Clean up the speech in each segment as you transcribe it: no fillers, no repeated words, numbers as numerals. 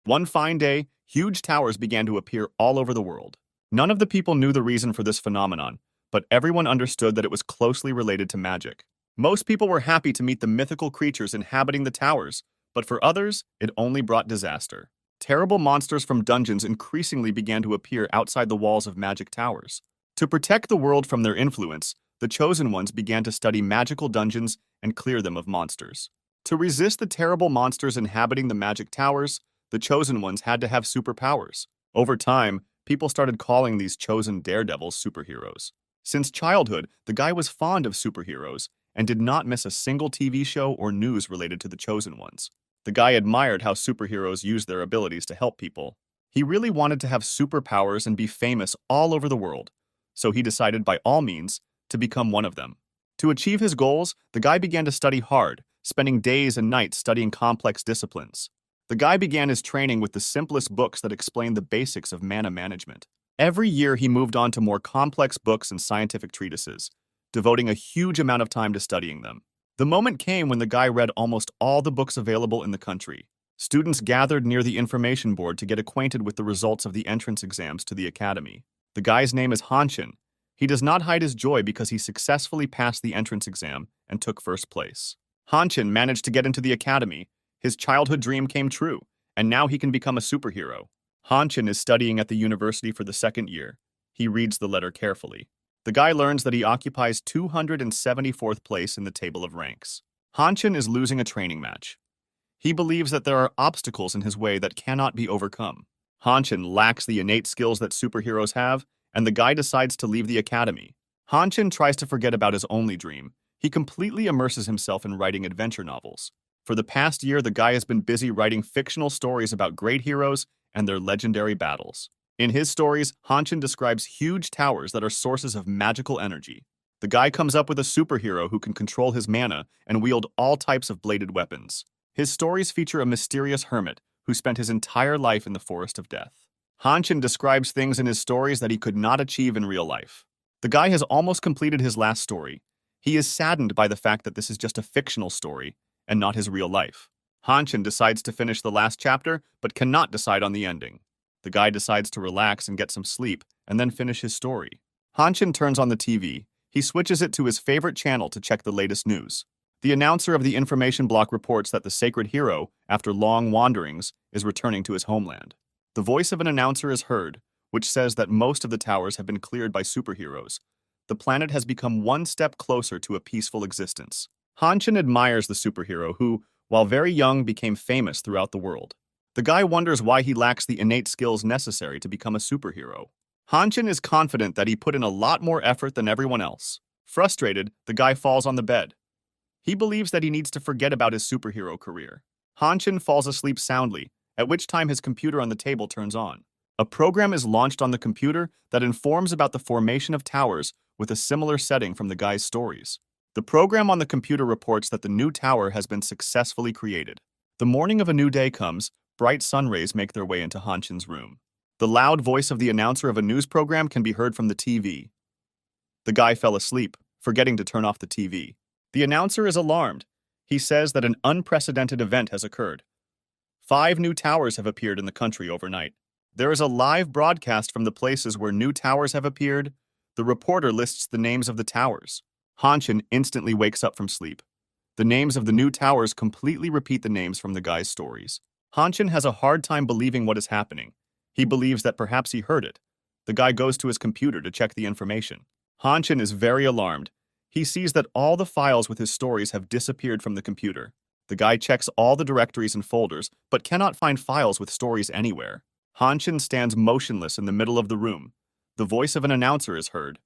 One fine day, huge towers began to appear all over the world. None of the people knew the reason for this phenomenon, but everyone understood that it was closely related to magic. Most people were happy to meet the mythical creatures inhabiting the towers, but for others, it only brought disaster. Terrible monsters from dungeons increasingly began to appear outside the walls of magic towers. To protect the world from their influence, the Chosen Ones began to study magical dungeons and clear them of monsters. To resist the terrible monsters inhabiting the magic towers, the Chosen Ones had to have superpowers. Over time, people started calling these chosen daredevils superheroes. Since childhood, the guy was fond of superheroes and did not miss a single TV show or news related to the Chosen Ones. The guy admired how superheroes use their abilities to help people. He really wanted to have superpowers and be famous all over the world, so he decided by all means to become one of them. To achieve his goals, the guy began to study hard, spending days and nights studying complex disciplines. The guy began his training with the simplest books that explained the basics of mana management. Every year he moved on to more complex books and scientific treatises, devoting a huge amount of time to studying them. The moment came when the guy read almost all the books available in the country. Students gathered near the information board to get acquainted with the results of the entrance exams to the academy. The guy's name is Honin. He does not hide his joy because he successfully passed the entrance exam and took first place. Honin managed to get into the academy. His childhood dream came true, and now he can become a superhero. Honin is studying at the university for the second year. He reads the letter carefully. The guy learns that he occupies 274th place in the table of ranks. Honin is losing a training match. He believes that there are obstacles in his way that cannot be overcome. Honin lacks the innate skills that superheroes have, and the guy decides to leave the academy. Honin tries to forget about his only dream. He completely immerses himself in writing adventure novels. For the past year, the guy has been busy writing fictional stories about great heroes and their legendary battles. In his stories, Honin describes huge towers that are sources of magical energy. The guy comes up with a superhero who can control his mana and wield all types of bladed weapons. His stories feature a mysterious hermit who spent his entire life in the forest of death. Honin describes things in his stories that he could not achieve in real life. The guy has almost completed his last story. He is saddened by the fact that this is just a fictional story and not his real life. Honin decides to finish the last chapter, but cannot decide on the ending. The guy decides to relax and get some sleep, and then finish his story. Honin turns on the TV. He switches it to his favorite channel to check the latest news. The announcer of the information block reports that the sacred hero, after long wanderings, is returning to his homeland. The voice of an announcer is heard, which says that most of the towers have been cleared by superheroes. The planet has become one step closer to a peaceful existence. Honin admires the superhero who, while very young, became famous throughout the world. The guy wonders why he lacks the innate skills necessary to become a superhero. Honin is confident that he put in a lot more effort than everyone else. Frustrated, the guy falls on the bed. He believes that he needs to forget about his superhero career. Honin falls asleep soundly, at which time his computer on the table turns on. A program is launched on the computer that informs about the formation of towers with a similar setting from the guy's stories. The program on the computer reports that the new tower has been successfully created. The morning of a new day comes. Bright sun rays make their way into Honin's room. The loud voice of the announcer of a news program can be heard from the TV. The guy fell asleep, forgetting to turn off the TV. The announcer is alarmed. He says that an unprecedented event has occurred. 5 new towers have appeared in the country overnight. There is a live broadcast from the places where new towers have appeared. The reporter lists the names of the towers. Honin instantly wakes up from sleep. The names of the new towers completely repeat the names from the guy's stories. Honin has a hard time believing what is happening. He believes that perhaps he heard it. The guy goes to his computer to check the information. Honin is very alarmed. He sees that all the files with his stories have disappeared from the computer. The guy checks all the directories and folders, but cannot find files with stories anywhere. Honin stands motionless in the middle of the room. The voice of an announcer is heard,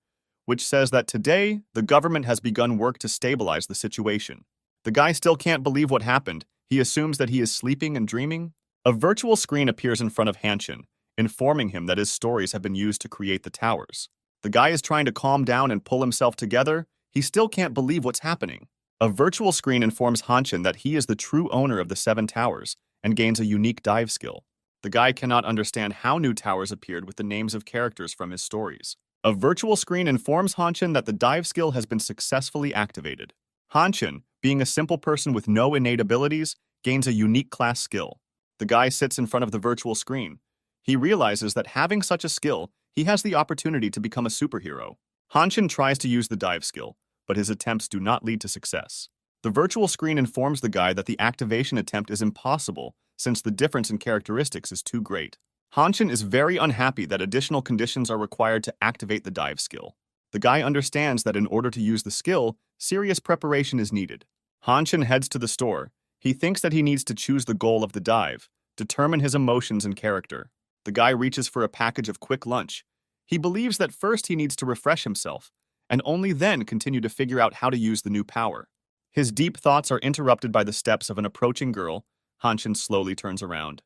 which says that today, the government has begun work to stabilize the situation. The guy still can't believe what happened. He assumes that he is sleeping and dreaming. A virtual screen appears in front of Honin, informing him that his stories have been used to create the towers. The guy is trying to calm down and pull himself together. He still can't believe what's happening. A virtual screen informs Honin that he is the true owner of the 7 towers and gains a unique dive skill. The guy cannot understand how new towers appeared with the names of characters from his stories. A virtual screen informs Honin that the dive skill has been successfully activated. Honin, being a simple person with no innate abilities, gains a unique class skill. The The guy sits in front of the virtual screen. He realizes that having such a skill, he has the opportunity to become a superhero. Hanshin tries to use the dive skill, but his attempts do not lead to success. The virtual screen informs the guy that the activation attempt is impossible since the difference in characteristics is too great. Hanshin is very unhappy that additional conditions are required to activate the dive skill. The guy understands that in order to use the skill, serious preparation is needed. Hanshin heads to the store. He thinks that he needs to choose the goal of the dive, determine his emotions and character. The guy reaches for a package of quick lunch. He believes that first he needs to refresh himself, and only then continue to figure out how to use the new power. His deep thoughts are interrupted by the steps of an approaching girl. Hanshin slowly turns around.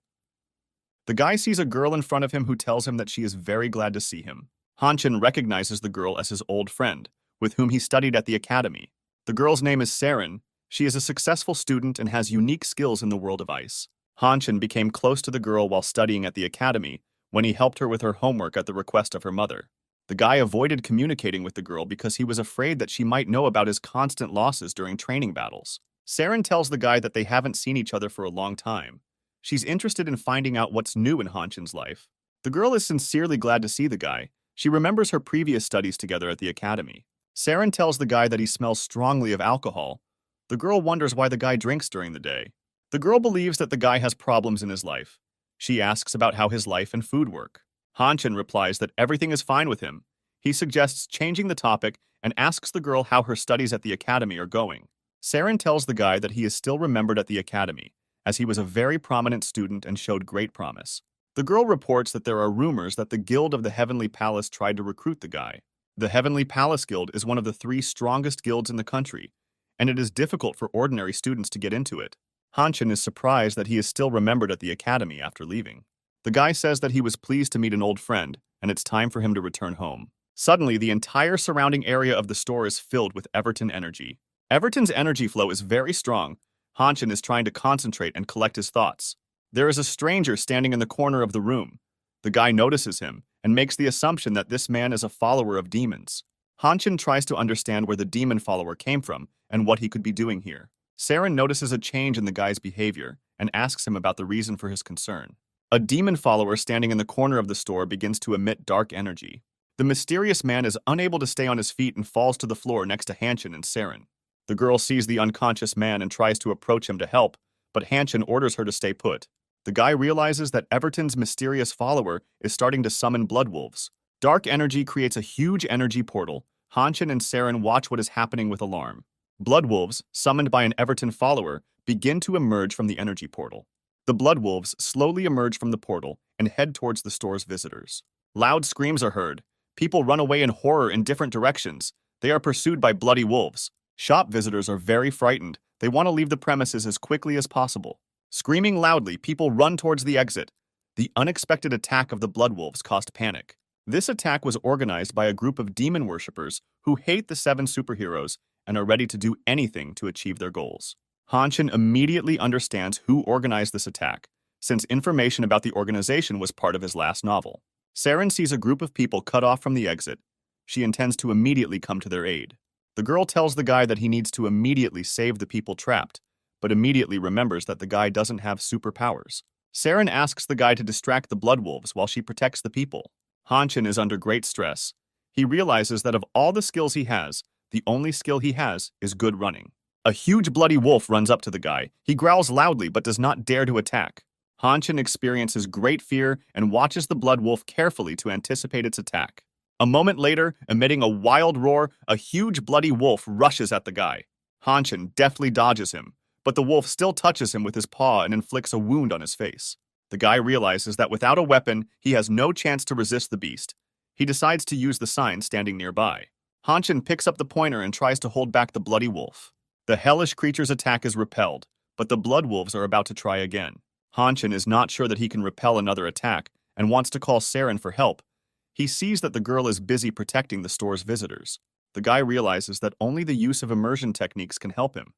The guy sees a girl in front of him who tells him that she is very glad to see him. Hanshin recognizes the girl as his old friend, with whom he studied at the academy. The girl's name is Sarin. She is a successful student and has unique skills in the world of ice. Hanshin became close to the girl while studying at the academy when he helped her with her homework at the request of her mother. The guy avoided communicating with the girl because he was afraid that she might know about his constant losses during training battles. Sarin tells the guy that they haven't seen each other for a long time. She's interested in finding out what's new in Hanshin's life. The girl is sincerely glad to see the guy. She remembers her previous studies together at the academy. Sarin tells the guy that he smells strongly of alcohol. The girl wonders why the guy drinks during the day. The girl believes that the guy has problems in his life. She asks about how his life and food work. Hanshin replies that everything is fine with him. He suggests changing the topic and asks the girl how her studies at the academy are going. Sarin tells the guy that he is still remembered at the academy, as he was a very prominent student and showed great promise. The girl reports that there are rumors that the Guild of the Heavenly Palace tried to recruit the guy. The Heavenly Palace Guild is one of the 3 strongest guilds in the country, and it is difficult for ordinary students to get into it. Hanshin is surprised that he is still remembered at the academy after leaving. The guy says that he was pleased to meet an old friend, and it's time for him to return home. Suddenly, the entire surrounding area of the store is filled with Everton energy. Everton's energy flow is very strong. Hanshin is trying to concentrate and collect his thoughts. There is a stranger standing in the corner of the room. The guy notices him and makes the assumption that this man is a follower of demons. Hanshin tries to understand where the demon follower came from and what he could be doing here. Sarin notices a change in the guy's behavior and asks him about the reason for his concern. A demon follower standing in the corner of the store begins to emit dark energy. The mysterious man is unable to stay on his feet and falls to the floor next to Hanshin and Sarin. The girl sees the unconscious man and tries to approach him to help, but Hanshin orders her to stay put. The guy realizes that Everton's mysterious follower is starting to summon blood wolves. Dark energy creates a huge energy portal. Hanshin and Sarin watch what is happening with alarm. Blood wolves, summoned by an Everton follower, begin to emerge from the energy portal. The blood wolves slowly emerge from the portal and head towards the store's visitors. Loud screams are heard. People run away in horror in different directions. They are pursued by bloody wolves. Shop visitors are very frightened. They want to leave the premises as quickly as possible. Screaming loudly, people run towards the exit. The unexpected attack of the blood wolves caused panic. This attack was organized by a group of demon worshippers who hate the 7 superheroes and are ready to do anything to achieve their goals. Hanshin immediately understands who organized this attack, since information about the organization was part of his last novel. Sarin sees a group of people cut off from the exit. She intends to immediately come to their aid. The girl tells the guy that he needs to immediately save the people trapped, but immediately remembers that the guy doesn't have superpowers. Sarin asks the guy to distract the blood wolves while she protects the people. Hanshin is under great stress. He realizes that of all the skills he has, the only skill he has is good running. A huge bloody wolf runs up to the guy. He growls loudly but does not dare to attack. Hanshin experiences great fear and watches the blood wolf carefully to anticipate its attack. A moment later, emitting a wild roar, a huge bloody wolf rushes at the guy. Hanshin deftly dodges him, but the wolf still touches him with his paw and inflicts a wound on his face. The guy realizes that without a weapon, he has no chance to resist the beast. He decides to use the sign standing nearby. Hanshin picks up the pointer and tries to hold back the bloody wolf. The hellish creature's attack is repelled, but the blood wolves are about to try again. Hanshin is not sure that he can repel another attack and wants to call Sarin for help. He sees that the girl is busy protecting the store's visitors. The guy realizes that only the use of immersion techniques can help him.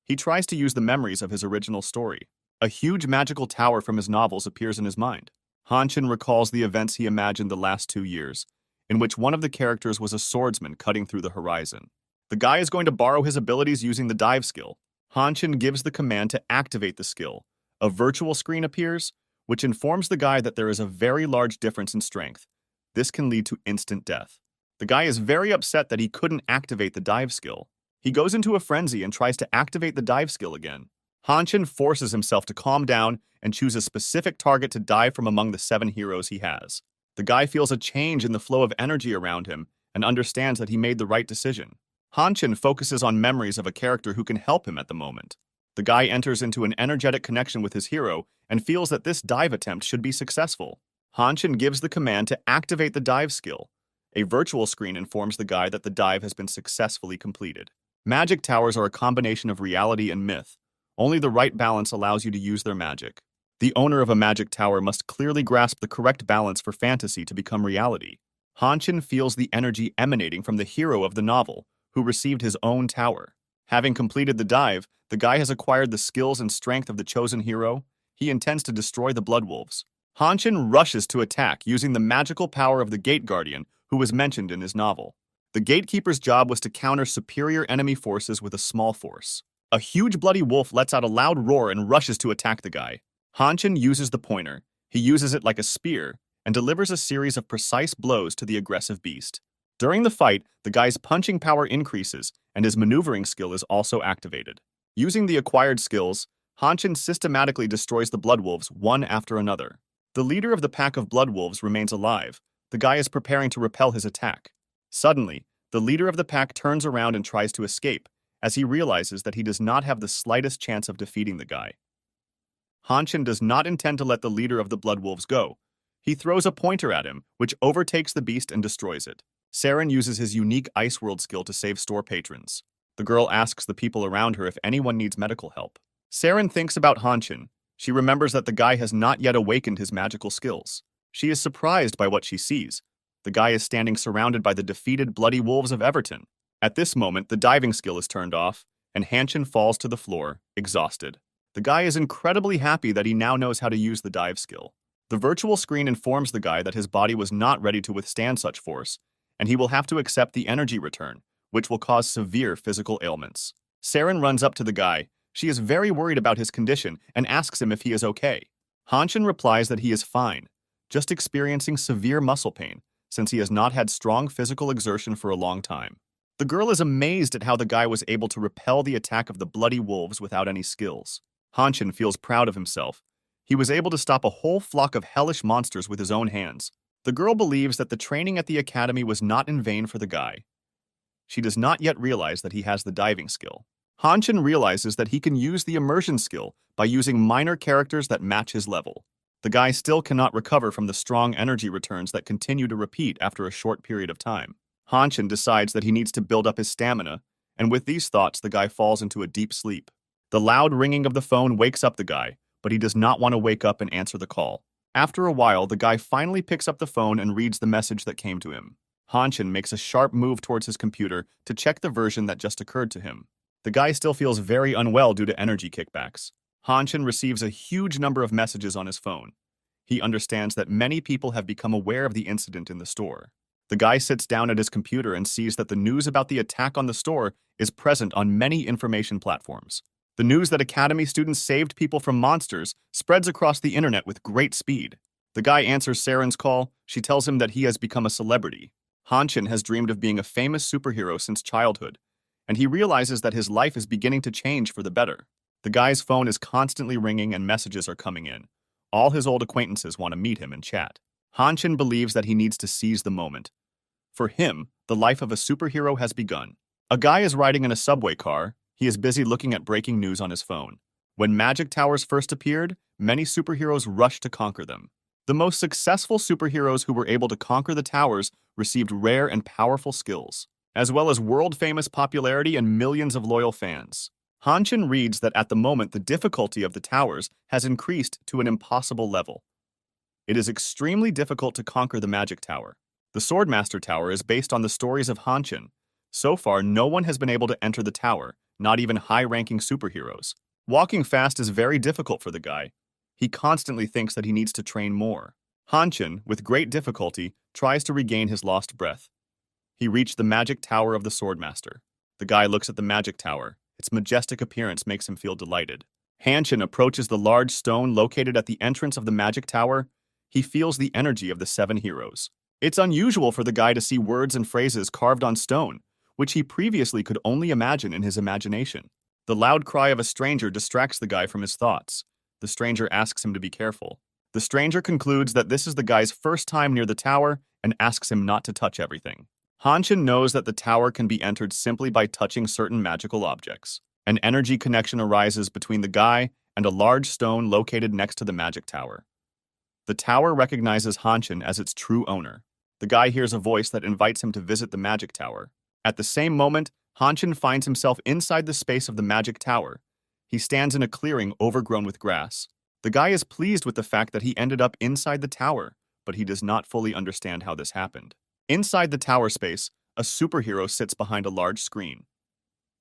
He tries to use the memories of his original story. A huge magical tower from his novels appears in his mind. Hanshin recalls the events he imagined the last 2 years, in which one of the characters was a swordsman cutting through the horizon. The guy is going to borrow his abilities using the dive skill. Hanshin gives the command to activate the skill. A virtual screen appears, which informs the guy that there is a very large difference in strength. This can lead to instant death. The guy is very upset that he couldn't activate the dive skill. He goes into a frenzy and tries to activate the dive skill again. Honin forces himself to calm down and choose a specific target to dive from among the 7 heroes he has. The guy feels a change in the flow of energy around him and understands that he made the right decision. Honin focuses on memories of a character who can help him at the moment. The guy enters into an energetic connection with his hero and feels that this dive attempt should be successful. Honin gives the command to activate the dive skill. A virtual screen informs the guy that the dive has been successfully completed. Magic towers are a combination of reality and myth. Only the right balance allows you to use their magic. The owner of a magic tower must clearly grasp the correct balance for fantasy to become reality. Honin feels the energy emanating from the hero of the novel, who received his own tower. Having completed the dive, the guy has acquired the skills and strength of the chosen hero. He intends to destroy the Blood Wolves. Honin rushes to attack using the magical power of the Gate Guardian, who was mentioned in his novel. The Gatekeeper's job was to counter superior enemy forces with a small force. A huge bloody wolf lets out a loud roar and rushes to attack the guy. Honin uses the pointer. He uses it like a spear and delivers a series of precise blows to the aggressive beast. During the fight, the guy's punching power increases and his maneuvering skill is also activated. Using the acquired skills, Honin systematically destroys the Blood Wolves one after another. The leader of the pack of Blood Wolves remains alive. The guy is preparing to repel his attack. Suddenly, the leader of the pack turns around and tries to escape, as he realizes that he does not have the slightest chance of defeating the guy. Honin does not intend to let the leader of the Blood Wolves go. He throws a pointer at him, which overtakes the beast and destroys it. Sarin uses his unique Ice World skill to save store patrons. The girl asks the people around her if anyone needs medical help. Sarin thinks about Honin. She remembers that the guy has not yet awakened his magical skills. She is surprised by what she sees. The guy is standing surrounded by the defeated bloody wolves of Everton. At this moment, the diving skill is turned off, and Honin falls to the floor, exhausted. The guy is incredibly happy that he now knows how to use the dive skill. The virtual screen informs the guy that his body was not ready to withstand such force, and he will have to accept the energy return, which will cause severe physical ailments. Sarin runs up to the guy. She is very worried about his condition and asks him if he is okay. Honin replies that he is fine, just experiencing severe muscle pain, since he has not had strong physical exertion for a long time. The girl is amazed at how the guy was able to repel the attack of the bloody wolves without any skills. Honin feels proud of himself. He was able to stop a whole flock of hellish monsters with his own hands. The girl believes that the training at the academy was not in vain for the guy. She does not yet realize that he has the diving skill. Honin realizes that he can use the immersion skill by using minor characters that match his level. The guy still cannot recover from the strong energy returns that continue to repeat after a short period of time. Honin decides that he needs to build up his stamina, and with these thoughts, the guy falls into a deep sleep. The loud ringing of the phone wakes up the guy, but he does not want to wake up and answer the call. After a while, the guy finally picks up the phone and reads the message that came to him. Honin makes a sharp move towards his computer to check the version that just occurred to him. The guy still feels very unwell due to energy kickbacks. Honin receives a huge number of messages on his phone. He understands that many people have become aware of the incident in the store. The guy sits down at his computer and sees that the news about the attack on the store is present on many information platforms. The news that Academy students saved people from monsters spreads across the internet with great speed. The guy answers Sarin's call. She tells him that he has become a celebrity. Honin has dreamed of being a famous superhero since childhood, and he realizes that his life is beginning to change for the better. The guy's phone is constantly ringing and messages are coming in. All his old acquaintances want to meet him and chat. Honin believes that he needs to seize the moment. For him, the life of a superhero has begun. A guy is riding in a subway car. He is busy looking at breaking news on his phone. When magic towers first appeared, many superheroes rushed to conquer them. The most successful superheroes who were able to conquer the towers received rare and powerful skills, as well as world-famous popularity and millions of loyal fans. Honin reads that at the moment the difficulty of the towers has increased to an impossible level. It is extremely difficult to conquer the magic tower. The Swordmaster Tower is based on the stories of Honin. So far, no one has been able to enter the tower, not even high-ranking superheroes. Walking fast is very difficult for the guy. He constantly thinks that he needs to train more. Honin, with great difficulty, tries to regain his lost breath. He reached the magic tower of the Swordmaster. The guy looks at the magic tower. Its majestic appearance makes him feel delighted. Hanshin approaches the large stone located at the entrance of the magic tower. He feels the energy of the 7 heroes. It's unusual for the guy to see words and phrases carved on stone, which he previously could only imagine in his imagination. The loud cry of a stranger distracts the guy from his thoughts. The stranger asks him to be careful. The stranger concludes that this is the guy's first time near the tower and asks him not to touch everything. Hanshin knows that the tower can be entered simply by touching certain magical objects. An energy connection arises between the guy and a large stone located next to the magic tower. The tower recognizes Hanshin as its true owner. The guy hears a voice that invites him to visit the magic tower. At the same moment, Hanshin finds himself inside the space of the magic tower. He stands in a clearing overgrown with grass. The guy is pleased with the fact that he ended up inside the tower, but he does not fully understand how this happened. Inside the tower space, a superhero sits behind a large screen.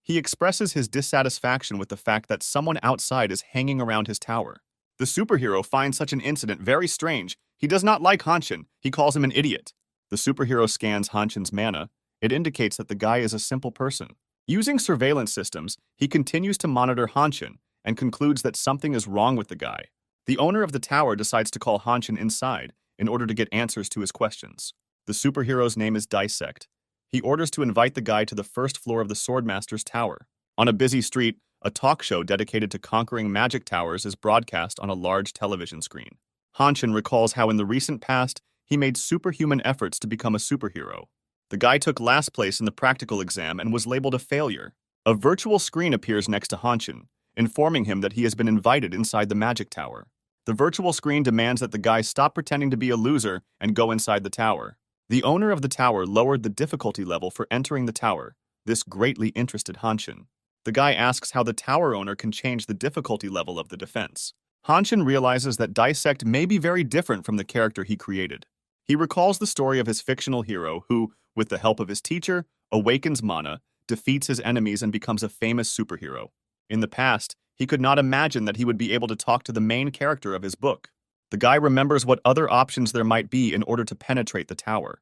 He expresses his dissatisfaction with the fact that someone outside is hanging around his tower. The superhero finds such an incident very strange. He does not like Hanshin. He calls him an idiot. The superhero scans Hanshin's mana. It indicates that the guy is a simple person. Using surveillance systems, he continues to monitor Hanshin and concludes that something is wrong with the guy. The owner of the tower decides to call Hanshin inside in order to get answers to his questions. The superhero's name is Disect. He orders to invite the guy to the first floor of the Swordmaster's tower. On a busy street, a talk show dedicated to conquering magic towers is broadcast on a large television screen. Hanshin recalls how in the recent past, he made superhuman efforts to become a superhero. The guy took last place in the practical exam and was labeled a failure. A virtual screen appears next to Hanshin, informing him that he has been invited inside the magic tower. The virtual screen demands that the guy stop pretending to be a loser and go inside the tower. The owner of the tower lowered the difficulty level for entering the tower. This greatly interested Hanshin. The guy asks how the tower owner can change the difficulty level of the defense. Hanshin realizes that Disect may be very different from the character he created. He recalls the story of his fictional hero who, with the help of his teacher, awakens mana, defeats his enemies, and becomes a famous superhero. In the past, he could not imagine that he would be able to talk to the main character of his book. The guy remembers what other options there might be in order to penetrate the tower.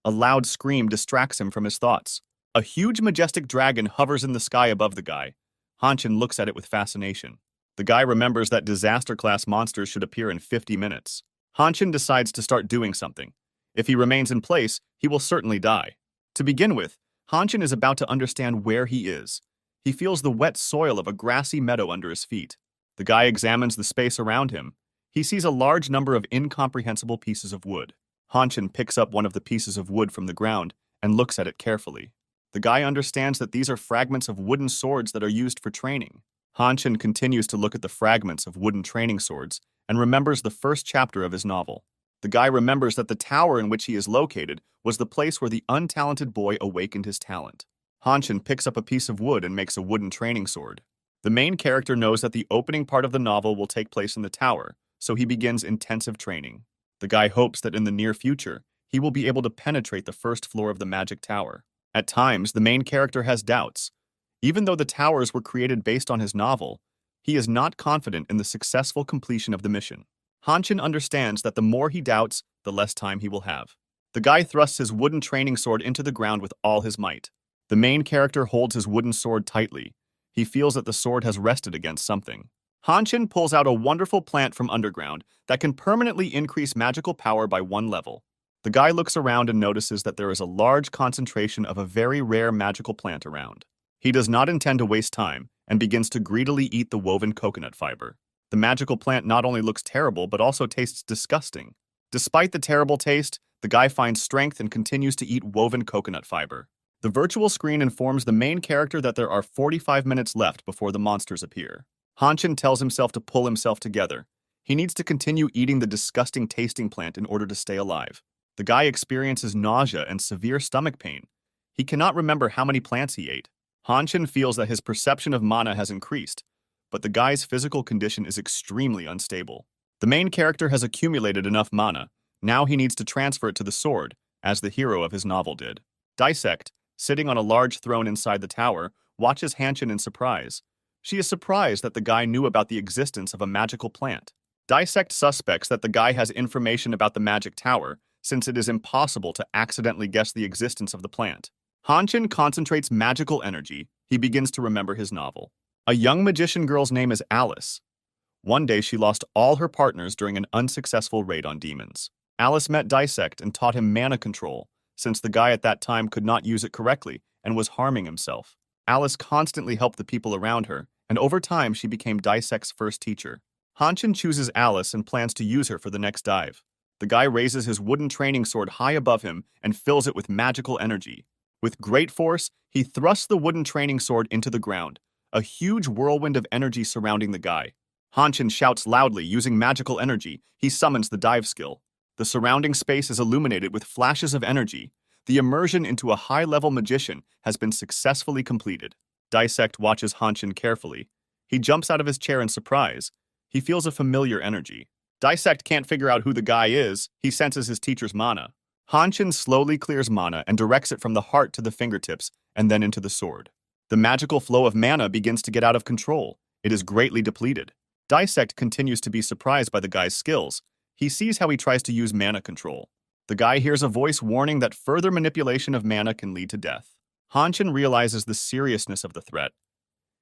A loud scream distracts him from his thoughts. A huge majestic dragon hovers in the sky above the guy. Hanshin looks at it with fascination. The guy remembers that disaster-class monsters should appear in 50 minutes. Hanshin decides to start doing something. If he remains in place, he will certainly die. To begin with, Hanshin is about to understand where he is. He feels the wet soil of a grassy meadow under his feet. The guy examines the space around him. He sees a large number of incomprehensible pieces of wood. Hanshin picks up one of the pieces of wood from the ground and looks at it carefully. The guy understands that these are fragments of wooden swords that are used for training. Hanshin continues to look at the fragments of wooden training swords and remembers the first chapter of his novel. The guy remembers that the tower in which he is located was the place where the untalented boy awakened his talent. Hanshin picks up a piece of wood and makes a wooden training sword. The main character knows that the opening part of the novel will take place in the tower, so he begins intensive training. The guy hopes that in the near future, he will be able to penetrate the first floor of the magic tower. At times, the main character has doubts. Even though the towers were created based on his novel, he is not confident in the successful completion of the mission. Hanshin understands that the more he doubts, the less time he will have. The guy thrusts his wooden training sword into the ground with all his might. The main character holds his wooden sword tightly. He feels that the sword has rested against something. Hanshin pulls out a wonderful plant from underground that can permanently increase magical power by 1 level. The guy looks around and notices that there is a large concentration of a very rare magical plant around. He does not intend to waste time and begins to greedily eat the woven coconut fiber. The magical plant not only looks terrible but also tastes disgusting. Despite the terrible taste, the guy finds strength and continues to eat woven coconut fiber. The virtual screen informs the main character that there are 45 minutes left before the monsters appear. Hanshin tells himself to pull himself together. He needs to continue eating the disgusting tasting plant in order to stay alive. The guy experiences nausea and severe stomach pain. He cannot remember how many plants he ate. Hanshin feels that his perception of mana has increased, but the guy's physical condition is extremely unstable. The main character has accumulated enough mana. Now he needs to transfer it to the sword, as the hero of his novel did. Disect, sitting on a large throne inside the tower, watches Hanshin in surprise. She is surprised that the guy knew about the existence of a magical plant. Disect suspects that the guy has information about the magic tower, since it is impossible to accidentally guess the existence of the plant. Hanshin concentrates magical energy. He begins to remember his novel. A young magician girl's name is Alice. One day she lost all her partners during an unsuccessful raid on demons. Alice met Disect and taught him mana control, since the guy at that time could not use it correctly and was harming himself. Alice constantly helped the people around her, and over time she became Disect's first teacher. Honin chooses Alice and plans to use her for the next dive. The guy raises his wooden training sword high above him and fills it with magical energy. With great force, he thrusts the wooden training sword into the ground, a huge whirlwind of energy surrounding the guy. Honin shouts loudly, using magical energy. He summons the dive skill. The surrounding space is illuminated with flashes of energy. The immersion into a high-level magician has been successfully completed. Disect watches Honin carefully. He jumps out of his chair in surprise. He feels a familiar energy. Disect can't figure out who the guy is. He senses his teacher's mana. Honin slowly clears mana and directs it from the heart to the fingertips and then into the sword. The magical flow of mana begins to get out of control. It is greatly depleted. Disect continues to be surprised by the guy's skills. He sees how he tries to use mana control. The guy hears a voice warning that further manipulation of mana can lead to death. Honin realizes the seriousness of the threat.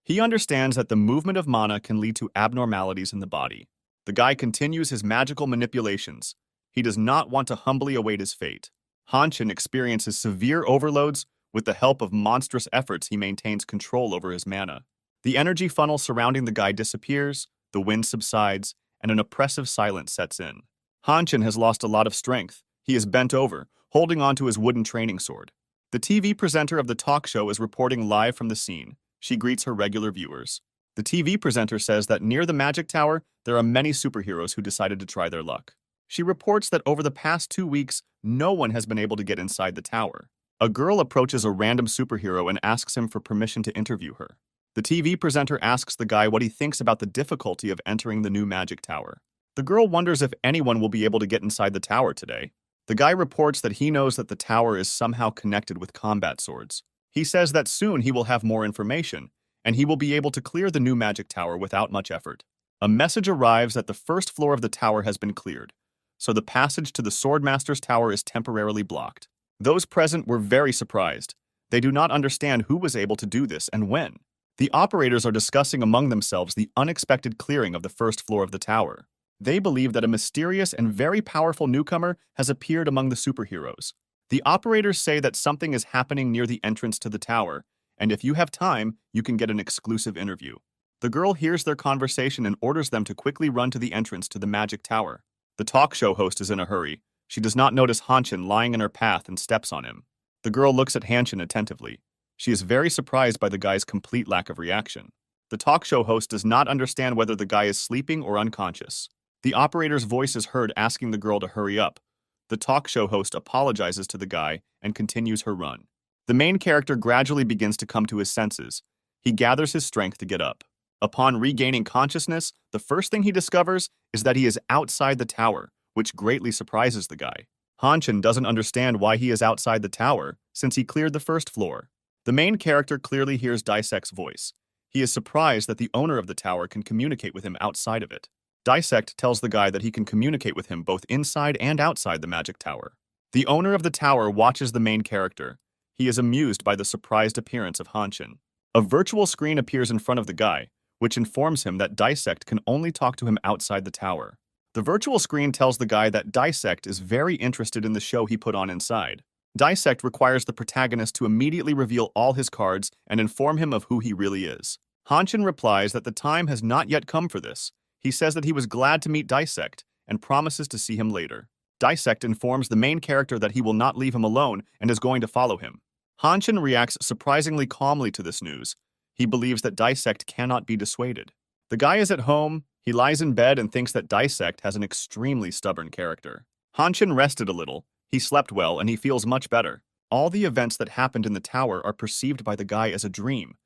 He understands that the movement of mana can lead to abnormalities in the body. The guy continues his magical manipulations. He does not want to humbly await his fate. Honin experiences severe overloads. With the help of monstrous efforts, he maintains control over his mana. The energy funnel surrounding the guy disappears, the wind subsides, and an oppressive silence sets in. Honin has lost a lot of strength. He is bent over, holding onto his wooden training sword. The TV presenter of the talk show is reporting live from the scene. She greets her regular viewers. The TV presenter says that near the magic tower, there are many superheroes who decided to try their luck. She reports that over the past 2 weeks, no one has been able to get inside the tower. A girl approaches a random superhero and asks him for permission to interview her. The TV presenter asks the guy what he thinks about the difficulty of entering the new magic tower. The girl wonders if anyone will be able to get inside the tower today. The guy reports that he knows that the tower is somehow connected with combat swords. He says that soon he will have more information, and he will be able to clear the new magic tower without much effort. A message arrives that the first floor of the tower has been cleared, so the passage to the Swordmaster's tower is temporarily blocked. Those present were very surprised. They do not understand who was able to do this and when. The operators are discussing among themselves the unexpected clearing of the first floor of the tower. They believe that a mysterious and very powerful newcomer has appeared among the superheroes. The operators say that something is happening near the entrance to the tower, and if you have time, you can get an exclusive interview. The girl hears their conversation and orders them to quickly run to the entrance to the magic tower. The talk show host is in a hurry. She does not notice Honin lying in her path and steps on him. The girl looks at Honin attentively. She is very surprised by the guy's complete lack of reaction. The talk show host does not understand whether the guy is sleeping or unconscious. The operator's voice is heard asking the girl to hurry up. The talk show host apologizes to the guy and continues her run. The main character gradually begins to come to his senses. He gathers his strength to get up. Upon regaining consciousness, the first thing he discovers is that he is outside the tower, which greatly surprises the guy. Honin doesn't understand why he is outside the tower, since he cleared the first floor. The main character clearly hears Disect's voice. He is surprised that the owner of the tower can communicate with him outside of it. Disect tells the guy that he can communicate with him both inside and outside the magic tower. The owner of the tower watches the main character. He is amused by the surprised appearance of Honin. A virtual screen appears in front of the guy, which informs him that Disect can only talk to him outside the tower. The virtual screen tells the guy that Disect is very interested in the show he put on inside. Disect requires the protagonist to immediately reveal all his cards and inform him of who he really is. Honin replies that the time has not yet come for this. He says that he was glad to meet Disect and promises to see him later. Disect informs the main character that he will not leave him alone and is going to follow him. Honin reacts surprisingly calmly to this news. He believes that Disect cannot be dissuaded. The guy is at home. He lies in bed and thinks that Disect has an extremely stubborn character. Honin rested a little. He slept well and he feels much better. All the events that happened in the tower are perceived by the guy as a dream,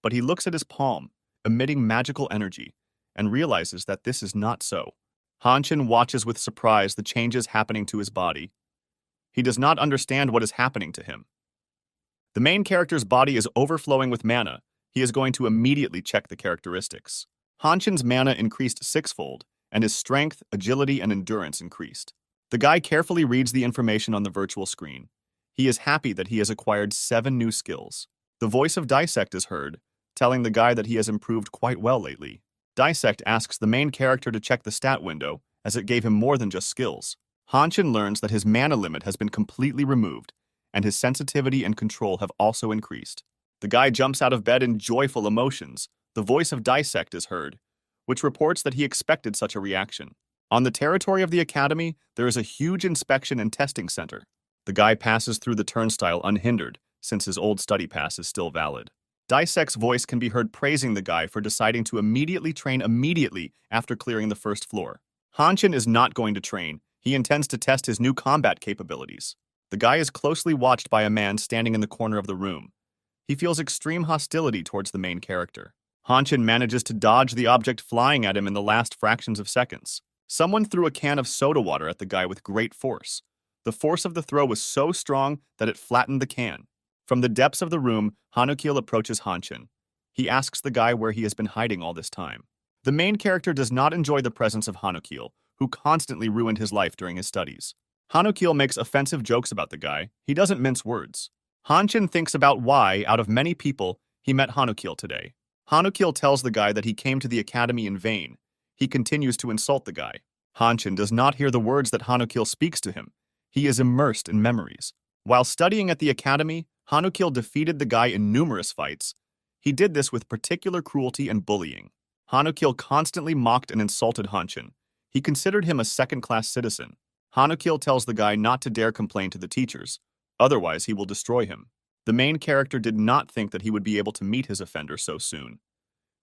but he looks at his palm, emitting magical energy, and realizes that this is not so. Honin watches with surprise the changes happening to his body. He does not understand what is happening to him. The main character's body is overflowing with mana. He is going to immediately check the characteristics. Honin's mana increased 6-fold, and his strength, agility, and endurance increased. The guy carefully reads the information on the virtual screen. He is happy that he has acquired 7 new skills. The voice of Disect is heard. telling the guy that he has improved quite well lately. Disect asks the main character to check the stat window, as it gave him more than just skills. Honin learns that his mana limit has been completely removed, and his sensitivity and control have also increased. The guy jumps out of bed in joyful emotions. The voice of Disect is heard, which reports that he expected such a reaction. On the territory of the academy, there is a huge inspection and testing center. The guy passes through the turnstile unhindered, since his old study pass is still valid. Disect's voice can be heard praising the guy for deciding to immediately train after clearing the first floor. Honin is not going to train. He intends to test his new combat capabilities. The guy is closely watched by a man standing in the corner of the room. He feels extreme hostility towards the main character. Honin manages to dodge the object flying at him in the last fractions of seconds. Someone threw a can of soda water at the guy with great force. The force of the throw was so strong that it flattened the can. From the depths of the room, Honin approaches Honin. He asks the guy where he has been hiding all this time. The main character does not enjoy the presence of Honin, who constantly ruined his life during his studies. Honin makes offensive jokes about the guy. He doesn't mince words. Honin thinks about why, out of many people, he met Honin today. Honin tells the guy that he came to the academy in vain. He continues to insult the guy. Honin does not hear the words that Honin speaks to him. He is immersed in memories. While studying at the academy, Honin defeated the guy in numerous fights. He did this with particular cruelty and bullying. Honin constantly mocked and insulted Honin. He considered him a second-class citizen. Honin tells the guy not to dare complain to the teachers, otherwise he will destroy him. The main character did not think that he would be able to meet his offender so soon.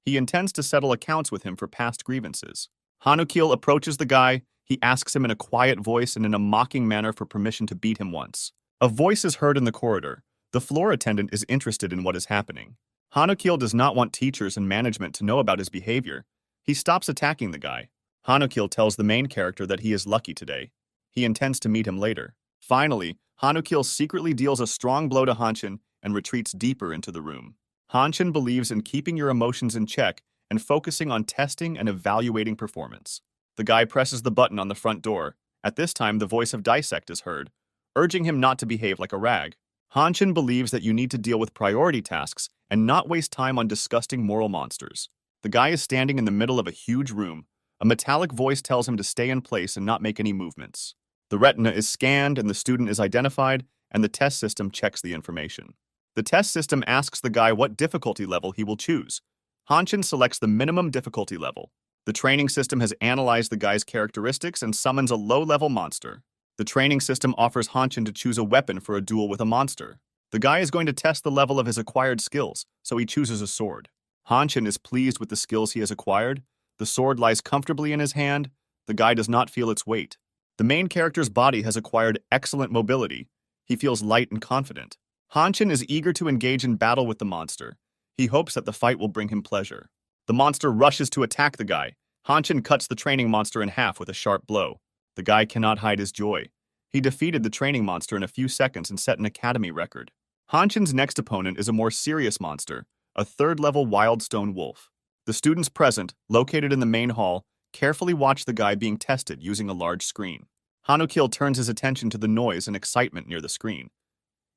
He intends to settle accounts with him for past grievances. Honin approaches the guy. He asks him in a quiet voice and in a mocking manner for permission to beat him once. A voice is heard in the corridor. The floor attendant is interested in what is happening. Honin does not want teachers and management to know about his behavior. He stops attacking the guy. Honin tells the main character that he is lucky today. He intends to meet him later. Finally, Honin secretly deals a strong blow to Honin and retreats deeper into the room. Honin believes in keeping your emotions in check and focusing on testing and evaluating performance. The guy presses the button on the front door. At this time, the voice of Disect is heard, urging him not to behave like a rag. Honin believes that you need to deal with priority tasks and not waste time on disgusting moral monsters. The guy is standing in the middle of a huge room. A metallic voice tells him to stay in place and not make any movements. The retina is scanned and the student is identified, and the test system checks the information. The test system asks the guy what difficulty level he will choose. Honin selects the minimum difficulty level. The training system has analyzed the guy's characteristics and summons a low-level monster. The training system offers Honin to choose a weapon for a duel with a monster. The guy is going to test the level of his acquired skills, so he chooses a sword. Honin is pleased with the skills he has acquired. The sword lies comfortably in his hand. The guy does not feel its weight. The main character's body has acquired excellent mobility. He feels light and confident. Honin is eager to engage in battle with the monster. He hopes that the fight will bring him pleasure. The monster rushes to attack the guy. Honin cuts the training monster in half with a sharp blow. The guy cannot hide his joy. He defeated the training monster in a few seconds and set an academy record. Honin's next opponent is a more serious monster, a third-level wild stone wolf. The students present, located in the main hall, carefully watch the guy being tested using a large screen. Honin turns his attention to the noise and excitement near the screen.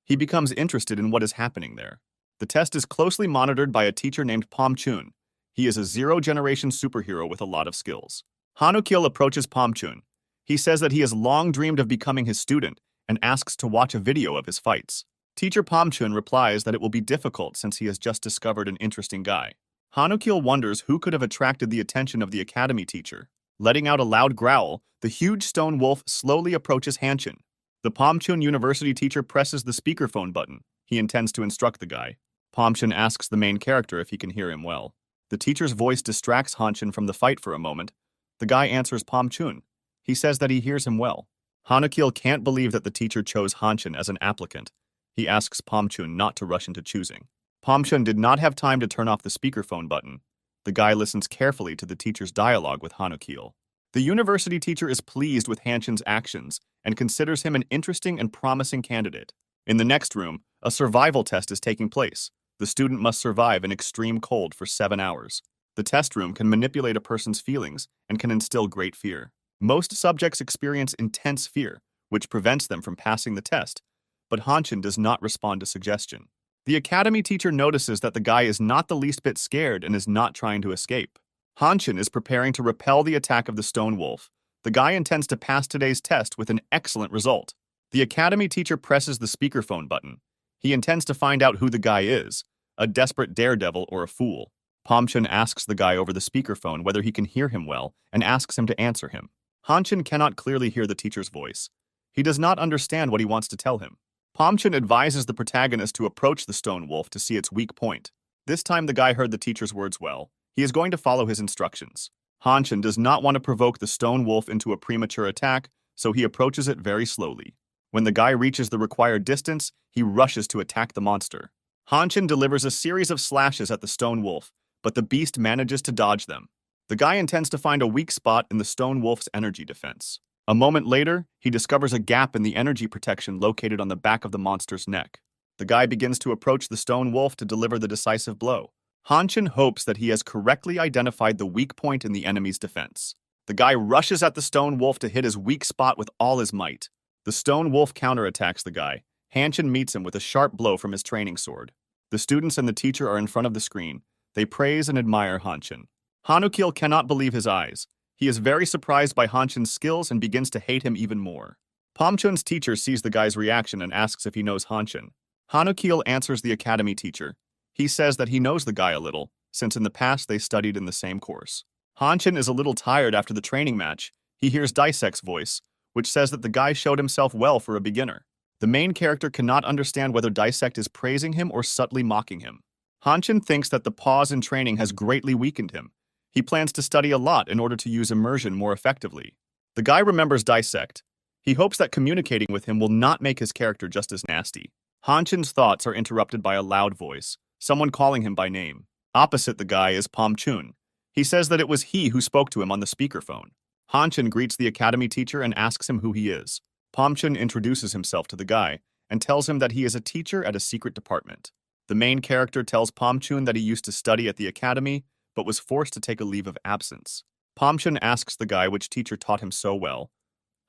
He becomes interested in what is happening there. The test is closely monitored by a teacher named Pom Chun. He is a zero-generation superhero with a lot of skills. Honin approaches Pom Chun. He says that he has long dreamed of becoming his student and asks to watch a video of his fights. Teacher Pom Chun replies that it will be difficult since he has just discovered an interesting guy. Honin wonders who could have attracted the attention of the academy teacher. Letting out a loud growl, the huge stone wolf slowly approaches Honin. The Pom Chun University teacher presses the speakerphone button. He intends to instruct the guy. Pom Chun asks the main character if he can hear him well. The teacher's voice distracts Honin from the fight for a moment. The guy answers Pom Chun. He says that he hears him well. Honin can't believe that the teacher chose Honin as an applicant. He asks Pom Chun not to rush into choosing. Pom Chun did not have time to turn off the speakerphone button. The guy listens carefully to the teacher's dialogue with Honin. The university teacher is pleased with Honin's actions and considers him an interesting and promising candidate. In the next room, a survival test is taking place. The student must survive in extreme cold for 7 hours. The test room can manipulate a person's feelings and can instill great fear. Most subjects experience intense fear, which prevents them from passing the test, but Honin does not respond to suggestion. The academy teacher notices that the guy is not the least bit scared and is not trying to escape. Honin is preparing to repel the attack of the stone wolf. The guy intends to pass today's test with an excellent result. The academy teacher presses the speakerphone button. He intends to find out who the guy is, a desperate daredevil or a fool. Pom Chun asks the guy over the speakerphone whether he can hear him well and asks him to answer him. Honin cannot clearly hear the teacher's voice. He does not understand what he wants to tell him. Pom Chun advises the protagonist to approach the stone wolf to see its weak point. This time the guy heard the teacher's words well. He is going to follow his instructions. Honin does not want to provoke the stone wolf into a premature attack, so he approaches it very slowly. When the guy reaches the required distance, he rushes to attack the monster. Honin delivers a series of slashes at the stone wolf, but the beast manages to dodge them. The guy intends to find a weak spot in the stone wolf's energy defense. A moment later, he discovers a gap in the energy protection located on the back of the monster's neck. The guy begins to approach the stone wolf to deliver the decisive blow. Honin hopes that he has correctly identified the weak point in the enemy's defense. The guy rushes at the stone wolf to hit his weak spot with all his might. The stone wolf counterattacks the guy. Honin meets him with a sharp blow from his training sword. The students and the teacher are in front of the screen. They praise and admire Honin. Honin cannot believe his eyes. He is very surprised by Honin's skills and begins to hate him even more. Pom Chun's teacher sees the guy's reaction and asks if he knows Honin. Honin answers the academy teacher. He says that he knows the guy a little, since in the past they studied in the same course. Honin is a little tired after the training match. He hears Disect's voice, which says that the guy showed himself well for a beginner. The main character cannot understand whether Disect is praising him or subtly mocking him. Honin thinks that the pause in training has greatly weakened him. He plans to study a lot in order to use immersion more effectively. The guy remembers Disect. He hopes that communicating with him will not make his character just as nasty. Honin's thoughts are interrupted by a loud voice, someone calling him by name. Opposite the guy is Pom Chun. He says that it was he who spoke to him on the speakerphone. Honin greets the academy teacher and asks him who he is. Pom Chun introduces himself to the guy and tells him that he is a teacher at a secret department. The main character tells Pom Chun that he used to study at the academy, but was forced to take a leave of absence. Pom Chun asks the guy which teacher taught him so well.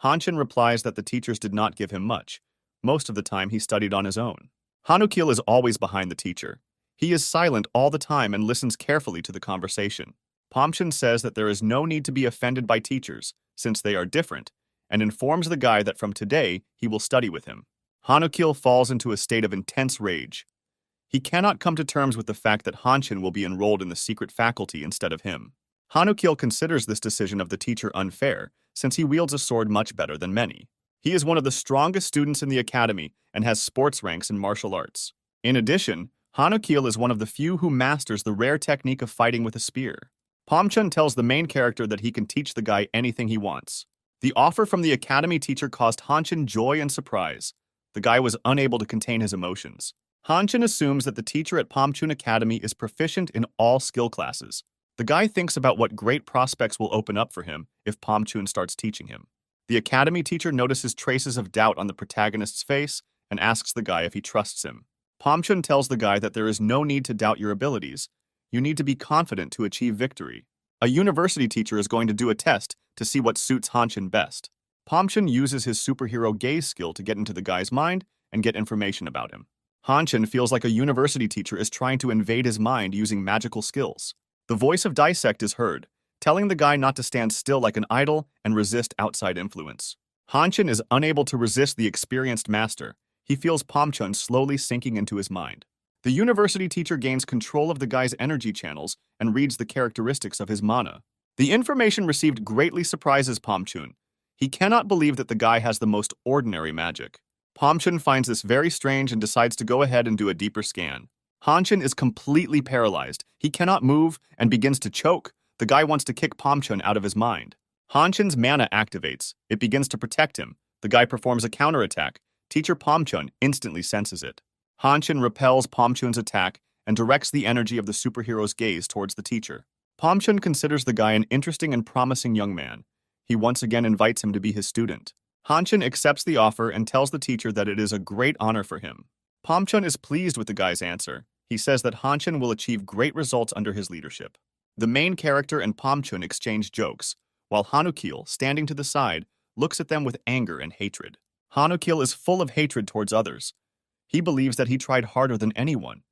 Honin replies that the teachers did not give him much. Most of the time he studied on his own. Honin is always behind the teacher. He is silent all the time and listens carefully to the conversation. Pom Chun says that there is no need to be offended by teachers, since they are different, and informs the guy that from today he will study with him. Honin falls into a state of intense rage. He cannot come to terms with the fact that Honin will be enrolled in the secret faculty instead of him. Honin considers this decision of the teacher unfair, since he wields a sword much better than many. He is one of the strongest students in the academy and has sports ranks in martial arts. In addition, Honin is one of the few who masters the rare technique of fighting with a spear. Pom Chun tells the main character that he can teach the guy anything he wants. The offer from the academy teacher caused Honin joy and surprise. The guy was unable to contain his emotions. Honin assumes that the teacher at Pom Chun Academy is proficient in all skill classes. The guy thinks about what great prospects will open up for him if Pom Chun starts teaching him. The academy teacher notices traces of doubt on the protagonist's face and asks the guy if he trusts him. Pom Chun tells the guy that there is no need to doubt your abilities. You need to be confident to achieve victory. A university teacher is going to do a test to see what suits Honin best. Pom Chun uses his superhero gaze skill to get into the guy's mind and get information about him. Honin feels like a university teacher is trying to invade his mind using magical skills. The voice of Disect is heard, telling the guy not to stand still like an idol and resist outside influence. Honin is unable to resist the experienced master. He feels Pom Chun slowly sinking into his mind. The university teacher gains control of the guy's energy channels and reads the characteristics of his mana. The information received greatly surprises Pom Chun. He cannot believe that the guy has the most ordinary magic. Pom Chun finds this very strange and decides to go ahead and do a deeper scan. Honin is completely paralyzed. He cannot move and begins to choke. The guy wants to kick Pom Chun out of his mind. Honin's mana activates. It begins to protect him. The guy performs a counterattack. Teacher Pom Chun instantly senses it. Honin repels Pom Chun's attack and directs the energy of the superhero's gaze towards the teacher. Pom Chun considers the guy an interesting and promising young man. He once again invites him to be his student. Honin accepts the offer and tells the teacher that it is a great honor for him. Pom Chun is pleased with the guy's answer. He says that Honin will achieve great results under his leadership. The main character and Pom Chun exchange jokes, while Honin, standing to the side, looks at them with anger and hatred. Honin is full of hatred towards others. He believes that he tried harder than anyone,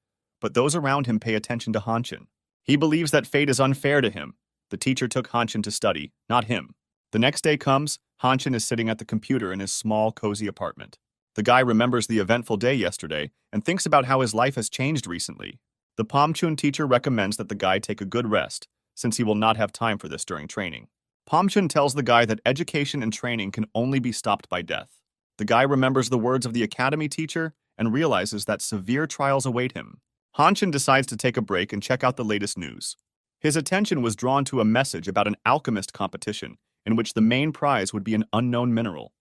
but those around him pay attention to Hanshin. He believes that fate is unfair to him. The teacher took Hanshin to study, not him. The next day comes, Hanshin is sitting at the computer in his small, cozy apartment. The guy remembers the eventful day yesterday and thinks about how his life has changed recently. The Pom Chun teacher recommends that the guy take a good rest, since he will not have time for this during training. Pom Chun tells the guy that education and training can only be stopped by death. The guy remembers the words of the academy teacher and realizes that severe trials await him. Hanshin decides to take a break and check out the latest news. His attention was drawn to a message about an alchemist competition in which the main prize would be an unknown mineral.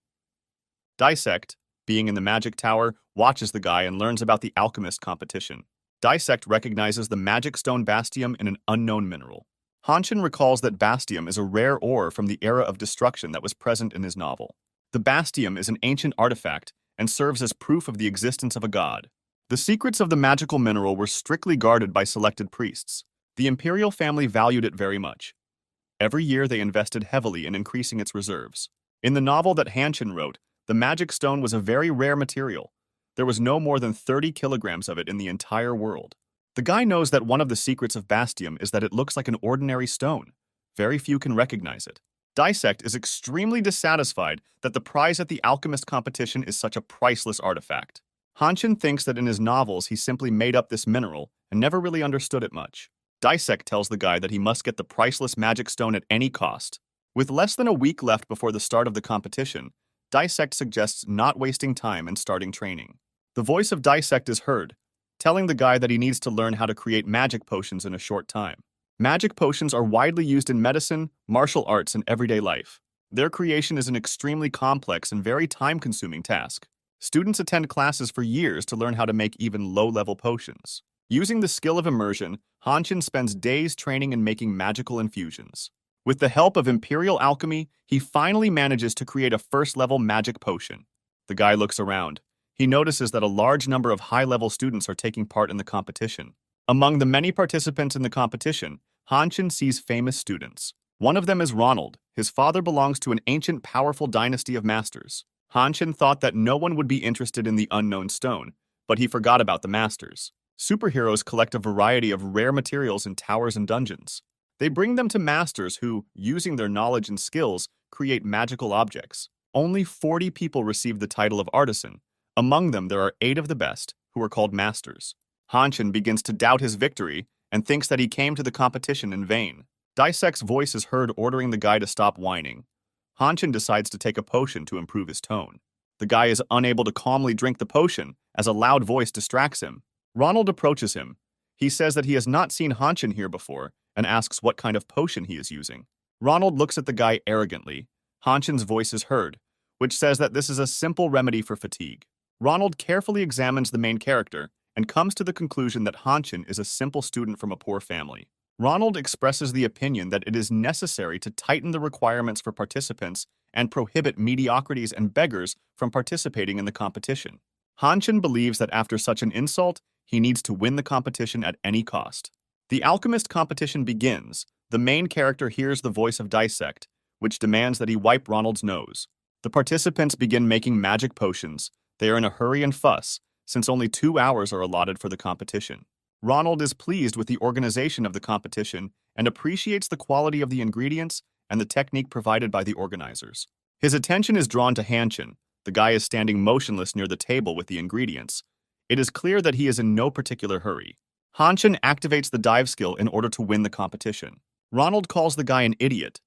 Disect, being in the magic tower, watches the guy and learns about the alchemist competition. Disect recognizes the magic stone bastium in an unknown mineral. Hanshin recalls that bastium is a rare ore from the era of destruction that was present in his novel. The bastium is an ancient artifact and serves as proof of the existence of a god. The secrets of the magical mineral were strictly guarded by selected priests. The imperial family valued it very much. Every year they invested heavily in increasing its reserves. In the novel that Hanshin wrote, the magic stone was a very rare material. There was no more than 30 kilograms of it in the entire world. The guy knows that one of the secrets of bastium is that it looks like an ordinary stone. Very few can recognize it. Disect is extremely dissatisfied that the prize at the alchemist competition is such a priceless artifact. Hanshin thinks that in his novels he simply made up this mineral and never really understood it much. Disect tells the guy that he must get the priceless magic stone at any cost. With less than a week left before the start of the competition, Disect suggests not wasting time and starting training. The voice of Disect is heard, telling the guy that he needs to learn how to create magic potions in a short time. Magic potions are widely used in medicine, martial arts, and everyday life. Their creation is an extremely complex and very time-consuming task. Students attend classes for years to learn how to make even low-level potions. Using the skill of immersion, Hanshin spends days training and making magical infusions. With the help of imperial alchemy, he finally manages to create a first-level magic potion. The guy looks around. He notices that a large number of high-level students are taking part in the competition. Among the many participants in the competition, Hanshin sees famous students. One of them is Ronald. His father belongs to an ancient, powerful dynasty of masters. Hanshin thought that no one would be interested in the unknown stone, but he forgot about the masters. Superheroes collect a variety of rare materials in towers and dungeons. They bring them to masters who, using their knowledge and skills, create magical objects. Only 40 people receive the title of artisan. Among them, there are 8 of the best, who are called masters. Hanshin begins to doubt his victory and thinks that he came to the competition in vain. Disect's voice is heard ordering the guy to stop whining. Hanshin decides to take a potion to improve his tone. The guy is unable to calmly drink the potion as a loud voice distracts him. Ronald approaches him. He says that he has not seen Hanshin here before and asks what kind of potion he is using. Ronald looks at the guy arrogantly. Hanshin's voice is heard, which says that this is a simple remedy for fatigue. Ronald carefully examines the main character and comes to the conclusion that Hanshin is a simple student from a poor family. Ronald expresses the opinion that it is necessary to tighten the requirements for participants and prohibit mediocrities and beggars from participating in the competition. Hanshin believes that after such an insult, he needs to win the competition at any cost. The alchemist competition begins. The main character hears the voice of Disect, which demands that he wipe Ronald's nose. The participants begin making magic potions. They are in a hurry and fuss, since only 2 hours are allotted for the competition. Ronald is pleased with the organization of the competition and appreciates the quality of the ingredients and the technique provided by the organizers. His attention is drawn to Hanshin. The guy is standing motionless near the table with the ingredients. It is clear that he is in no particular hurry. Hanshin activates the dive skill in order to win the competition. Ronald calls the guy an idiot.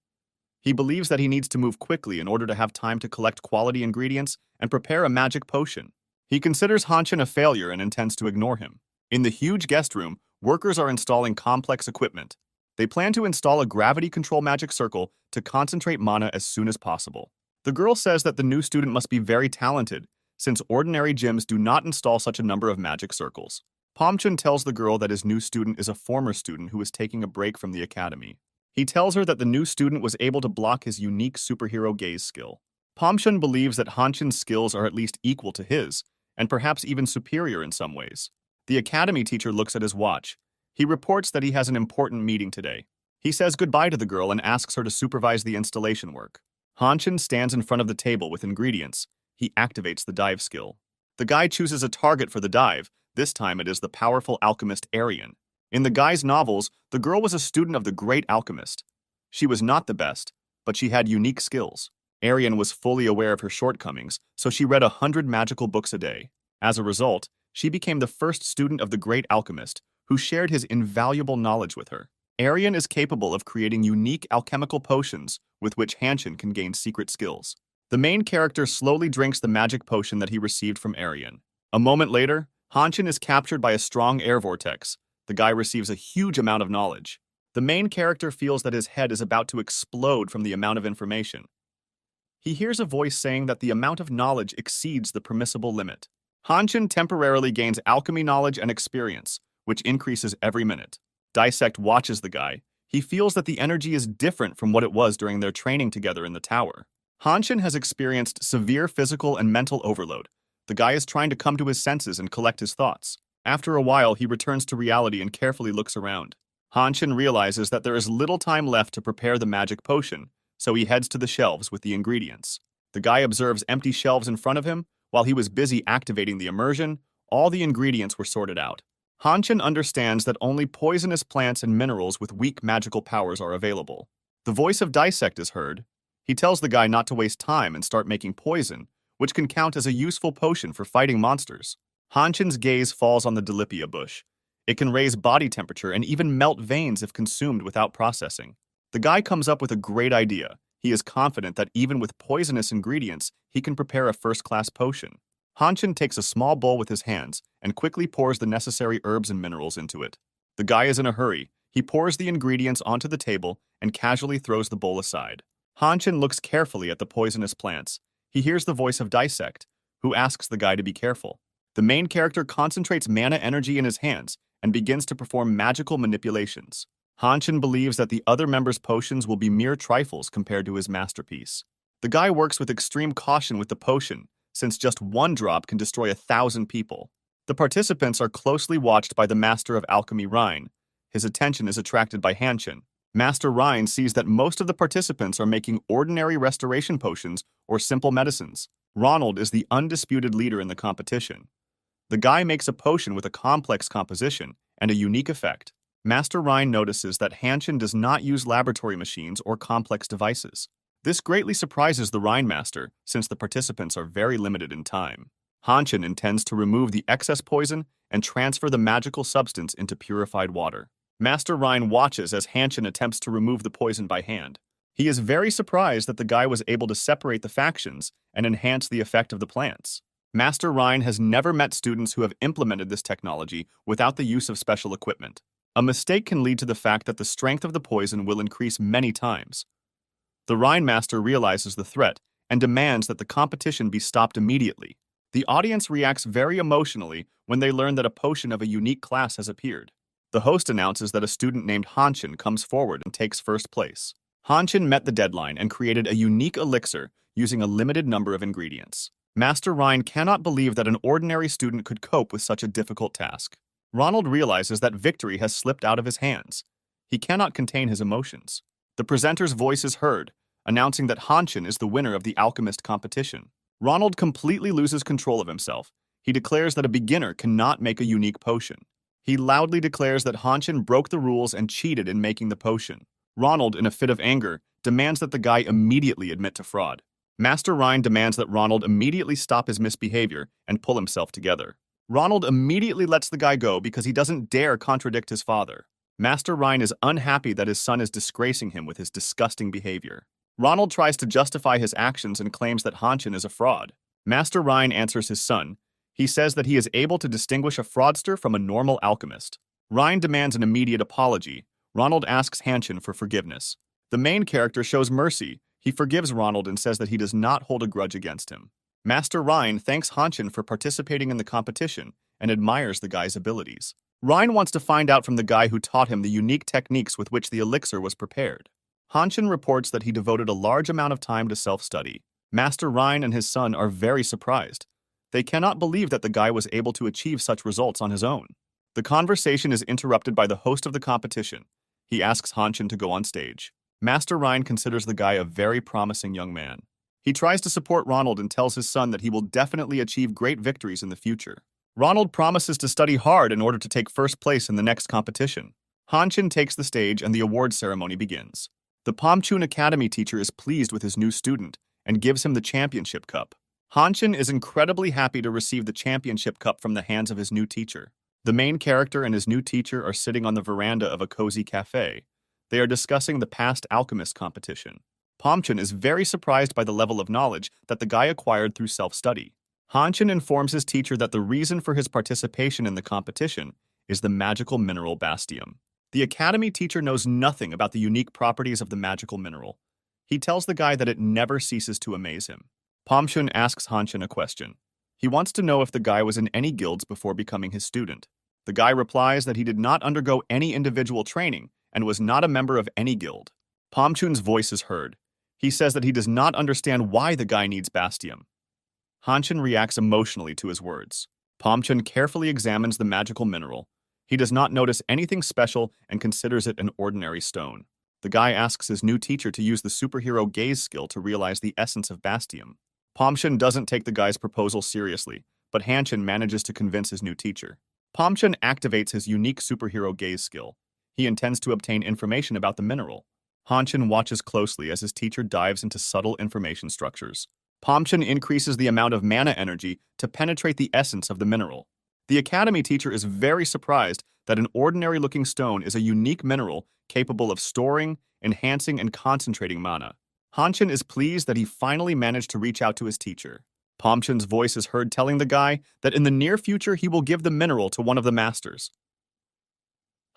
He believes that he needs to move quickly in order to have time to collect quality ingredients and prepare a magic potion. He considers Hanshin a failure and intends to ignore him. In the huge guest room, workers are installing complex equipment. They plan to install a gravity control magic circle to concentrate mana as soon as possible. The girl says that the new student must be very talented, since ordinary gyms do not install such a number of magic circles. Pom Chun tells the girl that his new student is a former student who is taking a break from the academy. He tells her that the new student was able to block his unique superhero gaze skill. Pom Chun believes that Hanshin's skills are at least equal to his, and perhaps even superior in some ways. The academy teacher looks at his watch. He reports that he has an important meeting today. He says goodbye to the girl and asks her to supervise the installation work. Hanshin stands in front of the table with ingredients. He activates the dive skill. The guy chooses a target for the dive. This time it is the powerful alchemist Arian. In the guy's novels, the girl was a student of the great alchemist. She was not the best, but she had unique skills. Arian was fully aware of her shortcomings, so she read 100 magical books a day. As a result, she became the first student of the great alchemist, who shared his invaluable knowledge with her. Arian is capable of creating unique alchemical potions with which Hanshin can gain secret skills. The main character slowly drinks the magic potion that he received from Arian. A moment later, Hanshin is captured by a strong air vortex. The guy receives a huge amount of knowledge. The main character feels that his head is about to explode from the amount of information. He hears a voice saying that the amount of knowledge exceeds the permissible limit. Hanshin temporarily gains alchemy knowledge and experience, which increases every minute. Disect watches the guy. He feels that the energy is different from what it was during their training together in the tower. Hanshin has experienced severe physical and mental overload. The guy is trying to come to his senses and collect his thoughts. After a while, he returns to reality and carefully looks around. Hanshin realizes that there is little time left to prepare the magic potion, so he heads to the shelves with the ingredients. The guy observes empty shelves in front of him. While he was busy activating the immersion, all the ingredients were sorted out. Hanshin understands that only poisonous plants and minerals with weak magical powers are available. The voice of Disect is heard. He tells the guy not to waste time and start making poison, which can count as a useful potion for fighting monsters. Hanshin's gaze falls on the Dilipia bush. It can raise body temperature and even melt veins if consumed without processing. The guy comes up with a great idea. He is confident that even with poisonous ingredients, he can prepare a first-class potion. Hanshin takes a small bowl with his hands and quickly pours the necessary herbs and minerals into it. The guy is in a hurry. He pours the ingredients onto the table and casually throws the bowl aside. Hanshin looks carefully at the poisonous plants. He hears the voice of Disect, who asks the guy to be careful. The main character concentrates mana energy in his hands and begins to perform magical manipulations. Hanshin believes that the other members' potions will be mere trifles compared to his masterpiece. The guy works with extreme caution with the potion, since just one drop can destroy 1,000 people. The participants are closely watched by the Master of Alchemy Rhine. His attention is attracted by Hanshin. Master Rhine sees that most of the participants are making ordinary restoration potions or simple medicines. Ronald is the undisputed leader in the competition. The guy makes a potion with a complex composition and a unique effect. Master Rhine notices that Hanshin does not use laboratory machines or complex devices. This greatly surprises the Rhine Master, since the participants are very limited in time. Hanshin intends to remove the excess poison and transfer the magical substance into purified water. Master Rhine watches as Hanshin attempts to remove the poison by hand. He is very surprised that the guy was able to separate the factions and enhance the effect of the plants. Master Rhine has never met students who have implemented this technology without the use of special equipment. A mistake can lead to the fact that the strength of the poison will increase many times. The Rhine Master realizes the threat and demands that the competition be stopped immediately. The audience reacts very emotionally when they learn that a potion of a unique class has appeared. The host announces that a student named Hanshin comes forward and takes first place. Hanshin met the deadline and created a unique elixir using a limited number of ingredients. Master Rhine cannot believe that an ordinary student could cope with such a difficult task. Ronald realizes that victory has slipped out of his hands. He cannot contain his emotions. The presenter's voice is heard, announcing that Hanshin is the winner of the alchemist competition. Ronald completely loses control of himself. He declares that a beginner cannot make a unique potion. He loudly declares that Hanshin broke the rules and cheated in making the potion. Ronald, in a fit of anger, demands that the guy immediately admit to fraud. Master Rhine demands that Ronald immediately stop his misbehavior and pull himself together. Ronald immediately lets the guy go because he doesn't dare contradict his father. Master Rhine is unhappy that his son is disgracing him with his disgusting behavior. Ronald tries to justify his actions and claims that Hanshin is a fraud. Master Rhine answers his son. He says that he is able to distinguish a fraudster from a normal alchemist. Rhine demands an immediate apology. Ronald asks Hanshin for forgiveness. The main character shows mercy. He forgives Ronald and says that he does not hold a grudge against him. Master Rhine thanks Hanshin for participating in the competition and admires the guy's abilities. Rhine wants to find out from the guy who taught him the unique techniques with which the elixir was prepared. Hanshin reports that he devoted a large amount of time to self-study. Master Rhine and his son are very surprised. They cannot believe that the guy was able to achieve such results on his own. The conversation is interrupted by the host of the competition. He asks Hanshin to go on stage. Master Rhine considers the guy a very promising young man. He tries to support Ronald and tells his son that he will definitely achieve great victories in the future. Ronald promises to study hard in order to take first place in the next competition. Hanshin takes the stage and the award ceremony begins. The Pom Chun Academy teacher is pleased with his new student and gives him the championship cup. Hanshin is incredibly happy to receive the championship cup from the hands of his new teacher. The main character and his new teacher are sitting on the veranda of a cozy cafe. They are discussing the past alchemist competition. Pom Chun is very surprised by the level of knowledge that the guy acquired through self-study. Hanshin informs his teacher that the reason for his participation in the competition is the magical mineral basum. The academy teacher knows nothing about the unique properties of the magical mineral. He tells the guy that it never ceases to amaze him. Pom Chun asks Hanshin a question. He wants to know if the guy was in any guilds before becoming his student. The guy replies that he did not undergo any individual training and was not a member of any guild. Pom Chun's voice is heard. He says that he does not understand why the guy needs basum. Hanshin reacts emotionally to his words. Pom Chun carefully examines the magical mineral. He does not notice anything special and considers it an ordinary stone. The guy asks his new teacher to use the superhero gaze skill to realize the essence of basum. Pom Chun doesn't take the guy's proposal seriously, but Hanshin manages to convince his new teacher. Pom Chun activates his unique superhero gaze skill. He intends to obtain information about the mineral. Hanshin watches closely as his teacher dives into subtle information structures. Pom Chun increases the amount of mana energy to penetrate the essence of the mineral. The academy teacher is very surprised that an ordinary-looking stone is a unique mineral capable of storing, enhancing, and concentrating mana. Hanshin is pleased that he finally managed to reach out to his teacher. Pom Chun's voice is heard telling the guy that in the near future he will give the mineral to one of the masters.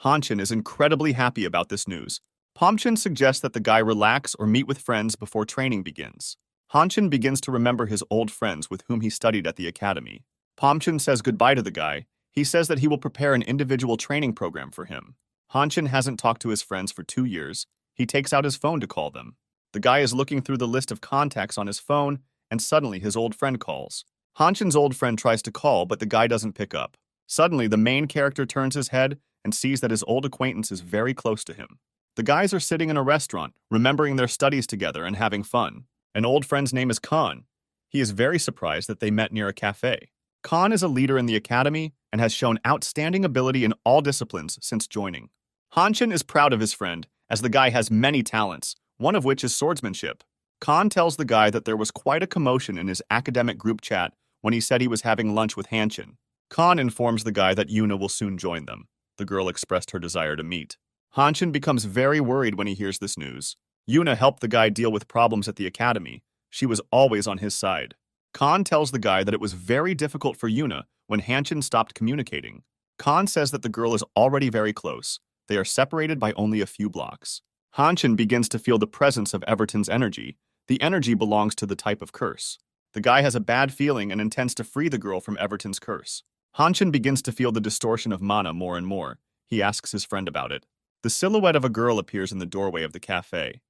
Hanshin is incredibly happy about this news. Pom Chun suggests that the guy relax or meet with friends before training begins. Hanshin begins to remember his old friends with whom he studied at the academy. Pom Chun says goodbye to the guy. He says that he will prepare an individual training program for him. Hanshin hasn't talked to his friends for 2 years. He takes out his phone to call them. The guy is looking through the list of contacts on his phone, and suddenly his old friend calls. Hanshin's old friend tries to call, but the guy doesn't pick up. Suddenly, the main character turns his head and sees that his old acquaintance is very close to him. The guys are sitting in a restaurant, remembering their studies together and having fun. An old friend's name is Khan. He is very surprised that they met near a cafe. Khan is a leader in the academy and has shown outstanding ability in all disciplines since joining. Hanshin is proud of his friend, as the guy has many talents, one of which is swordsmanship. Khan tells the guy that there was quite a commotion in his academic group chat when he said he was having lunch with Hanshin. Khan informs the guy that Yuna will soon join them. The girl expressed her desire to meet. Hanshin becomes very worried when he hears this news. Yuna helped the guy deal with problems at the academy. She was always on his side. Khan tells the guy that it was very difficult for Yuna when Hanshin stopped communicating. Khan says that the girl is already very close. They are separated by only a few blocks. Hanshin begins to feel the presence of Everton's energy. The energy belongs to the type of curse. The guy has a bad feeling and intends to free the girl from Everton's curse. Hanshin begins to feel the distortion of mana more and more. He asks his friend about it. The silhouette of a girl appears in the doorway of the cafe.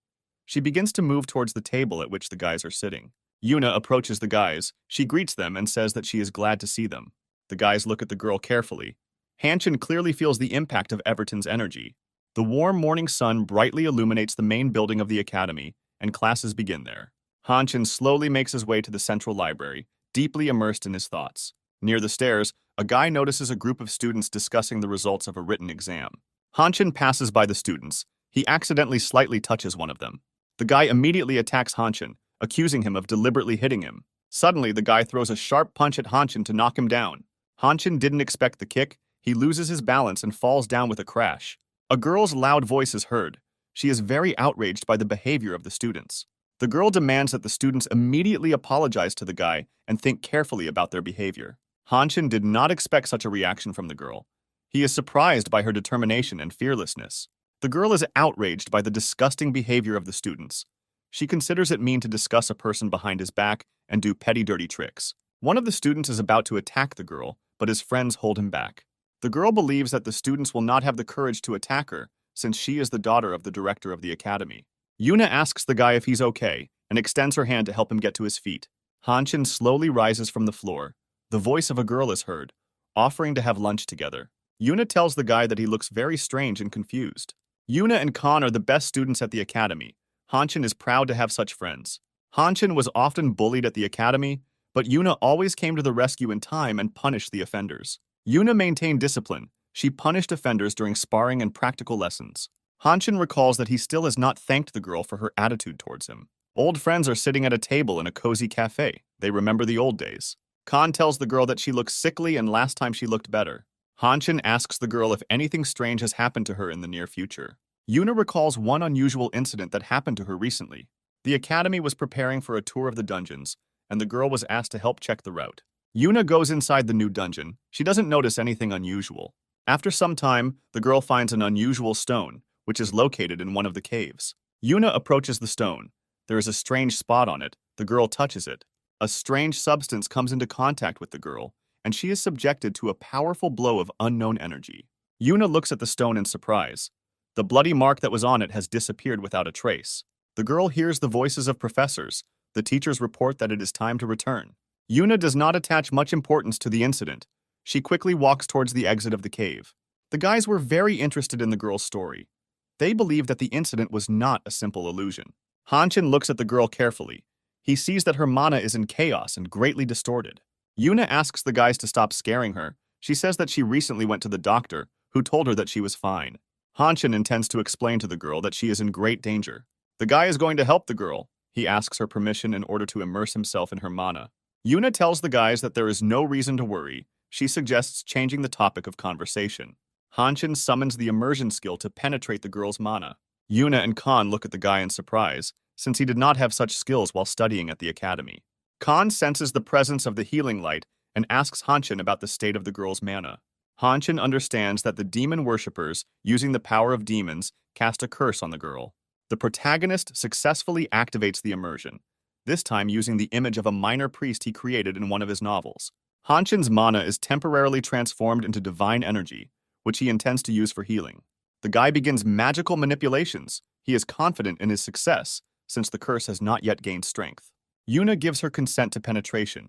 She begins to move towards the table at which the guys are sitting. Yuna approaches the guys. She greets them and says that she is glad to see them. The guys look at the girl carefully. Hanshin clearly feels the impact of Everton's energy. The warm morning sun brightly illuminates the main building of the academy, and classes begin there. Hanshin slowly makes his way to the central library, deeply immersed in his thoughts. Near the stairs, a guy notices a group of students discussing the results of a written exam. Hanshin passes by the students. He accidentally slightly touches one of them. The guy immediately attacks Hanshin, accusing him of deliberately hitting him. Suddenly, the guy throws a sharp punch at Hanshin to knock him down. Hanshin didn't expect the kick. He loses his balance and falls down with a crash. A girl's loud voice is heard. She is very outraged by the behavior of the students. The girl demands that the students immediately apologize to the guy and think carefully about their behavior. Hanshin did not expect such a reaction from the girl. He is surprised by her determination and fearlessness. The girl is outraged by the disgusting behavior of the students. She considers it mean to discuss a person behind his back and do petty dirty tricks. One of the students is about to attack the girl, but his friends hold him back. The girl believes that the students will not have the courage to attack her, since she is the daughter of the director of the academy. Yuna asks the guy if he's okay and extends her hand to help him get to his feet. Hanshin slowly rises from the floor. The voice of a girl is heard, offering to have lunch together. Yuna tells the guy that he looks very strange and confused. Yuna and Khan are the best students at the academy. Hanshin is proud to have such friends. Hanshin was often bullied at the academy, but Yuna always came to the rescue in time and punished the offenders. Yuna maintained discipline. She punished offenders during sparring and practical lessons. Hanshin recalls that he still has not thanked the girl for her attitude towards him. Old friends are sitting at a table in a cozy cafe. They remember the old days. Khan tells the girl that she looks sickly and last time she looked better. Hanshin asks the girl if anything strange has happened to her in the near future. Yuna recalls one unusual incident that happened to her recently. The academy was preparing for a tour of the dungeons, and the girl was asked to help check the route. Yuna goes inside the new dungeon. She doesn't notice anything unusual. After some time, the girl finds an unusual stone, which is located in one of the caves. Yuna approaches the stone. There is a strange spot on it. The girl touches it. A strange substance comes into contact with the girl, and she is subjected to a powerful blow of unknown energy. Yuna looks at the stone in surprise. The bloody mark that was on it has disappeared without a trace. The girl hears the voices of professors. The teachers report that it is time to return. Yuna does not attach much importance to the incident. She quickly walks towards the exit of the cave. The guys were very interested in the girl's story. They believe that the incident was not a simple illusion. Hanshin looks at the girl carefully. He sees that her mana is in chaos and greatly distorted. Yuna asks the guys to stop scaring her. She says that she recently went to the doctor, who told her that she was fine. Hanshin intends to explain to the girl that she is in great danger. The guy is going to help the girl. He asks her permission in order to immerse himself in her mana. Yuna tells the guys that there is no reason to worry. She suggests changing the topic of conversation. Hanshin summons the immersion skill to penetrate the girl's mana. Yuna and Khan look at the guy in surprise, since he did not have such skills while studying at the academy. Khan senses the presence of the healing light and asks Hanshin about the state of the girl's mana. Hanshin understands that the demon worshippers, using the power of demons, cast a curse on the girl. The protagonist successfully activates the immersion, this time using the image of a minor priest he created in one of his novels. Hanshin's mana is temporarily transformed into divine energy, which he intends to use for healing. The guy begins magical manipulations. He is confident in his success, since the curse has not yet gained strength. Yuna gives her consent to penetration.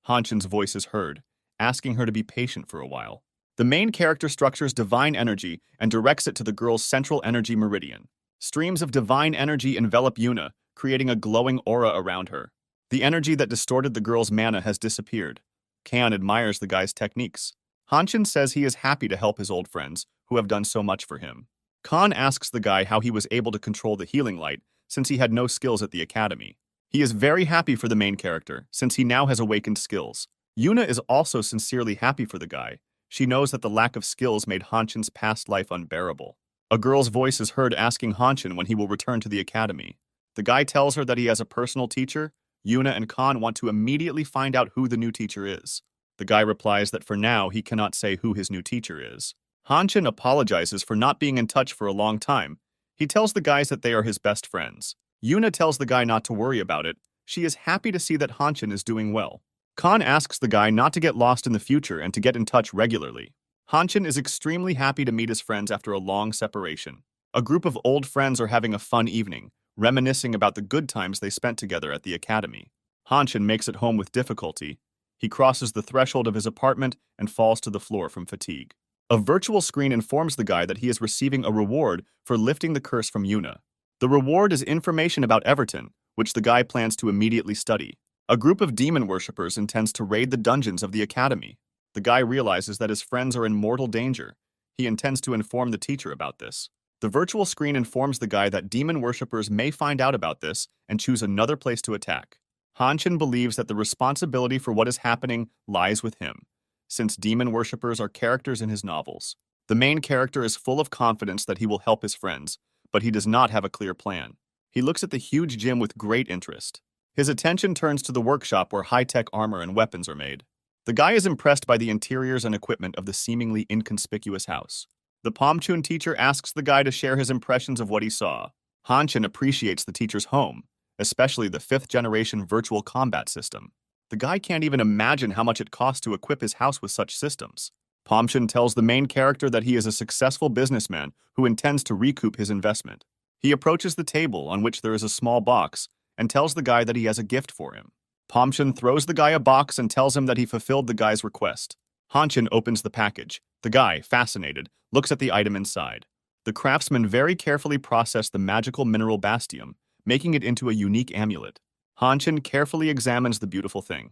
Hanshin's voice is heard, asking her to be patient for a while. The main character structures divine energy and directs it to the girl's central energy meridian. Streams of divine energy envelop Yuna, creating a glowing aura around her. The energy that distorted the girl's mana has disappeared. Khan admires the guy's techniques. Hanshin says he is happy to help his old friends, who have done so much for him. Khan asks the guy how he was able to control the healing light, since he had no skills at the academy. He is very happy for the main character, since he now has awakened skills. Yuna is also sincerely happy for the guy. She knows that the lack of skills made Hanshin's past life unbearable. A girl's voice is heard asking Hanshin when he will return to the academy. The guy tells her that he has a personal teacher. Yuna and Khan want to immediately find out who the new teacher is. The guy replies that for now he cannot say who his new teacher is. Hanshin apologizes for not being in touch for a long time. He tells the guys that they are his best friends. Yuna tells the guy not to worry about it. She is happy to see that Hanshin is doing well. Khan asks the guy not to get lost in the future and to get in touch regularly. Hanshin is extremely happy to meet his friends after a long separation. A group of old friends are having a fun evening, reminiscing about the good times they spent together at the academy. Hanshin makes it home with difficulty. He crosses the threshold of his apartment and falls to the floor from fatigue. A virtual screen informs the guy that he is receiving a reward for lifting the curse from Yuna. The reward is information about Everton, which the guy plans to immediately study. A group of demon worshippers intends to raid the dungeons of the academy. The guy realizes that his friends are in mortal danger. He intends to inform the teacher about this. The virtual screen informs the guy that demon worshippers may find out about this and choose another place to attack. Hanshin believes that the responsibility for what is happening lies with him, since demon worshippers are characters in his novels. The main character is full of confidence that he will help his friends, but he does not have a clear plan. He looks at the huge gym with great interest. His attention turns to the workshop where high-tech armor and weapons are made. The guy is impressed by the interiors and equipment of the seemingly inconspicuous house. The Pom Chun teacher asks the guy to share his impressions of what he saw. Hanshin appreciates the teacher's home, especially the 5th-generation virtual combat system. The guy can't even imagine how much it costs to equip his house with such systems. Pom Chun tells the main character that he is a successful businessman who intends to recoup his investment. He approaches the table on which there is a small box and tells the guy that he has a gift for him. Pom Chun throws the guy a box and tells him that he fulfilled the guy's request. Hanshin opens the package. The guy, fascinated, looks at the item inside. The craftsman very carefully processed the magical mineral bastium, making it into a unique amulet. Hanshin carefully examines the beautiful thing.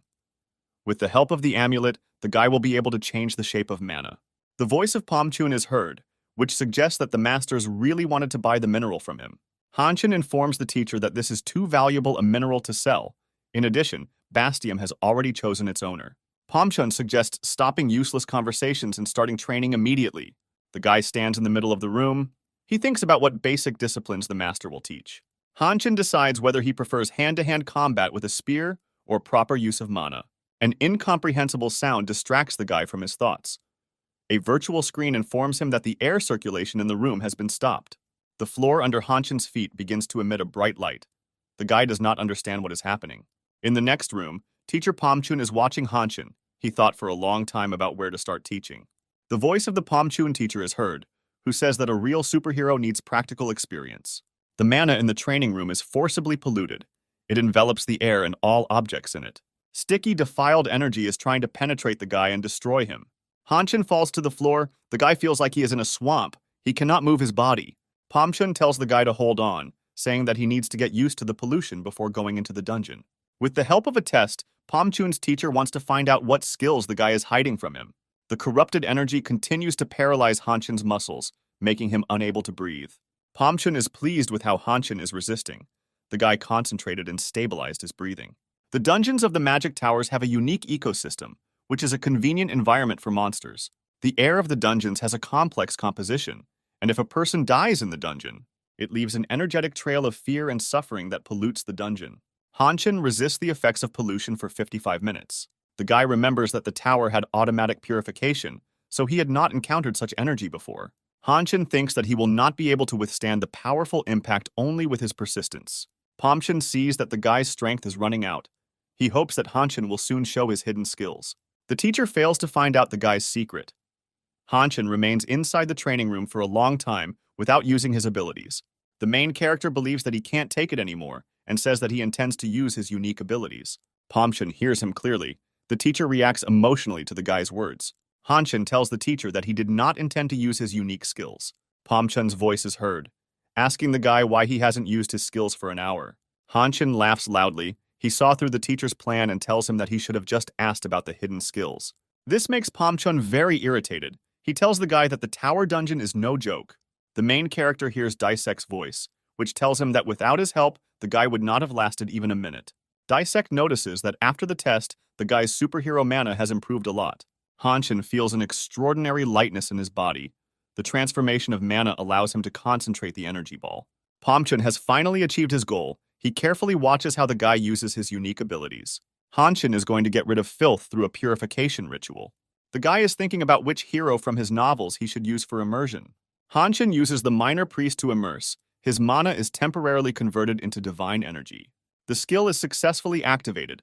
With the help of the amulet, the guy will be able to change the shape of mana. The voice of Pom Chun is heard, which suggests that the masters really wanted to buy the mineral from him. Hanshin informs the teacher that this is too valuable a mineral to sell. In addition, Bastium has already chosen its owner. Pom Chun suggests stopping useless conversations and starting training immediately. The guy stands in the middle of the room. He thinks about what basic disciplines the master will teach. Hanshin decides whether he prefers hand-to-hand combat with a spear or proper use of mana. An incomprehensible sound distracts the guy from his thoughts. A virtual screen informs him that the air circulation in the room has been stopped. The floor under Hanshin's feet begins to emit a bright light. The guy does not understand what is happening. In the next room, teacher Pom Chun is watching Hanshin. He thought for a long time about where to start teaching. The voice of the Pom Chun teacher is heard, who says that a real superhero needs practical experience. The mana in the training room is forcibly polluted. It envelops the air and all objects in it. Sticky, defiled energy is trying to penetrate the guy and destroy him. Hanshin falls to the floor. The guy feels like he is in a swamp. He cannot move his body. Pom Chun tells the guy to hold on, saying that he needs to get used to the pollution before going into the dungeon. With the help of a test, Pom Chun's teacher wants to find out what skills the guy is hiding from him. The corrupted energy continues to paralyze Hanshin's muscles, making him unable to breathe. Pom Chun is pleased with how Hanshin is resisting. The guy concentrated and stabilized his breathing. The dungeons of the magic towers have a unique ecosystem, which is a convenient environment for monsters. The air of the dungeons has a complex composition, and if a person dies in the dungeon, it leaves an energetic trail of fear and suffering that pollutes the dungeon. Hanshin resists the effects of pollution for 55 minutes. The guy remembers that the tower had automatic purification, so he had not encountered such energy before. Hanshin thinks that he will not be able to withstand the powerful impact only with his persistence. Pom Chun sees that the guy's strength is running out. He hopes that Hanshin will soon show his hidden skills. The teacher fails to find out the guy's secret. Hanshin remains inside the training room for a long time without using his abilities. The main character believes that he can't take it anymore and says that he intends to use his unique abilities. Pom Chun hears him clearly. The teacher reacts emotionally to the guy's words. Hanshin tells the teacher that he did not intend to use his unique skills. Pom Chun's voice is heard, asking the guy why he hasn't used his skills for an hour. Hanshin laughs loudly. He saw through the teacher's plan and tells him that he should have just asked about the hidden skills. This makes Pom Chun very irritated. He tells the guy that the tower dungeon is no joke. The main character hears Disect's voice, which tells him that without his help, the guy would not have lasted even a minute. Disect notices that after the test, the guy's superhero mana has improved a lot. Hanshin feels an extraordinary lightness in his body. The transformation of mana allows him to concentrate the energy ball. Pom Chun has finally achieved his goal. He carefully watches how the guy uses his unique abilities. Hanshin is going to get rid of filth through a purification ritual. The guy is thinking about which hero from his novels he should use for immersion. Hanshin uses the minor priest to immerse. His mana is temporarily converted into divine energy. The skill is successfully activated.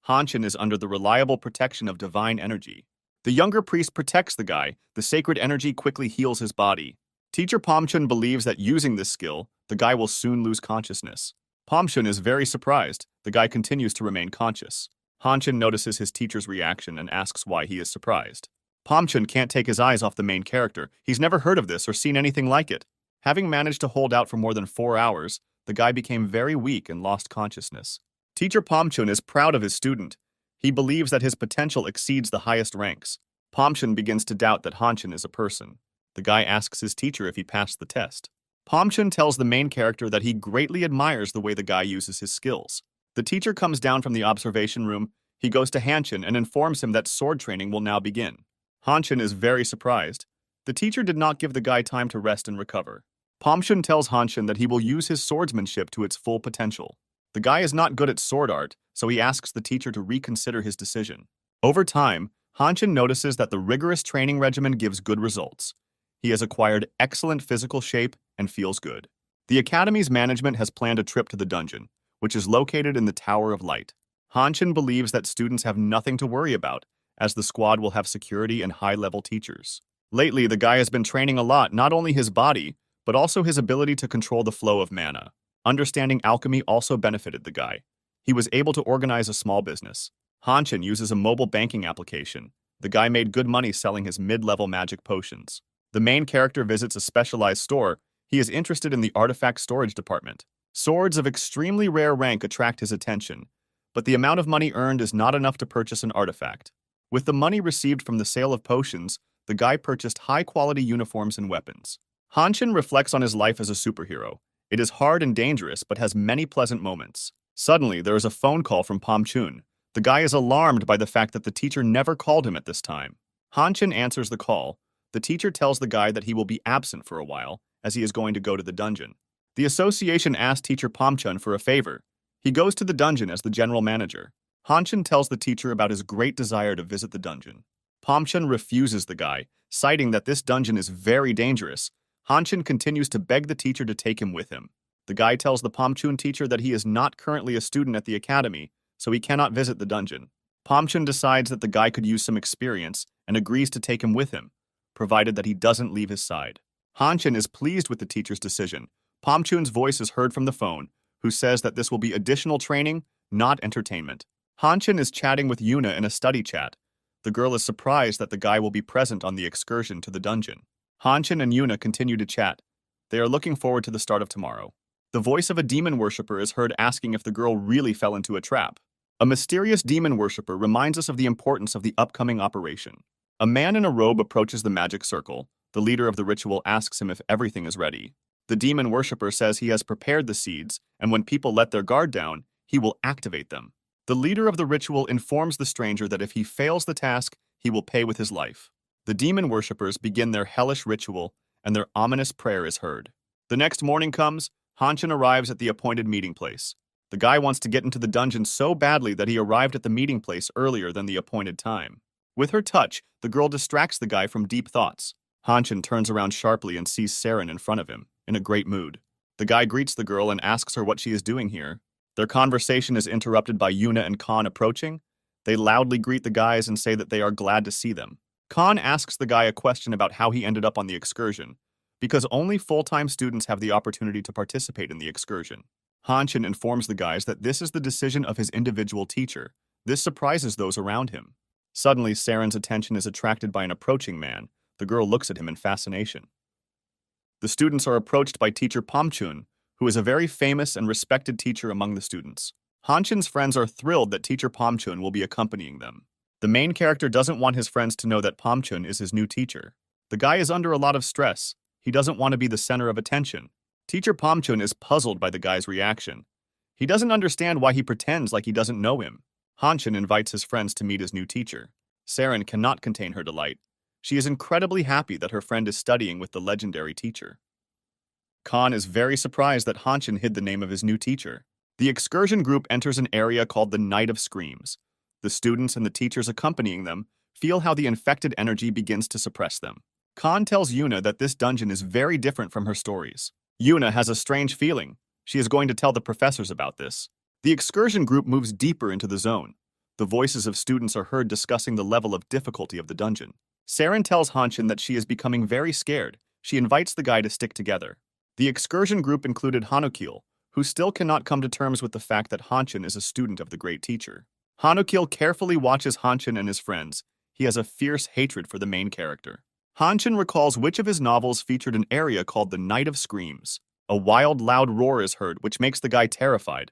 Hanshin is under the reliable protection of divine energy. The younger priest protects the guy. The sacred energy quickly heals his body. Teacher Pom Chun believes that using this skill, the guy will soon lose consciousness. Pom Chun is very surprised. The guy continues to remain conscious. Hanshin notices his teacher's reaction and asks why he is surprised. Pom Chun can't take his eyes off the main character. He's never heard of this or seen anything like it. Having managed to hold out for more than 4 hours, the guy became very weak and lost consciousness. Teacher Pom Chun is proud of his student. He believes that his potential exceeds the highest ranks. Pom Chun begins to doubt that Hanshin is a person. The guy asks his teacher if he passed the test. Pom Chun tells the main character that he greatly admires the way the guy uses his skills. The teacher comes down from the observation room. He goes to Hanshin and informs him that sword training will now begin. Hanshin is very surprised. The teacher did not give the guy time to rest and recover. Pom Chun tells Hanshin that he will use his swordsmanship to its full potential. The guy is not good at sword art, so he asks the teacher to reconsider his decision. Over time, Hanshin notices that the rigorous training regimen gives good results. He has acquired excellent physical shape and feels good. The academy's management has planned a trip to the dungeon, which is located in the Tower of Light. Hanshin believes that students have nothing to worry about, as the squad will have security and high-level teachers. Lately, the guy has been training a lot, not only his body, but also his ability to control the flow of mana. Understanding alchemy also benefited the guy. He was able to organize a small business. Hanshin uses a mobile banking application. The guy made good money selling his mid-level magic potions. The main character visits a specialized store. He is interested in the artifact storage department. Swords of extremely rare rank attract his attention. but the amount of money earned is not enough to purchase an artifact. With the money received from the sale of potions, the guy purchased high-quality uniforms and weapons. Hanshin reflects on his life as a superhero. It is hard and dangerous, but has many pleasant moments. Suddenly, there is a phone call from Pom Chun. The guy is alarmed by the fact that the teacher never called him at this time. Hanshin answers the call. The teacher tells the guy that he will be absent for a while, as he is going to go to the dungeon. The association asks teacher Pom Chun for a favor. He goes to the dungeon as the general manager. Hanshin tells the teacher about his great desire to visit the dungeon. Pom Chun refuses the guy, citing that this dungeon is very dangerous. Hanshin continues to beg the teacher to take him with him. The guy tells the Pom Chun teacher that he is not currently a student at the academy, so he cannot visit the dungeon. Pom Chun decides that the guy could use some experience and agrees to take him with him, provided that he doesn't leave his side. Hanshin is pleased with the teacher's decision. Pom Chun's voice is heard from the phone, who says that this will be additional training, not entertainment. Hanshin is chatting with Yuna in a study chat. The girl is surprised that the guy will be present on the excursion to the dungeon. Hanshin and Yuna continue to chat. They are looking forward to the start of tomorrow. The voice of a demon worshipper is heard asking if the girl really fell into a trap. A mysterious demon worshipper reminds us of the importance of the upcoming operation. A man in a robe approaches the magic circle. The leader of the ritual asks him if everything is ready. The demon worshipper says he has prepared the seeds, and when people let their guard down, he will activate them. The leader of the ritual informs the stranger that if he fails the task, he will pay with his life. The demon worshippers begin their hellish ritual, and their ominous prayer is heard. The next morning comes. Hanshin arrives at the appointed meeting place. The guy wants to get into the dungeon so badly that he arrived at the meeting place earlier than the appointed time. With her touch, the girl distracts the guy from deep thoughts. Hanshin turns around sharply and sees Sarin in front of him, in a great mood. The guy greets the girl and asks her what she is doing here. Their conversation is interrupted by Yuna and Khan approaching. They loudly greet the guys and say that they are glad to see them. Khan asks the guy a question about how he ended up on the excursion, because only full-time students have the opportunity to participate in the excursion. Hanshin informs the guys that this is the decision of his individual teacher. This surprises those around him. Suddenly, Sarin's attention is attracted by an approaching man. The girl looks at him in fascination. The students are approached by teacher Pom Chun, who is a very famous and respected teacher among the students. Hanshin's friends are thrilled that teacher Pom Chun will be accompanying them. The main character doesn't want his friends to know that Pom Chun is his new teacher. The guy is under a lot of stress. He doesn't want to be the center of attention. Teacher Pom Chun is puzzled by the guy's reaction. He doesn't understand why he pretends like he doesn't know him. Hanshin invites his friends to meet his new teacher. Sarin cannot contain her delight. She is incredibly happy that her friend is studying with the legendary teacher. Khan is very surprised that Hanshin hid the name of his new teacher. The excursion group enters an area called the Night of Screams. The students and the teachers accompanying them feel how the infected energy begins to suppress them. Khan tells Yuna that this dungeon is very different from her stories. Yuna has a strange feeling. She is going to tell the professors about this. The excursion group moves deeper into the zone. The voices of students are heard discussing the level of difficulty of the dungeon. Sarin tells Hanshin that she is becoming very scared. She invites the guy to stick together. The excursion group included Hanukil, who still cannot come to terms with the fact that Hanshin is a student of the great teacher. Hanukil carefully watches Hanshin and his friends. He has a fierce hatred for the main character. Hanshin recalls which of his novels featured an area called the Night of Screams. A wild, loud roar is heard, which makes the guy terrified.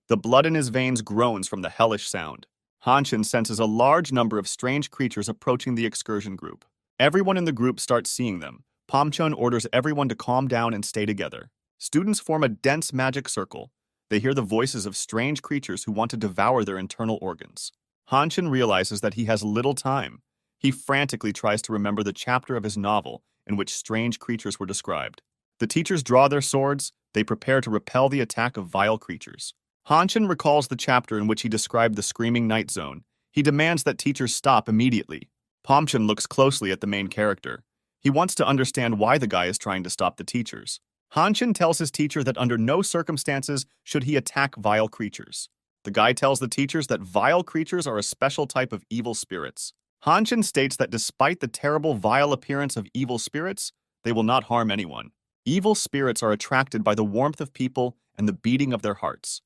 The blood in his veins groans from the hellish sound. Hanshin senses a large number of strange creatures approaching the excursion group. Everyone in the group starts seeing them. Pom Chun orders everyone to calm down and stay together. Students form a dense magic circle. They hear the voices of strange creatures who want to devour their internal organs. Hanshin realizes that he has little time. He frantically tries to remember the chapter of his novel in which strange creatures were described. The teachers draw their swords. They prepare to repel the attack of vile creatures. Hanshin recalls the chapter in which he described the Screaming Night Zone. He demands that teachers stop immediately. Pom Chun looks closely at the main character. He wants to understand why the guy is trying to stop the teachers. Hanshin tells his teacher that under no circumstances should he attack vile creatures. The guy tells the teachers that vile creatures are a special type of evil spirits. Hanshin states that despite the terrible vile appearance of evil spirits, they will not harm anyone. Evil spirits are attracted by the warmth of people and the beating of their hearts.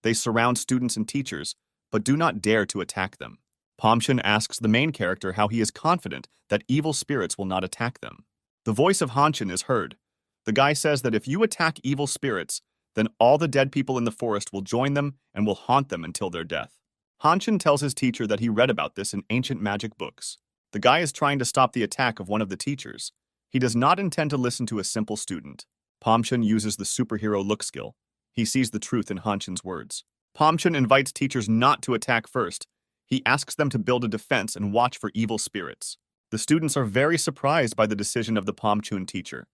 They surround students and teachers, but do not dare to attack them. Pom Chun asks the main character how he is confident that evil spirits will not attack them. The voice of Hanshin is heard. The guy says that if you attack evil spirits, Then all the dead people in the forest will join them and will haunt them until their death. Hanshin tells his teacher that he read about this in ancient magic books. The guy is trying to stop the attack of one of the teachers. He does not intend to listen to a simple student. Pom Chun uses the superhero look skill. He sees the truth in Hanshin's words. Pom Chun invites teachers not to attack first. He asks them to build a defense and watch for evil spirits. The students are very surprised by the decision of the Pom Chun teacher.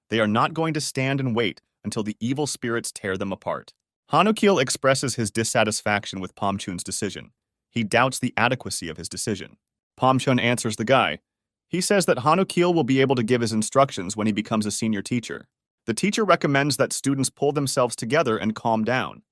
They are not going to stand and wait until the evil spirits tear them apart. Hanukil expresses his dissatisfaction with Pom Chun's decision. He doubts the adequacy of his decision. Pom Chun answers the guy. He says that Hanukil will be able to give his instructions when he becomes a senior teacher. The teacher recommends that students pull themselves together and calm down.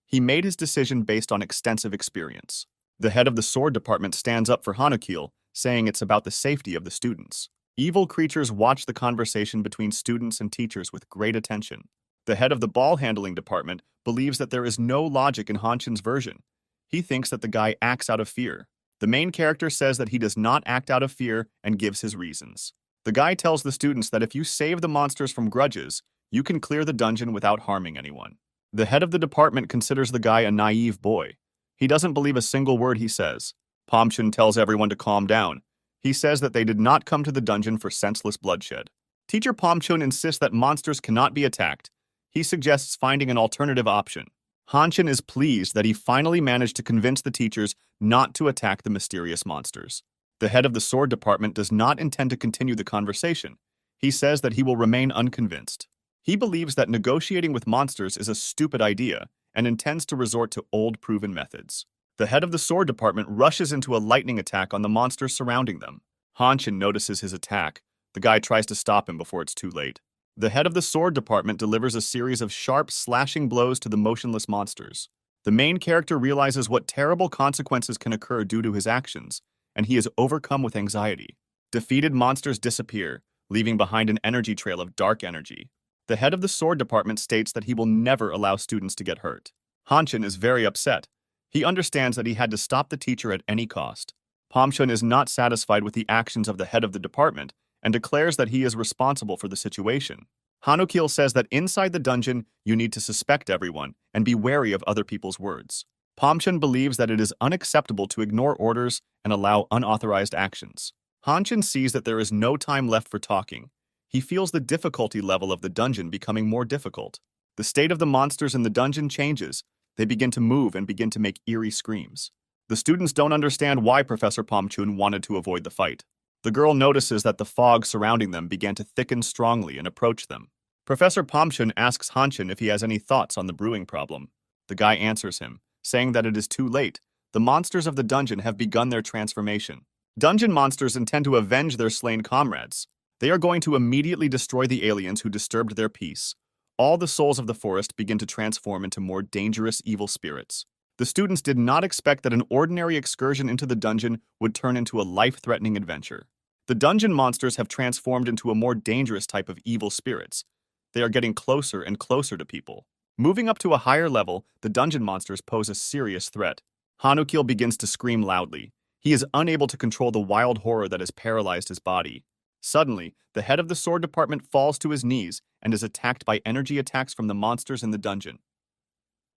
He made his decision based on extensive experience. The head of the sword department stands up for Hanukil, saying it's about the safety of the students. Evil creatures watch the conversation between students and teachers with great attention. The head of the ball handling department believes that there is no logic in Hanshin's version. He thinks that the guy acts out of fear. The main character says that he does not act out of fear and gives his reasons. The guy tells the students that if you save the monsters from grudges, you can clear the dungeon without harming anyone. The head of the department considers the guy a naive boy. He doesn't believe a single word he says. Pom Chun tells everyone to calm down. He says that they did not come to the dungeon for senseless bloodshed. Teacher Pom Chun insists that monsters cannot be attacked. He suggests finding an alternative option. Hanshin is pleased that he finally managed to convince the teachers not to attack the mysterious monsters. The head of the sword department does not intend to continue the conversation. He says that he will remain unconvinced. He believes that negotiating with monsters is a stupid idea and intends to resort to old proven methods. The head of the sword department rushes into a lightning attack on the monsters surrounding them. Hanshin notices his attack. The guy tries to stop him before it's too late. The head of the sword department delivers a series of sharp, slashing blows to the motionless monsters. The main character realizes what terrible consequences can occur due to his actions, and he is overcome with anxiety. Defeated monsters disappear, leaving behind an energy trail of dark energy. The head of the sword department states that he will never allow students to get hurt. Hanshin is very upset. He understands that he had to stop the teacher at any cost. Pom Chun is not satisfied with the actions of the head of the department and declares that he is responsible for the situation. Hanukil says that inside the dungeon, you need to suspect everyone and be wary of other people's words. Pom Chun believes that it is unacceptable to ignore orders and allow unauthorized actions. Hanshin sees that there is no time left for talking. He feels the difficulty level of the dungeon becoming more difficult. The state of the monsters in the dungeon changes. They begin to move and begin to make eerie screams. The students don't understand why Professor Pom Chun wanted to avoid the fight. The girl notices that the fog surrounding them began to thicken strongly and approach them. Professor Pom Chun asks Hanshin if he has any thoughts on the brewing problem. The guy answers him, saying that it is too late. The monsters of the dungeon have begun their transformation. Dungeon monsters intend to avenge their slain comrades. They are going to immediately destroy the aliens who disturbed their peace. All the souls of the forest begin to transform into more dangerous evil spirits. The students did not expect that an ordinary excursion into the dungeon would turn into a life-threatening adventure. The dungeon monsters have transformed into a more dangerous type of evil spirits. They are getting closer and closer to people. Moving up to a higher level, the dungeon monsters pose a serious threat. Hanukil begins to scream loudly. He is unable to control the wild horror that has paralyzed his body. Suddenly, the head of the sword department falls to his knees and is attacked by energy attacks from the monsters in the dungeon.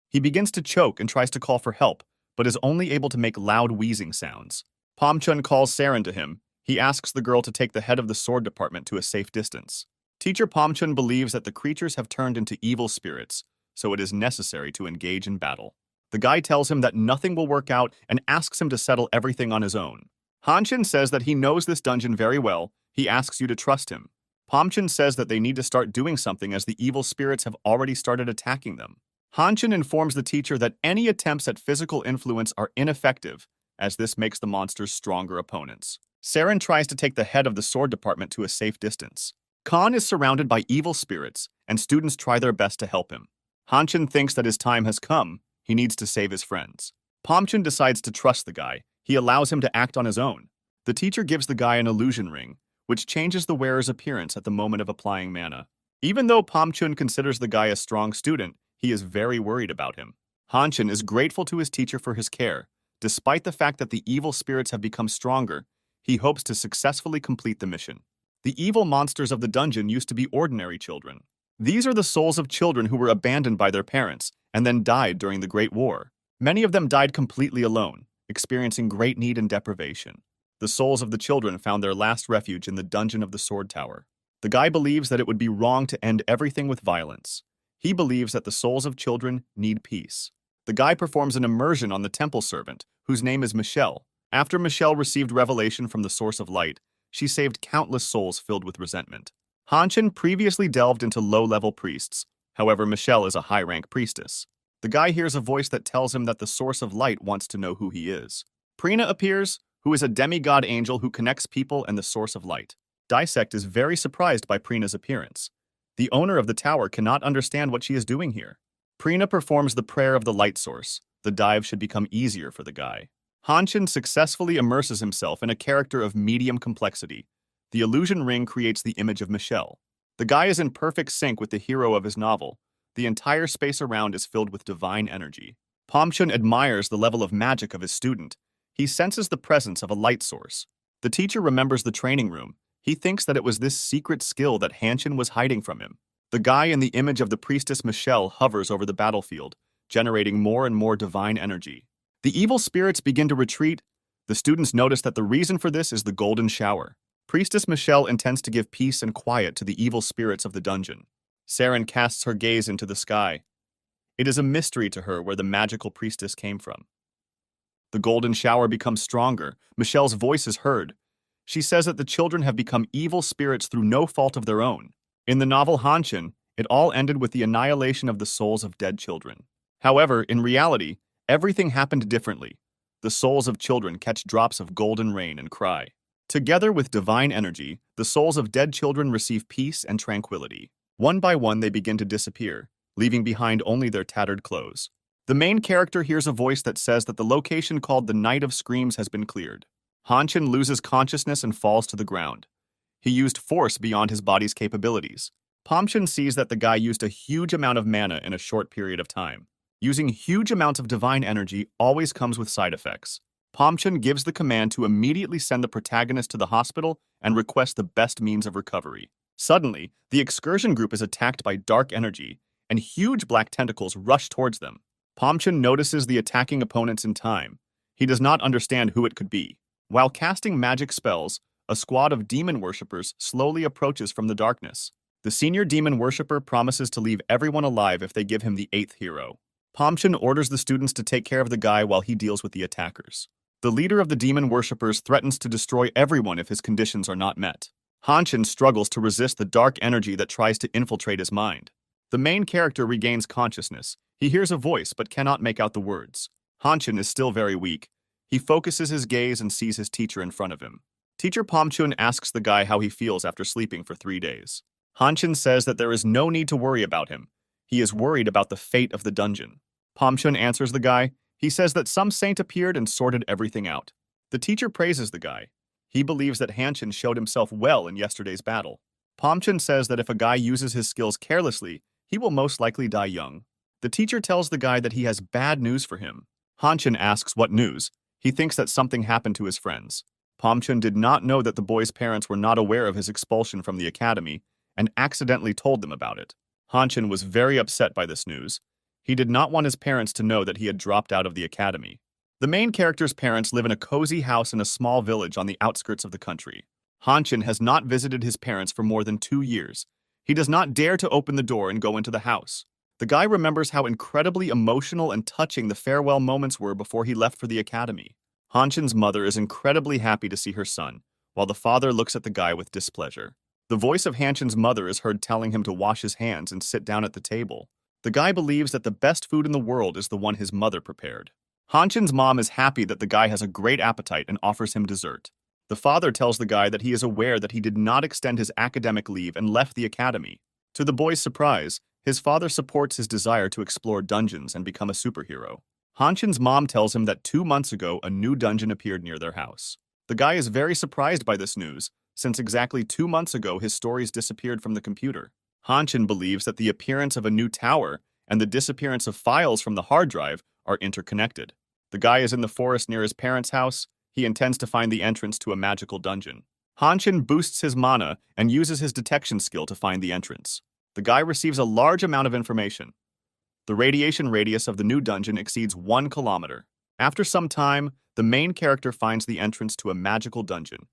He begins to choke and tries to call for help, but is only able to make loud wheezing sounds. Pom Chun calls Sarin to him. He asks the girl to take the head of the sword department to a safe distance. Teacher Pom Chun believes that the creatures have turned into evil spirits, so it is necessary to engage in battle. The guy tells him that nothing will work out and asks him to settle everything on his own. Hanshin says that he knows this dungeon very well. He asks you to trust him. Pom Chun says that they need to start doing something as the evil spirits have already started attacking them. Hanshin informs the teacher that any attempts at physical influence are ineffective, as this makes the monsters stronger opponents. Sarin tries to take the head of the sword department to a safe distance. Khan is surrounded by evil spirits, and students try their best to help him. Hanshin thinks that his time has come. He needs to save his friends. Pom Chun decides to trust the guy. He allows him to act on his own. The teacher gives the guy an illusion ring, which changes the wearer's appearance at the moment of applying mana. Even though Pom Chun considers the guy a strong student, he is very worried about him. Hanshin is grateful to his teacher for his care. Despite the fact that the evil spirits have become stronger, he hopes to successfully complete the mission. The evil monsters of the dungeon used to be ordinary children. These are the souls of children who were abandoned by their parents and then died during the Great War. Many of them died completely alone, experiencing great need and deprivation. The souls of the children found their last refuge in the dungeon of the Sword Tower. The guy believes that it would be wrong to end everything with violence. He believes that the souls of children need peace. The guy performs an immersion on the temple servant, whose name is Michelle. After Michelle received revelation from the source of light, she saved countless souls filled with resentment. Hanshin previously delved into low-level priests. However, Michelle is a high-rank priestess. The guy hears a voice that tells him that the source of light wants to know who he is. Prina appears, who is a demigod angel who connects people and the source of light. Disect is very surprised by Prina's appearance. The owner of the tower cannot understand what she is doing here. Prina performs the prayer of the light source. The dive should become easier for the guy. Hanshin successfully immerses himself in a character of medium complexity. The illusion ring creates the image of Michelle. The guy is in perfect sync with the hero of his novel. The entire space around is filled with divine energy. Pom Chun admires the level of magic of his student. He senses the presence of a light source. The teacher remembers the training room. He thinks that it was this secret skill that Hanshin was hiding from him. The guy in the image of the priestess Michelle hovers over the battlefield, generating more and more divine energy. The evil spirits begin to retreat. The students notice that the reason for this is the golden shower. Priestess Michelle intends to give peace and quiet to the evil spirits of the dungeon. Sarin casts her gaze into the sky. It is a mystery to her where the magical priestess came from. The golden shower becomes stronger. Michelle's voice is heard. She says that the children have become evil spirits through no fault of their own. In the novel Hanshin, it all ended with the annihilation of the souls of dead children. However, in reality, everything happened differently. The souls of children catch drops of golden rain and cry. Together with divine energy, the souls of dead children receive peace and tranquility. One by one, they begin to disappear, leaving behind only their tattered clothes. The main character hears a voice that says that the location called the Night of Screams has been cleared. Hanshin loses consciousness and falls to the ground. He used force beyond his body's capabilities. Pom Chun sees that the guy used a huge amount of mana in a short period of time. Using huge amounts of divine energy always comes with side effects. Pom Chun gives the command to immediately send the protagonist to the hospital and request the best means of recovery. Suddenly, the excursion group is attacked by dark energy, and huge black tentacles rush towards them. Pom Chun notices the attacking opponents in time. He does not understand who it could be. While casting magic spells, a squad of demon worshippers slowly approaches from the darkness. The senior demon worshipper promises to leave everyone alive if they give him the 8th hero. Pom Chun orders the students to take care of the guy while he deals with the attackers. The leader of the demon worshippers threatens to destroy everyone if his conditions are not met. Hanshin struggles to resist the dark energy that tries to infiltrate his mind. The main character regains consciousness. He hears a voice but cannot make out the words. Hanshin is still very weak. He focuses his gaze and sees his teacher in front of him. Teacher Pom Chun asks the guy how he feels after sleeping for 3 days. Hanshin says that there is no need to worry about him. He is worried about the fate of the dungeon. Pom Chun answers the guy. He says that some saint appeared and sorted everything out. The teacher praises the guy. He believes that Hanshin showed himself well in yesterday's battle. Pom Chun says that if a guy uses his skills carelessly, he will most likely die young. The teacher tells the guy that he has bad news for him. Hanshin asks what news. He thinks that something happened to his friends. Pom Chun did not know that the boy's parents were not aware of his expulsion from the academy and accidentally told them about it. Hanshin was very upset by this news. He did not want his parents to know that he had dropped out of the academy. The main character's parents live in a cozy house in a small village on the outskirts of the country. Hanshin has not visited his parents for more than 2 years. He does not dare to open the door and go into the house. The guy remembers how incredibly emotional and touching the farewell moments were before he left for the academy. Hanshin's mother is incredibly happy to see her son, while the father looks at the guy with displeasure. The voice of Hanshin's mother is heard telling him to wash his hands and sit down at the table. The guy believes that the best food in the world is the one his mother prepared. Hanshin's mom is happy that the guy has a great appetite and offers him dessert. The father tells the guy that he is aware that he did not extend his academic leave and left the academy. To the boy's surprise, his father supports his desire to explore dungeons and become a superhero. Hanshin's mom tells him that 2 months ago a new dungeon appeared near their house. The guy is very surprised by this news, since exactly 2 months ago his stories disappeared from the computer. Hanshin believes that the appearance of a new tower and the disappearance of files from the hard drive are interconnected. The guy is in the forest near his parents' house. He intends to find the entrance to a magical dungeon. Hanshin boosts his mana and uses his detection skill to find the entrance. The guy receives a large amount of information. The radiation radius of the new dungeon exceeds 1 kilometer. After some time, the main character finds the entrance to a magical dungeon.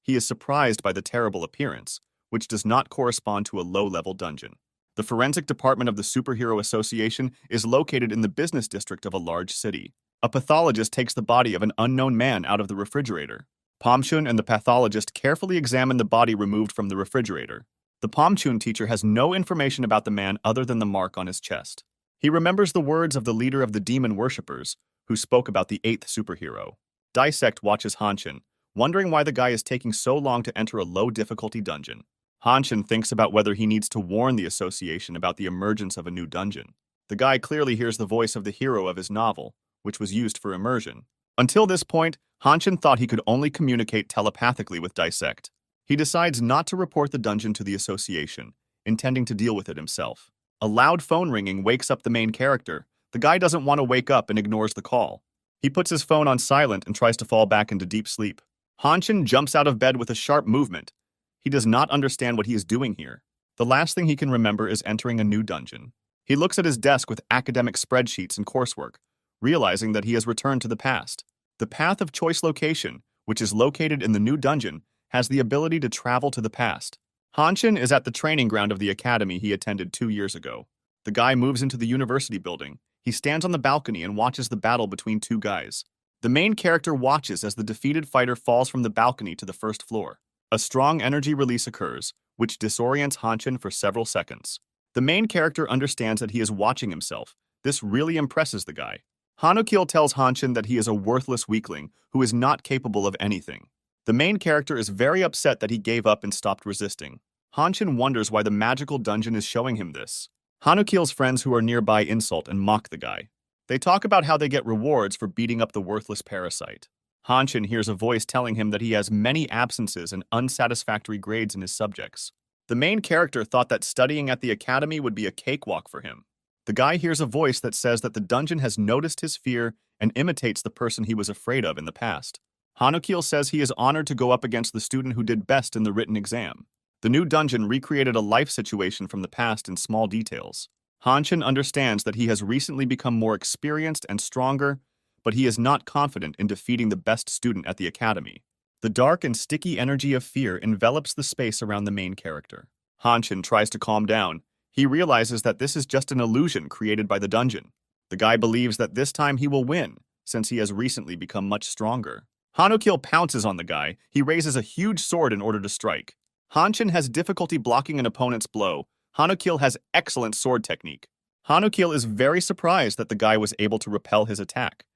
He is surprised by the terrible appearance, which does not correspond to a low-level dungeon. The forensic department of the Superhero Association is located in the business district of a large city. A pathologist takes the body of an unknown man out of the refrigerator. Pom Chun and the pathologist carefully examine the body removed from the refrigerator. The Pom Chun teacher has no information about the man other than the mark on his chest. He remembers the words of the leader of the demon worshippers, who spoke about the 8th superhero. Disect watches Honin, wondering why the guy is taking so long to enter a low-difficulty dungeon. Honin thinks about whether he needs to warn the association about the emergence of a new dungeon. The guy clearly hears the voice of the hero of his novel, which was used for immersion. Until this point, Honin thought he could only communicate telepathically with Disect. He decides not to report the dungeon to the association, intending to deal with it himself. A loud phone ringing wakes up the main character. The guy doesn't want to wake up and ignores the call. He puts his phone on silent and tries to fall back into deep sleep. Honin jumps out of bed with a sharp movement. He does not understand what he is doing here. The last thing he can remember is entering a new dungeon. He looks at his desk with academic spreadsheets and coursework, realizing that he has returned to the past. The Path of Choice location, which is located in the new dungeon, has the ability to travel to the past. Honin is at the training ground of the academy he attended 2 years ago. The guy moves into the university building. He stands on the balcony and watches the battle between two guys. The main character watches as the defeated fighter falls from the balcony to the first floor. A strong energy release occurs, which disorients Honin for several seconds. The main character understands that he is watching himself. This really impresses the guy. Honin tells Honin that he is a worthless weakling who is not capable of anything. The main character is very upset that he gave up and stopped resisting. Honin wonders why the magical dungeon is showing him this. Honin's friends who are nearby insult and mock the guy. They talk about how they get rewards for beating up the worthless parasite. Honin hears a voice telling him that he has many absences and unsatisfactory grades in his subjects. The main character thought that studying at the academy would be a cakewalk for him. The guy hears a voice that says that the dungeon has noticed his fear and imitates the person he was afraid of in the past. Honin says he is honored to go up against the student who did best in the written exam. The new dungeon recreated a life situation from the past in small details. Honin understands that he has recently become more experienced and stronger, but he is not confident in defeating the best student at the academy. The dark and sticky energy of fear envelops the space around the main character. Honin tries to calm down. He realizes that this is just an illusion created by the dungeon. The guy believes that this time he will win, since he has recently become much stronger. Honin pounces on the guy. He raises a huge sword in order to strike. Honin has difficulty blocking an opponent's blow. Honin has excellent sword technique. Honin is very surprised that the guy was able to repel his attack.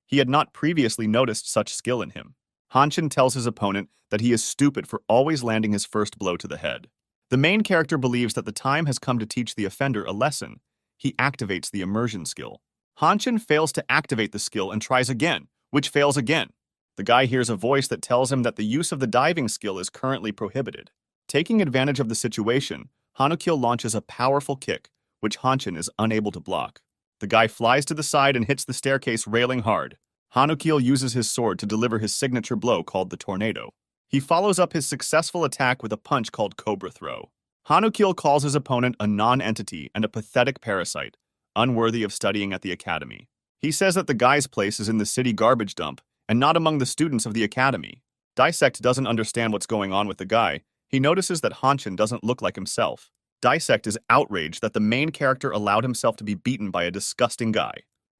He had not previously noticed such skill in him. Honin tells his opponent that he is stupid for always landing his first blow to the head. The main character believes that the time has come to teach the offender a lesson. He activates the immersion skill. Honin fails to activate the skill and tries again, which fails again. The guy hears a voice that tells him that the use of the diving skill is currently prohibited. Taking advantage of the situation, Honin launches a powerful kick, which Honin is unable to block. The guy flies to the side and hits the staircase railing hard. Honin uses his sword to deliver his signature blow called the tornado. He follows up his successful attack with a punch called Cobra Throw. Honin calls his opponent a non-entity and a pathetic parasite, unworthy of studying at the academy. He says that the guy's place is in the city garbage dump and not among the students of the academy. Disect doesn't understand what's going on with the guy. He notices that Honin doesn't look like himself. Disect is outraged that the main character allowed himself to be beaten by a disgusting guy.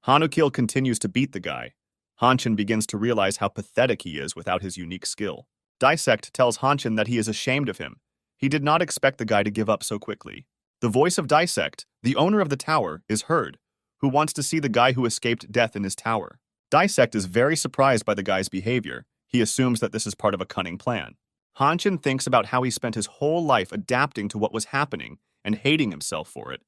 Honin continues to beat the guy. Honin begins to realize how pathetic he is without his unique skill. Disect tells Honin that he is ashamed of him. He did not expect the guy to give up so quickly. The voice of Disect, the owner of the tower, is heard, who wants to see the guy who escaped death in his tower. Disect is very surprised by the guy's behavior. He assumes that this is part of a cunning plan. Honin thinks about how he spent his whole life adapting to what was happening and hating himself for it.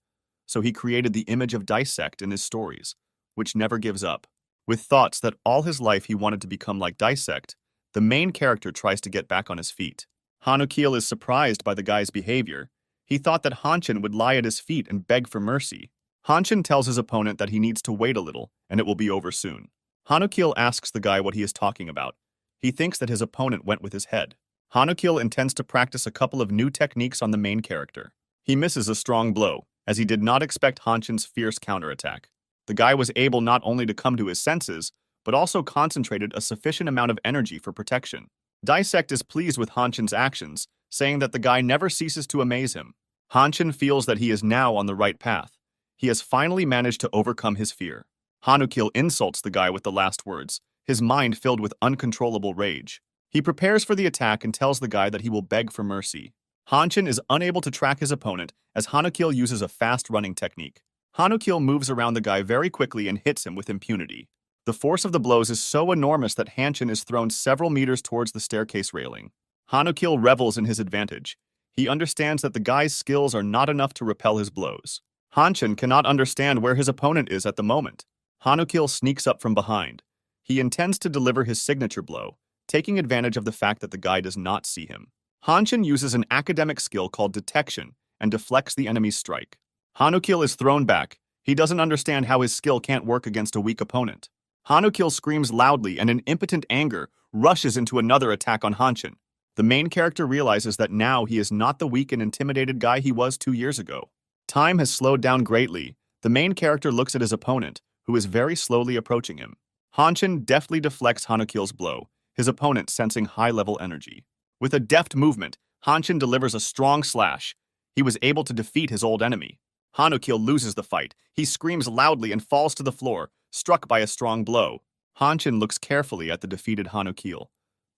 So he created the image of Disect in his stories, which never gives up. With thoughts that all his life he wanted to become like Disect, the main character tries to get back on his feet. Honin is surprised by the guy's behavior. He thought that Honin would lie at his feet and beg for mercy. Honin tells his opponent that he needs to wait a little and it will be over soon. Honin asks the guy what he is talking about. He thinks that his opponent went with his head. Honin intends to practice a couple of new techniques on the main character. He misses a strong blow, as he did not expect Hanshin's fierce counterattack. The guy was able not only to come to his senses, but also concentrated a sufficient amount of energy for protection. Disect is pleased with Hanshin's actions, saying that the guy never ceases to amaze him. Hanshin feels that he is now on the right path. He has finally managed to overcome his fear. Hanukil insults the guy with the last words, his mind filled with uncontrollable rage. He prepares for the attack and tells the guy that he will beg for mercy. Hanshin is unable to track his opponent as Hanukil uses a fast-running technique. Hanukil moves around the guy very quickly and hits him with impunity. The force of the blows is so enormous that Hanshin is thrown several meters towards the staircase railing. Hanukil revels in his advantage. He understands that the guy's skills are not enough to repel his blows. Hanshin cannot understand where his opponent is at the moment. Hanukil sneaks up from behind. He intends to deliver his signature blow, taking advantage of the fact that the guy does not see him. Hanshin uses an academic skill called detection and deflects the enemy's strike. Hanukil is thrown back. He doesn't understand how his skill can't work against a weak opponent. Hanukil screams loudly and in impotent anger rushes into another attack on Hanshin. The main character realizes that now he is not the weak and intimidated guy he was 2 years ago. Time has slowed down greatly. The main character looks at his opponent, who is very slowly approaching him. Hanshin deftly deflects Hanukil's blow, his opponent sensing high-level energy. With a deft movement, Hanshin delivers a strong slash. He was able to defeat his old enemy. Hanukil loses the fight. He screams loudly and falls to the floor, struck by a strong blow. Hanshin looks carefully at the defeated Hanukil.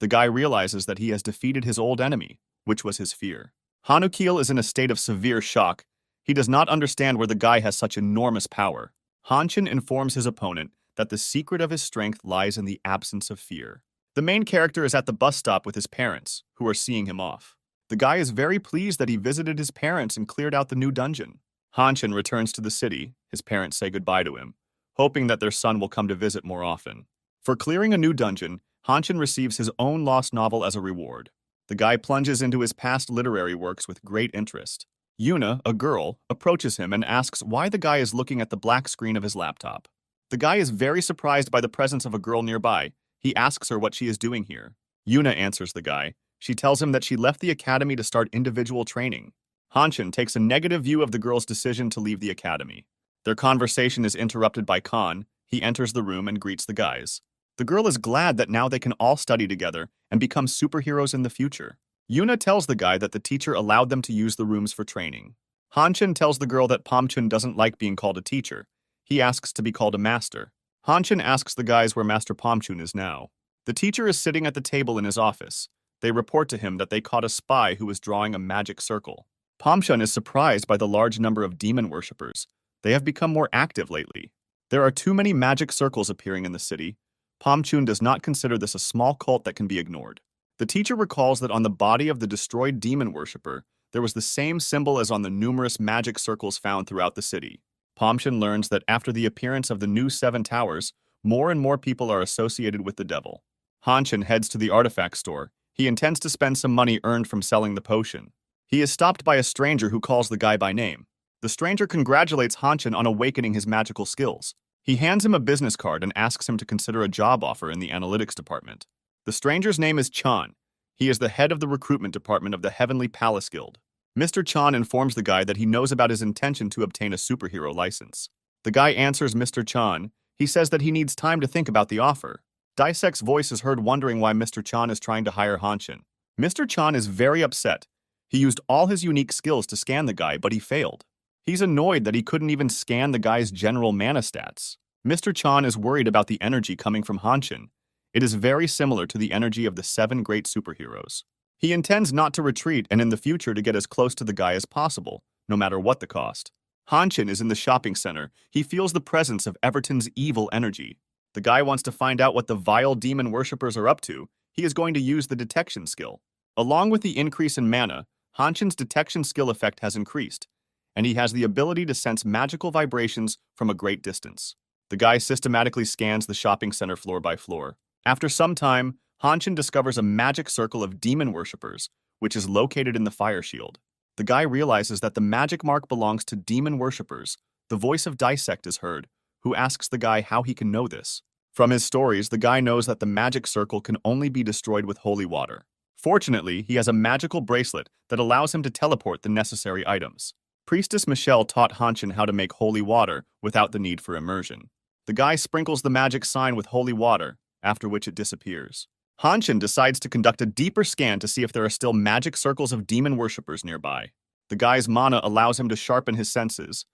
The guy realizes that he has defeated his old enemy, which was his fear. Hanukil is in a state of severe shock. He does not understand where the guy has such enormous power. Hanshin informs his opponent that the secret of his strength lies in the absence of fear. The main character is at the bus stop with his parents, who are seeing him off. The guy is very pleased that he visited his parents and cleared out the new dungeon. Hanshin returns to the city. His parents say goodbye to him, hoping that their son will come to visit more often. For clearing a new dungeon, Hanshin receives his own lost novel as a reward. The guy plunges into his past literary works with great interest. Yuna, a girl, approaches him and asks why the guy is looking at the black screen of his laptop. The guy is very surprised by the presence of a girl nearby. He asks her what she is doing here. Yuna answers the guy. She tells him that she left the academy to start individual training. Hanshin takes a negative view of the girl's decision to leave the academy. Their conversation is interrupted by Khan. He enters the room and greets the guys. The girl is glad that now they can all study together and become superheroes in the future. Yuna tells the guy that the teacher allowed them to use the rooms for training. Hanshin tells the girl that Pom Chun doesn't like being called a teacher. He asks to be called a master. Hanshin asks the guys where Master Pom Chun is now. The teacher is sitting at the table in his office. They report to him that they caught a spy who was drawing a magic circle. Pom Chun is surprised by the large number of demon worshippers. They have become more active lately. There are too many magic circles appearing in the city. Pom Chun does not consider this a small cult that can be ignored. The teacher recalls that on the body of the destroyed demon worshipper, there was the same symbol as on the numerous magic circles found throughout the city. Pom Chun learns that after the appearance of the new 7 towers, more and more people are associated with the devil. Hanshin heads to the artifact store. He intends to spend some money earned from selling the potion. He is stopped by a stranger who calls the guy by name. The stranger congratulates Hanshin on awakening his magical skills. He hands him a business card and asks him to consider a job offer in the analytics department. The stranger's name is Chan. He is the head of the recruitment department of the Heavenly Palace Guild. Mr. Chan informs the guy that he knows about his intention to obtain a superhero license. The guy answers Mr. Chan. He says that he needs time to think about the offer. Disect's voice is heard wondering why Mr. Chan is trying to hire Hanshin. Mr. Chan is very upset. He used all his unique skills to scan the guy, but he failed. He's annoyed that he couldn't even scan the guy's general mana stats. Mr. Chan is worried about the energy coming from Hanshin. It is very similar to the energy of the 7 great superheroes. He intends not to retreat and in the future to get as close to the guy as possible, no matter what the cost. Hanshin is in the shopping center. He feels the presence of Everton's evil energy. The guy wants to find out what the vile demon worshippers are up to. He is going to use the detection skill. Along with the increase in mana, Hanshin's detection skill effect has increased, and he has the ability to sense magical vibrations from a great distance. The guy systematically scans the shopping center floor by floor. After some time, Hanshin discovers a magic circle of demon worshippers, which is located in the fire shield. The guy realizes that the magic mark belongs to demon worshippers. The voice of Disect is heard, who asks the guy how he can know this. From his stories, the guy knows that the magic circle can only be destroyed with holy water. Fortunately, he has a magical bracelet that allows him to teleport the necessary items. Priestess Michelle taught Hanshin how to make holy water without the need for immersion. The guy sprinkles the magic sign with holy water, after which it disappears. Hanshin decides to conduct a deeper scan to see if there are still magic circles of demon worshippers nearby. The guy's mana allows him to sharpen his senses.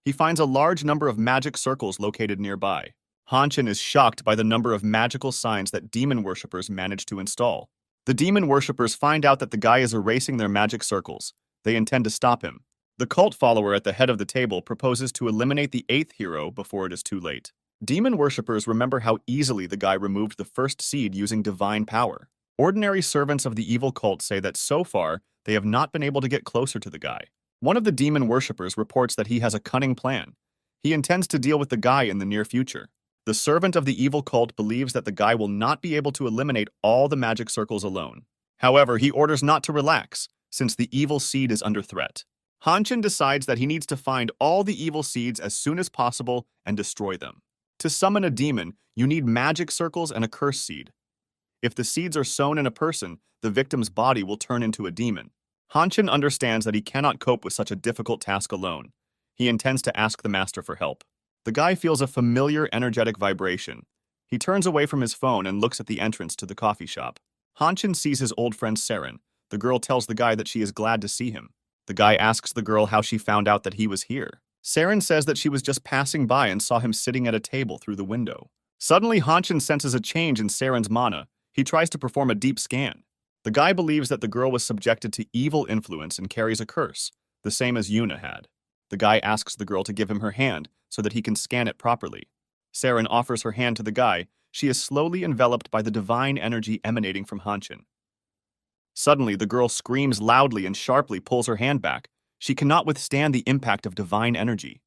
He finds a large number of magic circles located nearby. Hanshin is shocked by the number of magical signs that demon worshippers manage to install. The demon worshippers find out that the guy is erasing their magic circles. They intend to stop him. The cult follower at the head of the table proposes to eliminate the 8th hero before it is too late. Demon worshippers remember how easily the guy removed the first seed using divine power. Ordinary servants of the evil cult say that so far, they have not been able to get closer to the guy. One of the demon worshippers reports that he has a cunning plan. He intends to deal with the guy in the near future. The servant of the evil cult believes that the guy will not be able to eliminate all the magic circles alone. However, he orders not to relax, since the evil seed is under threat. Hanshin decides that he needs to find all the evil seeds as soon as possible and destroy them. To summon a demon, you need magic circles and a curse seed. If the seeds are sown in a person, the victim's body will turn into a demon. Hanshin understands that he cannot cope with such a difficult task alone. He intends to ask the master for help. The guy feels a familiar, energetic vibration. He turns away from his phone and looks at the entrance to the coffee shop. Hanshin sees his old friend Sarin. The girl tells the guy that she is glad to see him. The guy asks the girl how she found out that he was here. Sarin says that she was just passing by and saw him sitting at a table through the window. Suddenly, Hanshin senses a change in Sarin's mana. He tries to perform a deep scan. The guy believes that the girl was subjected to evil influence and carries a curse, the same as Yuna had. The guy asks the girl to give him her hand so that he can scan it properly. Sarin offers her hand to the guy. She is slowly enveloped by the divine energy emanating from Hanshin. Suddenly, the girl screams loudly and sharply pulls her hand back. She cannot withstand the impact of divine energy.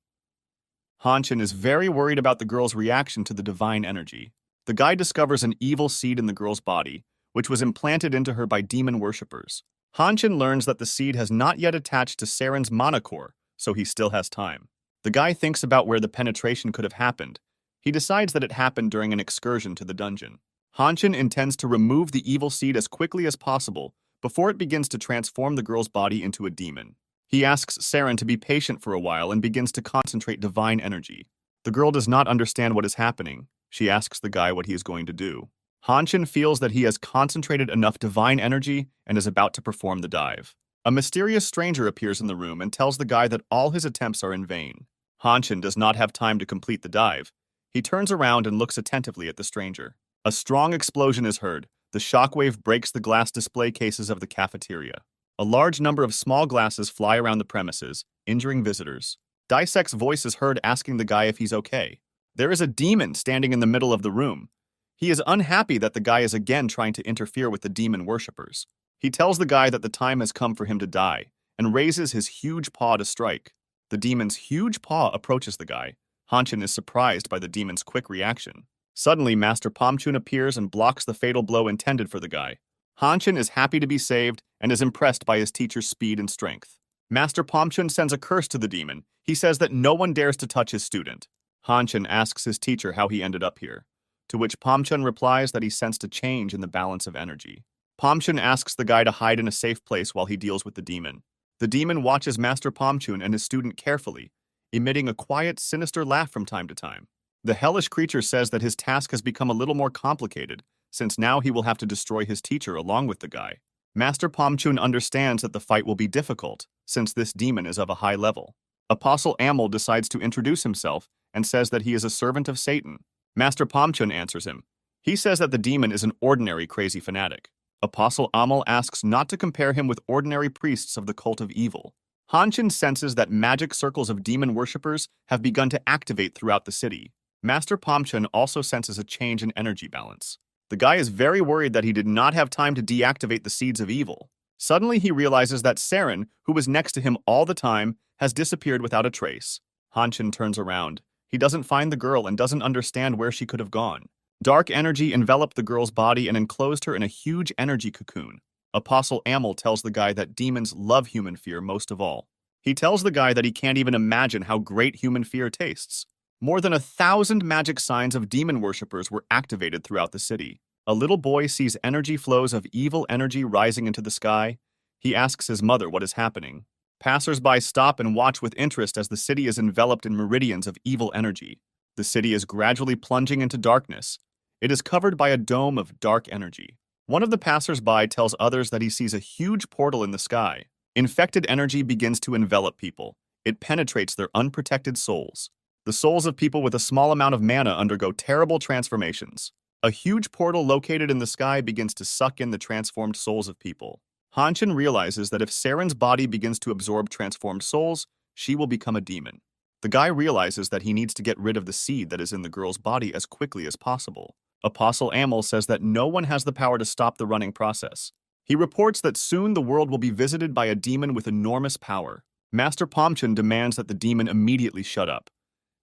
Hanshin is very worried about the girl's reaction to the divine energy. The guy discovers an evil seed in the girl's body, which was implanted into her by demon worshippers. Hanshin learns that the seed has not yet attached to Sarin's mana core, so he still has time. The guy thinks about where the penetration could have happened. He decides that it happened during an excursion to the dungeon. Hanshin intends to remove the evil seed as quickly as possible before it begins to transform the girl's body into a demon. He asks Sarin to be patient for a while and begins to concentrate divine energy. The girl does not understand what is happening. She asks the guy what he is going to do. Hanshin feels that he has concentrated enough divine energy and is about to perform the dive. A mysterious stranger appears in the room and tells the guy that all his attempts are in vain. Hanshin does not have time to complete the dive. He turns around and looks attentively at the stranger. A strong explosion is heard. The shockwave breaks the glass display cases of the cafeteria. A large number of small glasses fly around the premises, injuring visitors. Disect's voice is heard asking the guy if he's okay. There is a demon standing in the middle of the room. He is unhappy that the guy is again trying to interfere with the demon worshippers. He tells the guy that the time has come for him to die, and raises his huge paw to strike. The demon's huge paw approaches the guy. Hanshin is surprised by the demon's quick reaction. Suddenly, Master Pom Chun appears and blocks the fatal blow intended for the guy. Hanshin is happy to be saved and is impressed by his teacher's speed and strength. Master Pom Chun sends a curse to the demon. He says that no one dares to touch his student. Hanshin asks his teacher how he ended up here, to which Pom Chun replies that he sensed a change in the balance of energy. Pom Chun asks the guy to hide in a safe place while he deals with the demon. The demon watches Master Pom Chun and his student carefully, emitting a quiet, sinister laugh from time to time. The hellish creature says that his task has become a little more complicated, since now he will have to destroy his teacher along with the guy. Master Pom Chun understands that the fight will be difficult, since this demon is of a high level. Apostle Amel decides to introduce himself and says that he is a servant of Satan. Master Pom Chun answers him. He says that the demon is an ordinary crazy fanatic. Apostle Amel asks not to compare him with ordinary priests of the cult of evil. Hanshin senses that magic circles of demon worshippers have begun to activate throughout the city. Master Pom Chun also senses a change in energy balance. The guy is very worried that he did not have time to deactivate the seeds of evil. Suddenly he realizes that Sarin, who was next to him all the time, has disappeared without a trace. Hanshin turns around. He doesn't find the girl and doesn't understand where she could have gone. Dark energy enveloped the girl's body and enclosed her in a huge energy cocoon. Apostle Amel tells the guy that demons love human fear most of all. He tells the guy that he can't even imagine how great human fear tastes. More than 1,000 magic signs of demon worshippers were activated throughout the city. A little boy sees energy flows of evil energy rising into the sky. He asks his mother what is happening. Passers-by stop and watch with interest as the city is enveloped in meridians of evil energy. The city is gradually plunging into darkness. It is covered by a dome of dark energy. One of the passers-by tells others that he sees a huge portal in the sky. Infected energy begins to envelop people. It penetrates their unprotected souls. The souls of people with a small amount of mana undergo terrible transformations. A huge portal located in the sky begins to suck in the transformed souls of people. Honin realizes that if Sarin's body begins to absorb transformed souls, she will become a demon. The guy realizes that he needs to get rid of the seed that is in the girl's body as quickly as possible. Apostle Amel says that no one has the power to stop the running process. He reports that soon the world will be visited by a demon with enormous power. Master Pom Chun demands that the demon immediately shut up.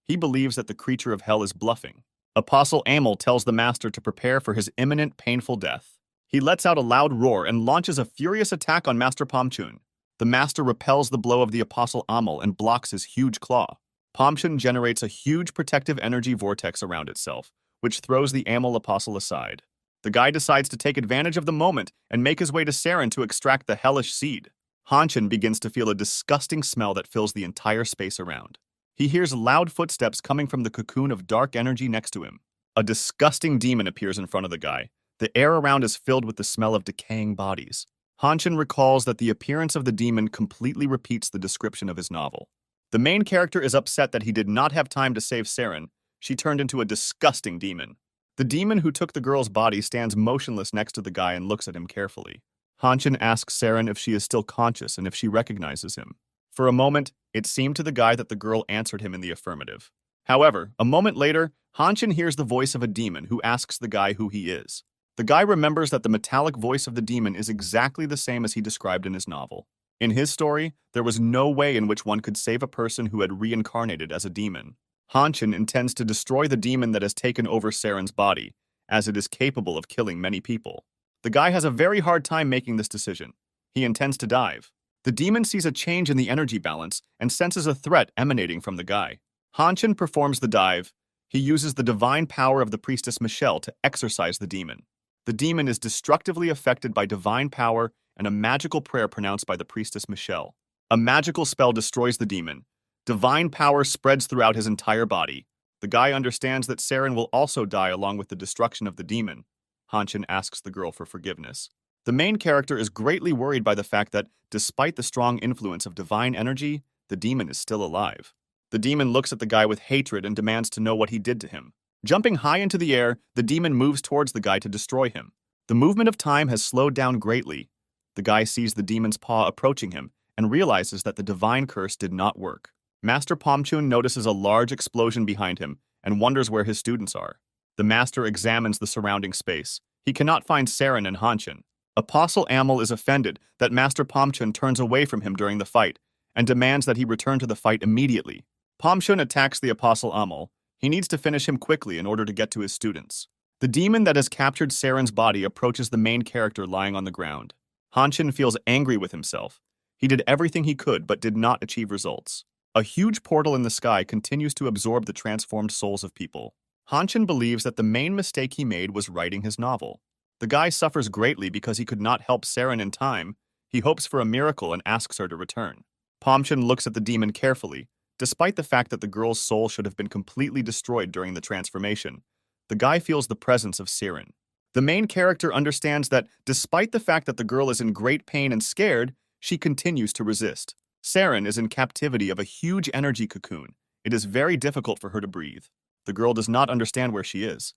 He believes that the creature of hell is bluffing. Apostle Amel tells the master to prepare for his imminent painful death. He lets out a loud roar and launches a furious attack on Master Pom Chun. The master repels the blow of the Apostle Amel and blocks his huge claw. Pom Chun generates a huge protective energy vortex around itself, which throws the Amel Apostle aside. The guy decides to take advantage of the moment and make his way to Sarin to extract the hellish seed. Honin begins to feel a disgusting smell that fills the entire space around. He hears loud footsteps coming from the cocoon of dark energy next to him. A disgusting demon appears in front of the guy. The air around is filled with the smell of decaying bodies. Honin recalls that the appearance of the demon completely repeats the description of his novel. The main character is upset that he did not have time to save Sarin. She turned into a disgusting demon. The demon who took the girl's body stands motionless next to the guy and looks at him carefully. Honin asks Sarin if she is still conscious and if she recognizes him. For a moment, it seemed to the guy that the girl answered him in the affirmative. However, a moment later, Honin hears the voice of a demon who asks the guy who he is. The guy remembers that the metallic voice of the demon is exactly the same as he described in his novel. In his story, there was no way in which one could save a person who had reincarnated as a demon. Honin intends to destroy the demon that has taken over Sarin's body, as it is capable of killing many people. The guy has a very hard time making this decision. He intends to dive. The demon sees a change in the energy balance and senses a threat emanating from the guy. Honin performs the dive. He uses the divine power of the priestess Michelle to exorcise the demon. The demon is destructively affected by divine power and a magical prayer pronounced by the priestess Michelle. A magical spell destroys the demon. Divine power spreads throughout his entire body. The guy understands that Sarin will also die along with the destruction of the demon. Honin asks the girl for forgiveness. The main character is greatly worried by the fact that, despite the strong influence of divine energy, the demon is still alive. The demon looks at the guy with hatred and demands to know what he did to him. Jumping high into the air, the demon moves towards the guy to destroy him. The movement of time has slowed down greatly. The guy sees the demon's paw approaching him and realizes that the divine curse did not work. Master Pom Chun notices a large explosion behind him and wonders where his students are. The master examines the surrounding space. He cannot find Sarin and Honin. Apostle Amel is offended that Master Pom Chun turns away from him during the fight and demands that he return to the fight immediately. Pom Chun attacks the Apostle Amel. He needs to finish him quickly in order to get to his students. The demon that has captured Sarin's body approaches the main character lying on the ground. Honin feels angry with himself. He did everything he could but did not achieve results. A huge portal in the sky continues to absorb the transformed souls of people. Honin believes that the main mistake he made was writing his novel. The guy suffers greatly because he could not help Sarin in time. He hopes for a miracle and asks her to return. Pom Chun looks at the demon carefully. Despite the fact that the girl's soul should have been completely destroyed during the transformation, the guy feels the presence of Sarin. The main character understands that, despite the fact that the girl is in great pain and scared, she continues to resist. Sarin is in captivity of a huge energy cocoon. It is very difficult for her to breathe. The girl does not understand where she is.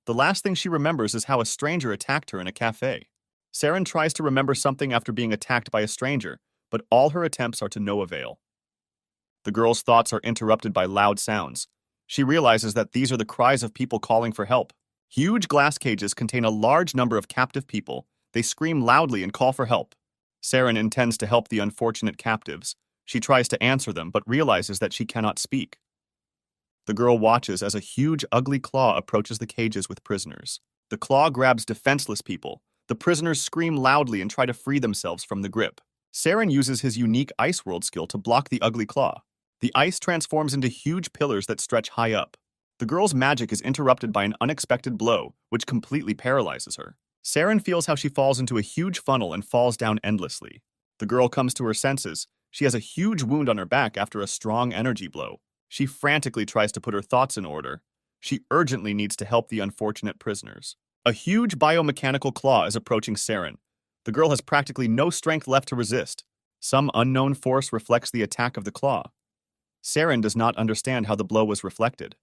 The last thing she remembers is how a stranger attacked her in a cafe. Sarin tries to remember something after being attacked by a stranger, but all her attempts are to no avail. The girl's thoughts are interrupted by loud sounds. She realizes that these are the cries of people calling for help. Huge glass cages contain a large number of captive people. They scream loudly and call for help. Sarin intends to help the unfortunate captives. She tries to answer them, but realizes that she cannot speak. The girl watches as a huge, ugly claw approaches the cages with prisoners. The claw grabs defenseless people. The prisoners scream loudly and try to free themselves from the grip. Sarin uses his unique Ice World skill to block the ugly claw. The ice transforms into huge pillars that stretch high up. The girl's magic is interrupted by an unexpected blow, which completely paralyzes her. Sarin feels how she falls into a huge funnel and falls down endlessly. The girl comes to her senses. She has a huge wound on her back after a strong energy blow. She frantically tries to put her thoughts in order. She urgently needs to help the unfortunate prisoners. A huge biomechanical claw is approaching Sarin. The girl has practically no strength left to resist. Some unknown force reflects the attack of the claw. Sarin does not understand how the blow was reflected.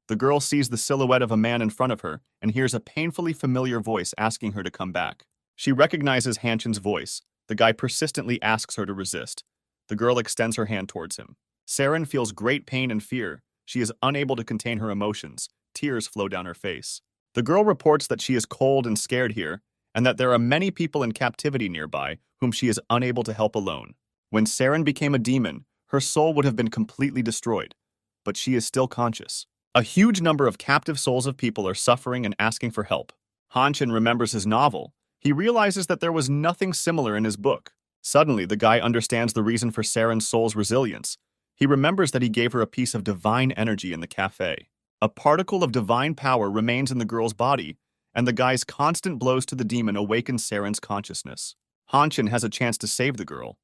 The girl sees the silhouette of a man in front of her and hears a painfully familiar voice asking her to come back. She recognizes Hanchin's voice. The guy persistently asks her to resist. The girl extends her hand towards him. Sarin feels great pain and fear. She is unable to contain her emotions. Tears flow down her face. The girl reports that she is cold and scared here, and that there are many people in captivity nearby whom she is unable to help alone. When Sarin became a demon, her soul would have been completely destroyed, but she is still conscious. A huge number of captive souls of people are suffering and asking for help. Hanchin remembers his novel. He realizes that there was nothing similar in his book. Suddenly, the guy understands the reason for Sarin's soul's resilience. He remembers that he gave her a piece of divine energy in the cafe. A particle of divine power remains in the girl's body, and the guy's constant blows to the demon awaken Sarin's consciousness. Hanchin has a chance to save the girl.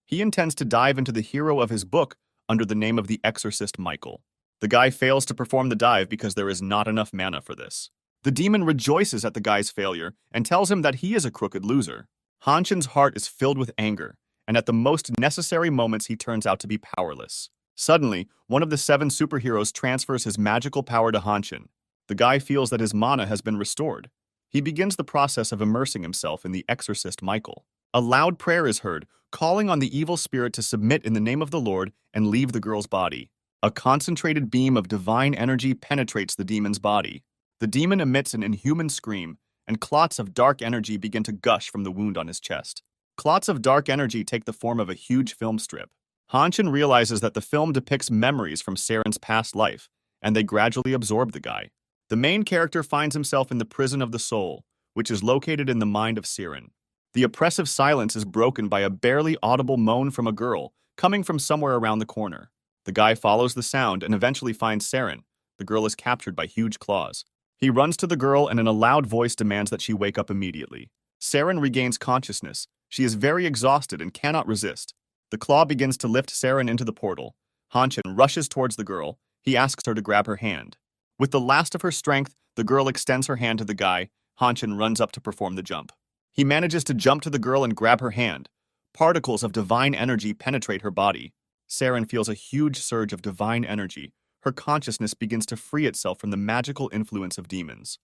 He intends to dive into the hero of his book under the name of the exorcist Michael. The guy fails to perform the dive because there is not enough mana for this. The demon rejoices at the guy's failure and tells him that he is a crooked loser. Hanchin's heart is filled with anger, and at the most necessary moments he turns out to be powerless. Suddenly, one of the 7 superheroes transfers his magical power to Hanchin. The guy feels that his mana has been restored. He begins the process of immersing himself in the exorcist Michael. A loud prayer is heard, calling on the evil spirit to submit in the name of the Lord and leave the girl's body. A concentrated beam of divine energy penetrates the demon's body. The demon emits an inhuman scream, and clots of dark energy begin to gush from the wound on his chest. Clots of dark energy take the form of a huge film strip. Hanchin realizes that the film depicts memories from Sarin's past life, and they gradually absorb the guy. The main character finds himself in the prison of the soul, which is located in the mind of Sarin. The oppressive silence is broken by a barely audible moan from a girl, coming from somewhere around the corner. The guy follows the sound and eventually finds Sarin. The girl is captured by huge claws. He runs to the girl and in a loud voice demands that she wake up immediately. Sarin regains consciousness. She is very exhausted and cannot resist. The claw begins to lift Sarin into the portal. Hanchin rushes towards the girl. He asks her to grab her hand. With the last of her strength, the girl extends her hand to the guy. Hanchin runs up to perform the jump. He manages to jump to the girl and grab her hand. Particles of divine energy penetrate her body. Sarin feels a huge surge of divine energy. Her consciousness begins to free itself from the magical influence of demons.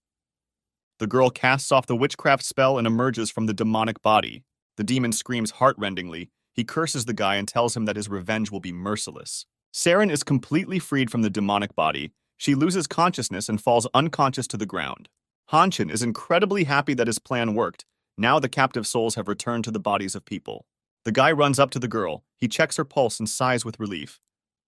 The girl casts off the witchcraft spell and emerges from the demonic body. The demon screams heart-rendingly. He curses the guy and tells him that his revenge will be merciless. Sarin is completely freed from the demonic body. She loses consciousness and falls unconscious to the ground. Hanchin is incredibly happy that his plan worked. Now the captive souls have returned to the bodies of people. The guy runs up to the girl. He checks her pulse and sighs with relief.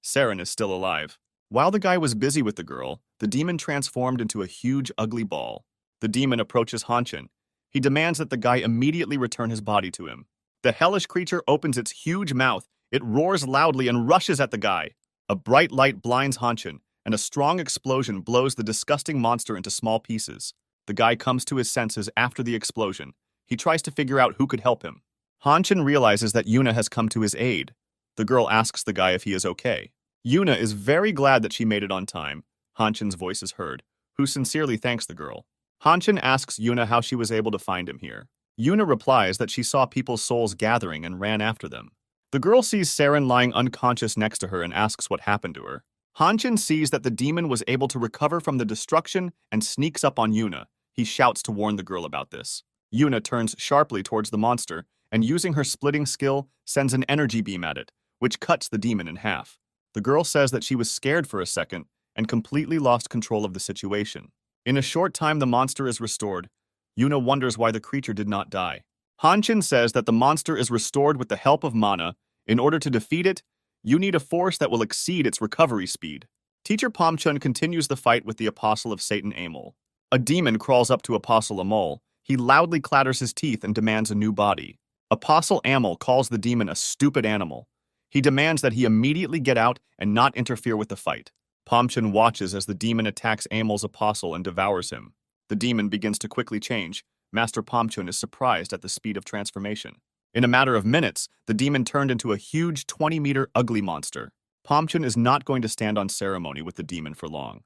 Sarin is still alive. While the guy was busy with the girl, the demon transformed into a huge, ugly ball. The demon approaches Hanchin. He demands that the guy immediately return his body to him. The hellish creature opens its huge mouth. It roars loudly and rushes at the guy. A bright light blinds Hanchin, and a strong explosion blows the disgusting monster into small pieces. The guy comes to his senses after the explosion. He tries to figure out who could help him. Hanchin realizes that Yuna has come to his aid. The girl asks the guy if he is okay. Yuna is very glad that she made it on time. Hanchin's voice is heard, who sincerely thanks the girl. Hanchin asks Yuna how she was able to find him here. Yuna replies that she saw people's souls gathering and ran after them. The girl sees Sarin lying unconscious next to her and asks what happened to her. Hanchin sees that the demon was able to recover from the destruction and sneaks up on Yuna. He shouts to warn the girl about this. Yuna turns sharply towards the monster and using her splitting skill, sends an energy beam at it, which cuts the demon in half. The girl says that she was scared for a second and completely lost control of the situation. In a short time, the monster is restored. Yuna wonders why the creature did not die. Hanchin says that the monster is restored with the help of mana. In order to defeat it, you need a force that will exceed its recovery speed. Teacher Pom Chun continues the fight with the Apostle of Satan Amol. A demon crawls up to Apostle Amol. He loudly clatters his teeth and demands a new body. Apostle Amol calls the demon a stupid animal. He demands that he immediately get out and not interfere with the fight. Pom Chun watches as the demon attacks Amel's apostle and devours him. The demon begins to quickly change. Master Pom Chun is surprised at the speed of transformation. In a matter of minutes, the demon turned into a huge 20-meter ugly monster. Pom Chun is not going to stand on ceremony with the demon for long.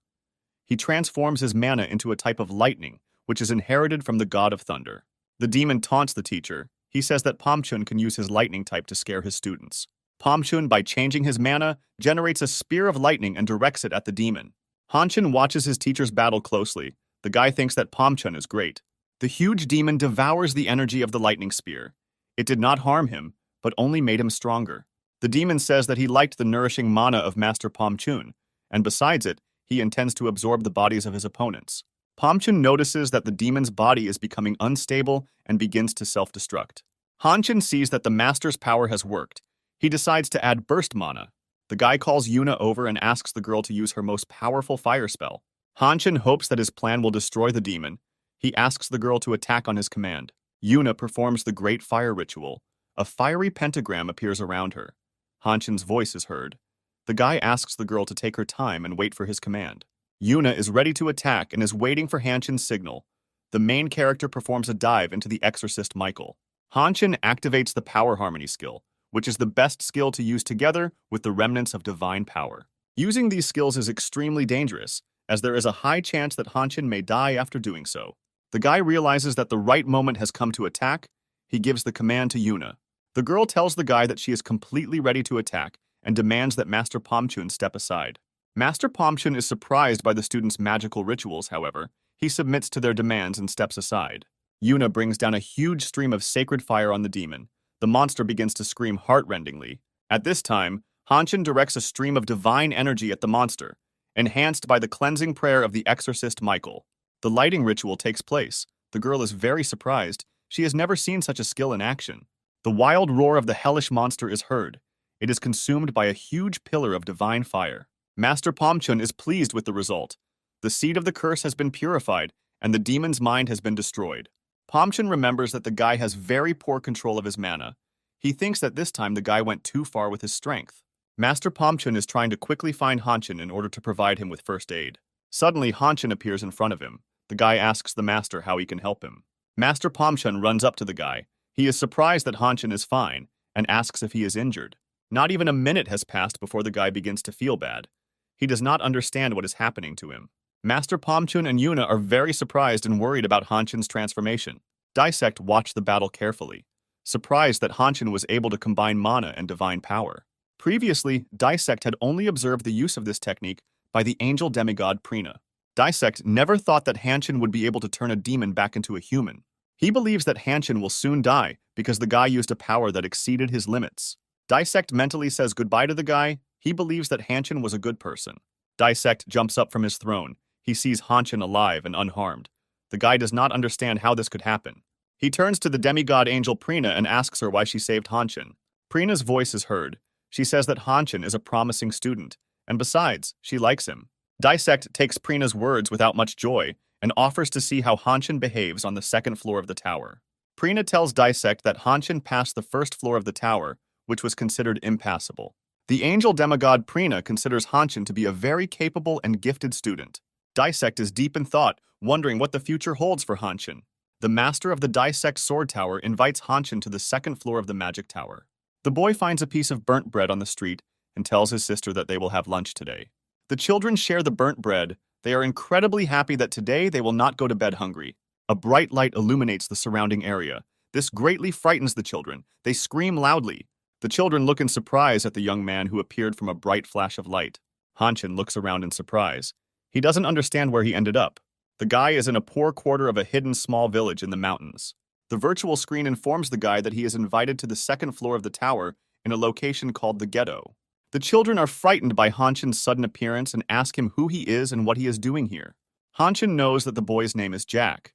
He transforms his mana into a type of lightning, which is inherited from the god of thunder. The demon taunts the teacher. He says that Pom Chun can use his lightning type to scare his students. Pom Chun, by changing his mana, generates a spear of lightning and directs it at the demon. Han Chun watches his teacher's battle closely. The guy thinks that Pom Chun is great. The huge demon devours the energy of the lightning spear. It did not harm him, but only made him stronger. The demon says that he liked the nourishing mana of Master Pom Chun, and besides it, he intends to absorb the bodies of his opponents. Pom Chun notices that the demon's body is becoming unstable and begins to self-destruct. Han Chun sees that the master's power has worked. He decides to add burst mana. The guy calls Yuna over and asks the girl to use her most powerful fire spell. Han Chun hopes that his plan will destroy the demon. He asks the girl to attack on his command. Yuna performs the great fire ritual. A fiery pentagram appears around her. Han Chun's voice is heard. The guy asks the girl to take her time and wait for his command. Yuna is ready to attack and is waiting for Han Chun's signal. The main character performs a dive into the exorcist Michael. Han Chun activates the power harmony skill, which is the best skill to use together with the remnants of divine power. Using these skills is extremely dangerous, as there is a high chance that Han Chun may die after doing so. The guy realizes that the right moment has come to attack. He gives the command to Yuna. The girl tells the guy that she is completely ready to attack and demands that Master Pom Chun step aside. Master Pom Chun is surprised by the students' magical rituals, however. He submits to their demands and steps aside. Yuna brings down a huge stream of sacred fire on the demon. The monster begins to scream heart-rendingly. At this time, Han Chun directs a stream of divine energy at the monster, enhanced by the cleansing prayer of the exorcist Michael. The lighting ritual takes place. The girl is very surprised. She has never seen such a skill in action. The wild roar of the hellish monster is heard. It is consumed by a huge pillar of divine fire. Master Pom Chun is pleased with the result. The seed of the curse has been purified, and the demon's mind has been destroyed. Pom Chun remembers that the guy has very poor control of his mana. He thinks that this time the guy went too far with his strength. Master Pom Chun is trying to quickly find Han Chun in order to provide him with first aid. Suddenly, Han Chun appears in front of him. The guy asks the master how he can help him. Master Pom Chun runs up to the guy. He is surprised that Han Chun is fine and asks if he is injured. Not even a minute has passed before the guy begins to feel bad. He does not understand what is happening to him. Master Pom Chun and Yuna are very surprised and worried about Han Chun's transformation. Disect watched the battle carefully, surprised that Han Chun was able to combine mana and divine power. Previously, Disect had only observed the use of this technique by the angel demigod Prina. Disect never thought that Han Chun would be able to turn a demon back into a human. He believes that Han Chun will soon die because the guy used a power that exceeded his limits. Disect mentally says goodbye to the guy. He believes that Han Chun was a good person. Disect jumps up from his throne. He sees Han Chun alive and unharmed. The guy does not understand how this could happen. He turns to the demigod angel Prina and asks her why she saved Han Chun. Prina's voice is heard. She says that Han Chun is a promising student, and besides, she likes him. Disect takes Prina's words without much joy and offers to see how Han Chun behaves on the second floor of the tower. Prina tells Disect that Han Chun passed the first floor of the tower, which was considered impassable. The angel demigod Prina considers Han Chun to be a very capable and gifted student. Disect is deep in thought, wondering what the future holds for Han Chun. The master of the Disect Sword Tower invites Han Chun to the second floor of the magic tower. The boy finds a piece of burnt bread on the street and tells his sister that they will have lunch today. The children share the burnt bread. They are incredibly happy that today they will not go to bed hungry. A bright light illuminates the surrounding area. This greatly frightens the children. They scream loudly. The children look in surprise at the young man who appeared from a bright flash of light. Han Chun looks around in surprise. He doesn't understand where he ended up. The guy is in a poor quarter of a hidden small village in the mountains. The virtual screen informs the guy that he is invited to the second floor of the tower in a location called the ghetto. The children are frightened by Han Chun's sudden appearance and ask him who he is and what he is doing here. Han Chun knows that the boy's name is Jack.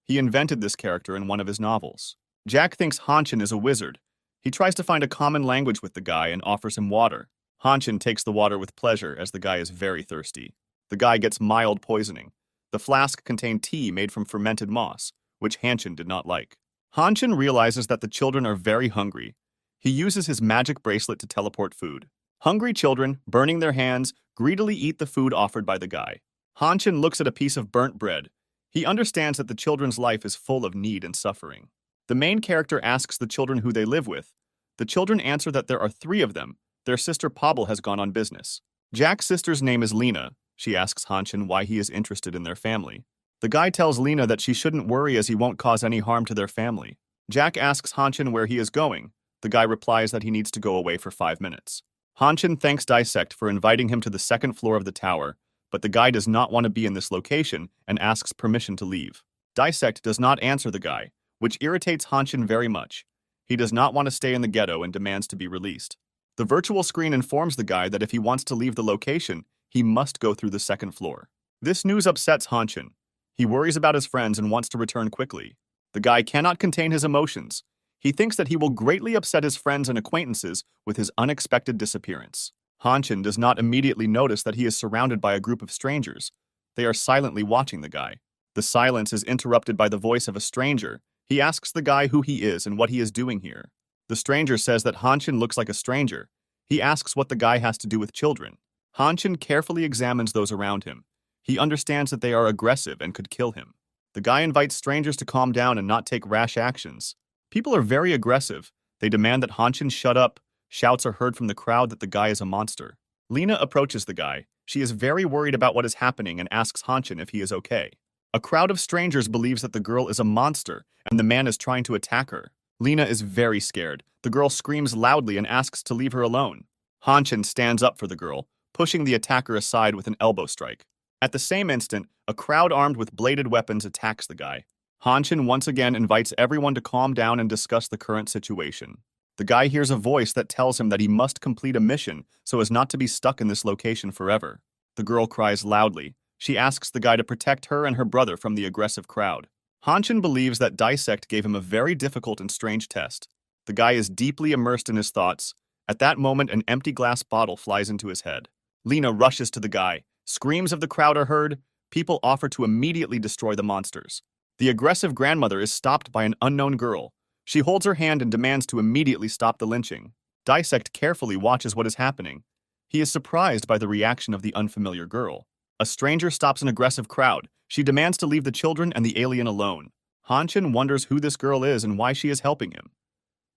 He invented this character in one of his novels. Jack thinks Han Chun is a wizard. He tries to find a common language with the guy and offers him water. Han Chun takes the water with pleasure as the guy is very thirsty. The guy gets mild poisoning. The flask contained tea made from fermented moss, which Han Chun did not like. Han Chun realizes that the children are very hungry. He uses his magic bracelet to teleport food. Hungry children, burning their hands, greedily eat the food offered by the guy. Hanshin looks at a piece of burnt bread. He understands that the children's life is full of need and suffering. The main character asks the children who they live with. The children answer that there are 3 of them. Their sister Pble has gone on business. Jack's sister's name is Lena. She asks Hanshin why he is interested in their family. The guy tells Lena that she shouldn't worry as he won't cause any harm to their family. Jack asks Hanshin where he is going. The guy replies that he needs to go away for 5 minutes. Hanshin thanks Disect for inviting him to the 2nd floor of the tower, but the guy does not want to be in this location and asks permission to leave. Disect does not answer the guy, which irritates Hanshin very much. He does not want to stay in the ghetto and demands to be released. The virtual screen informs the guy that if he wants to leave the location, he must go through the 2nd floor. This news upsets Hanshin. He worries about his friends and wants to return quickly. The guy cannot contain his emotions. He thinks that he will greatly upset his friends and acquaintances with his unexpected disappearance. Hanshin does not immediately notice that he is surrounded by a group of strangers. They are silently watching the guy. The silence is interrupted by the voice of a stranger. He asks the guy who he is and what he is doing here. The stranger says that Hanshin looks like a stranger. He asks what the guy has to do with children. Hanshin carefully examines those around him. He understands that they are aggressive and could kill him. The guy invites strangers to calm down and not take rash actions. People are very aggressive. They demand that Hanshin shut up. Shouts are heard from the crowd that the guy is a monster. Lena approaches the guy. She is very worried about what is happening and asks Hanshin if he is okay. A crowd of strangers believes that the girl is a monster and the man is trying to attack her. Lena is very scared. The girl screams loudly and asks to leave her alone. Hanshin stands up for the girl, pushing the attacker aside with an elbow strike. At the same instant, a crowd armed with bladed weapons attacks the guy. Hanshin once again invites everyone to calm down and discuss the current situation. The guy hears a voice that tells him that he must complete a mission so as not to be stuck in this location forever. The girl cries loudly. She asks the guy to protect her and her brother from the aggressive crowd. Hanshin believes that Disect gave him a very difficult and strange test. The guy is deeply immersed in his thoughts. At that moment, an empty glass bottle flies into his head. Lena rushes to the guy. Screams of the crowd are heard. People offer to immediately destroy the monsters. The aggressive grandmother is stopped by an unknown girl. She holds her hand and demands to immediately stop the lynching. Disect carefully watches what is happening. He is surprised by the reaction of the unfamiliar girl. A stranger stops an aggressive crowd. She demands to leave the children and the alien alone. Hanshin wonders who this girl is and why she is helping him.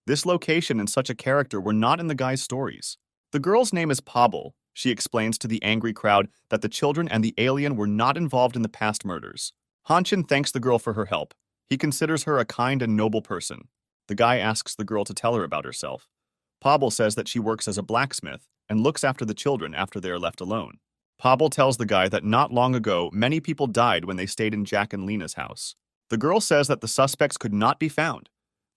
This location and such a character were not in the guy's stories. The girl's name is Pble. She explains to the angry crowd that the children and the alien were not involved in the past murders. Hanshin thanks the girl for her help. He considers her a kind and noble person. The guy asks the girl to tell her about herself. Pble says that she works as a blacksmith and looks after the children after they are left alone. Pble tells the guy that not long ago, many people died when they stayed in Jack and Lena's house. The girl says that the suspects could not be found.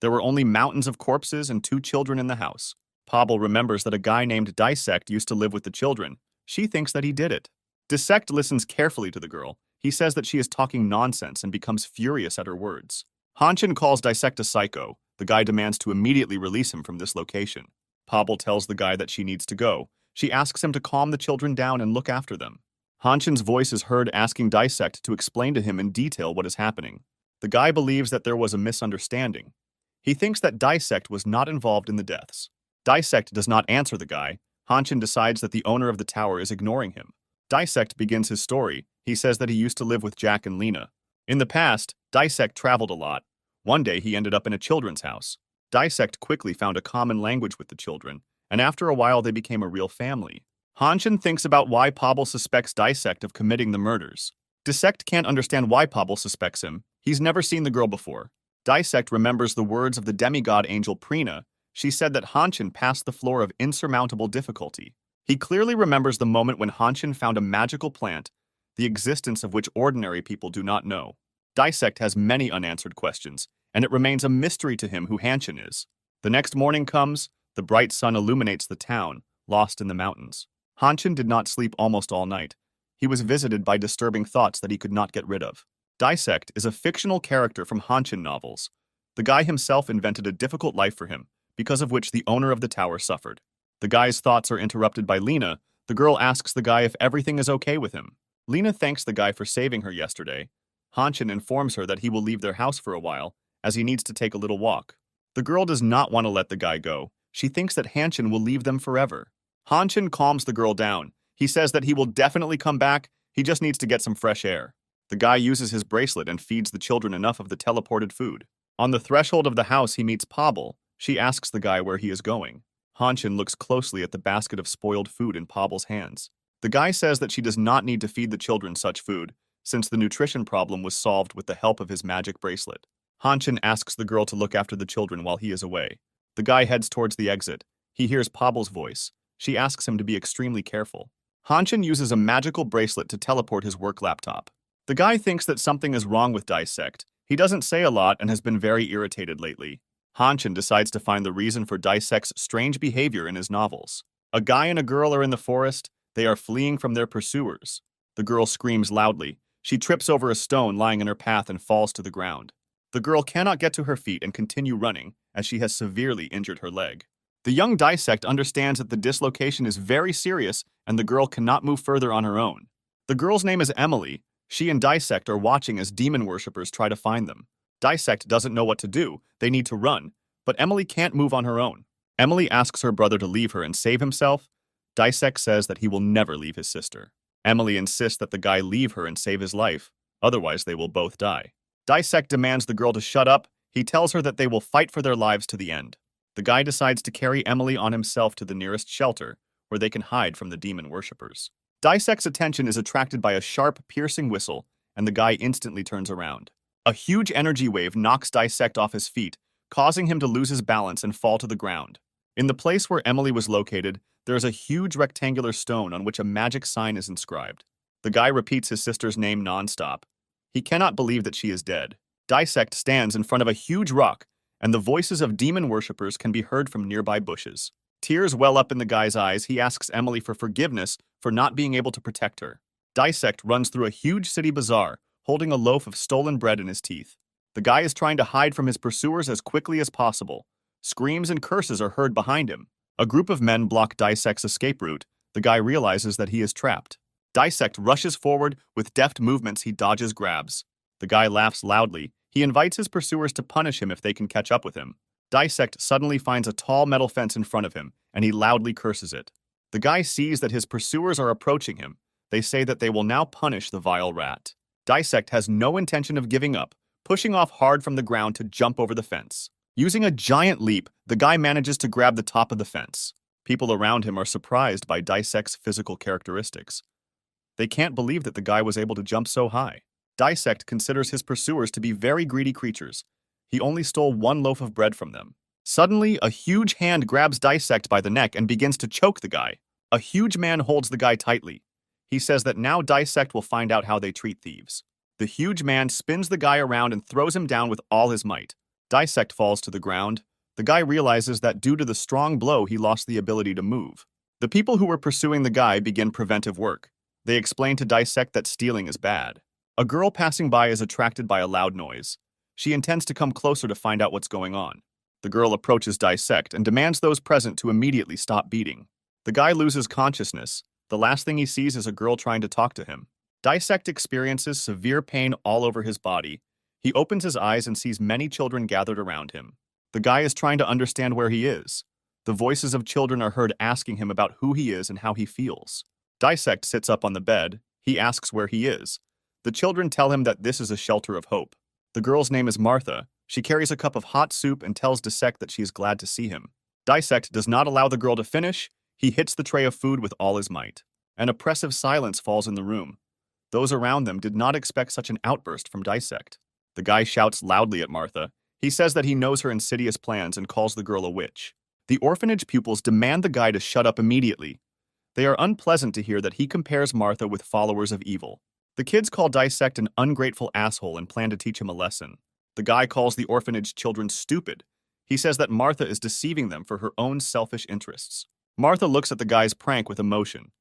There were only mountains of corpses and 2 children in the house. Pble remembers that a guy named Disect used to live with the children. She thinks that he did it. Disect listens carefully to the girl. He says that she is talking nonsense and becomes furious at her words. Hanshin calls Disect a psycho. The guy demands to immediately release him from this location. Pble tells the guy that she needs to go. She asks him to calm the children down and look after them. Hanshin's voice is heard asking Disect to explain to him in detail what is happening. The guy believes that there was a misunderstanding. He thinks that Disect was not involved in the deaths. Disect does not answer the guy. Hanshin decides that the owner of the tower is ignoring him. Disect begins his story. He says that he used to live with Jack and Lena. In the past, Disect traveled a lot. One day he ended up in a children's house. Disect quickly found a common language with the children, and after a while they became a real family. Hanshin thinks about why Pble suspects Disect of committing the murders. Disect can't understand why Pble suspects him. He's never seen the girl before. Disect remembers the words of the demigod angel Prina. She said that Hanshin passed the floor of insurmountable difficulty. He clearly remembers the moment when Hanshin found a magical plant, the existence of which ordinary people do not know. Disect has many unanswered questions, and it remains a mystery to him who Hanshin is. The next morning comes, the bright sun illuminates the town, lost in the mountains. Hanshin did not sleep almost all night. He was visited by disturbing thoughts that he could not get rid of. Disect is a fictional character from Hanshin novels. The guy himself invented a difficult life for him, because of which the owner of the tower suffered. The guy's thoughts are interrupted by Lena. The girl asks the guy if everything is okay with him. Lena thanks the guy for saving her yesterday. Hanshin informs her that he will leave their house for a while, as he needs to take a little walk. The girl does not want to let the guy go. She thinks that Hanshin will leave them forever. Hanshin calms the girl down. He says that he will definitely come back, he just needs to get some fresh air. The guy uses his bracelet and feeds the children enough of the teleported food. On the threshold of the house, he meets Pble. She asks the guy where he is going. Honin looks closely at the basket of spoiled food in Pable's hands. The guy says that she does not need to feed the children such food, since the nutrition problem was solved with the help of his magic bracelet. Honin asks the girl to look after the children while he is away. The guy heads towards the exit. He hears Pable's voice. She asks him to be extremely careful. Honin uses a magical bracelet to teleport his work laptop. The guy thinks that something is wrong with Disect. He doesn't say a lot and has been very irritated lately. Honin decides to find the reason for Disect's strange behavior in his novels. A guy and a girl are in the forest. They are fleeing from their pursuers. The girl screams loudly. She trips over a stone lying in her path and falls to the ground. The girl cannot get to her feet and continue running, as she has severely injured her leg. The young Disect understands that the dislocation is very serious and the girl cannot move further on her own. The girl's name is Pble. She and Disect are watching as demon worshippers try to find them. Disect doesn't know what to do. They need to run, but Pble can't move on her own. Pble asks her brother to leave her and save himself. Disect says that he will never leave his sister. Pble insists that the guy leave her and save his life, otherwise they will both die. Disect demands the girl to shut up. He tells her that they will fight for their lives to the end. The guy decides to carry Pble on himself to the nearest shelter, where they can hide from the demon worshippers. Disect's attention is attracted by a sharp, piercing whistle, and the guy instantly turns around. A huge energy wave knocks Disect off his feet, causing him to lose his balance and fall to the ground. In the place where Pble was located, there is a huge rectangular stone on which a magic sign is inscribed. The guy repeats his sister's name nonstop. He cannot believe that she is dead. Disect stands in front of a huge rock, and the voices of demon worshippers can be heard from nearby bushes. Tears well up in the guy's eyes. He asks Pble for forgiveness for not being able to protect her. Disect runs through a huge city bazaar, holding a loaf of stolen bread in his teeth. The guy is trying to hide from his pursuers as quickly as possible. Screams and curses are heard behind him. A group of men block Disect's escape route. The guy realizes that he is trapped. Disect rushes forward. With deft movements, he dodges grabs. The guy laughs loudly. He invites his pursuers to punish him if they can catch up with him. Disect suddenly finds a tall metal fence in front of him, and he loudly curses it. The guy sees that his pursuers are approaching him. They say that they will now punish the vile rat. Disect has no intention of giving up, pushing off hard from the ground to jump over the fence. Using a giant leap, the guy manages to grab the top of the fence. People around him are surprised by Disect's physical characteristics. They can't believe that the guy was able to jump so high. Disect considers his pursuers to be very greedy creatures. He only stole one loaf of bread from them. Suddenly, a huge hand grabs Disect by the neck and begins to choke the guy. A huge man holds the guy tightly. He says that now Disect will find out how they treat thieves. The huge man spins the guy around and throws him down with all his might. Disect falls to the ground. The guy realizes that due to the strong blow, he lost the ability to move. The people who were pursuing the guy begin preventive work. They explain to Disect that stealing is bad. A girl passing by is attracted by a loud noise. She intends to come closer to find out what's going on. The girl approaches Disect and demands those present to immediately stop beating. The guy loses consciousness. The last thing he sees is a girl trying to talk to him. Disect experiences severe pain all over his body. He opens his eyes and sees many children gathered around him. The guy is trying to understand where he is. The voices of children are heard asking him about who he is and how he feels. Disect sits up on the bed. He asks where he is. The children tell him that this is a shelter of hope. The girl's name is Martha. She carries a cup of hot soup and tells Disect that she is glad to see him. Disect does not allow the girl to finish. He hits the tray of food with all his might. An oppressive silence falls in the room. Those around them did not expect such an outburst from Disect. The guy shouts loudly at Martha. He says that he knows her insidious plans and calls the girl a witch. The orphanage pupils demand the guy to shut up immediately. They are unpleasant to hear that he compares Martha with followers of evil. The kids call Disect an ungrateful asshole and plan to teach him a lesson. The guy calls the orphanage children stupid. He says that Martha is deceiving them for her own selfish interests. Martha looks at the guy's prank with emotion.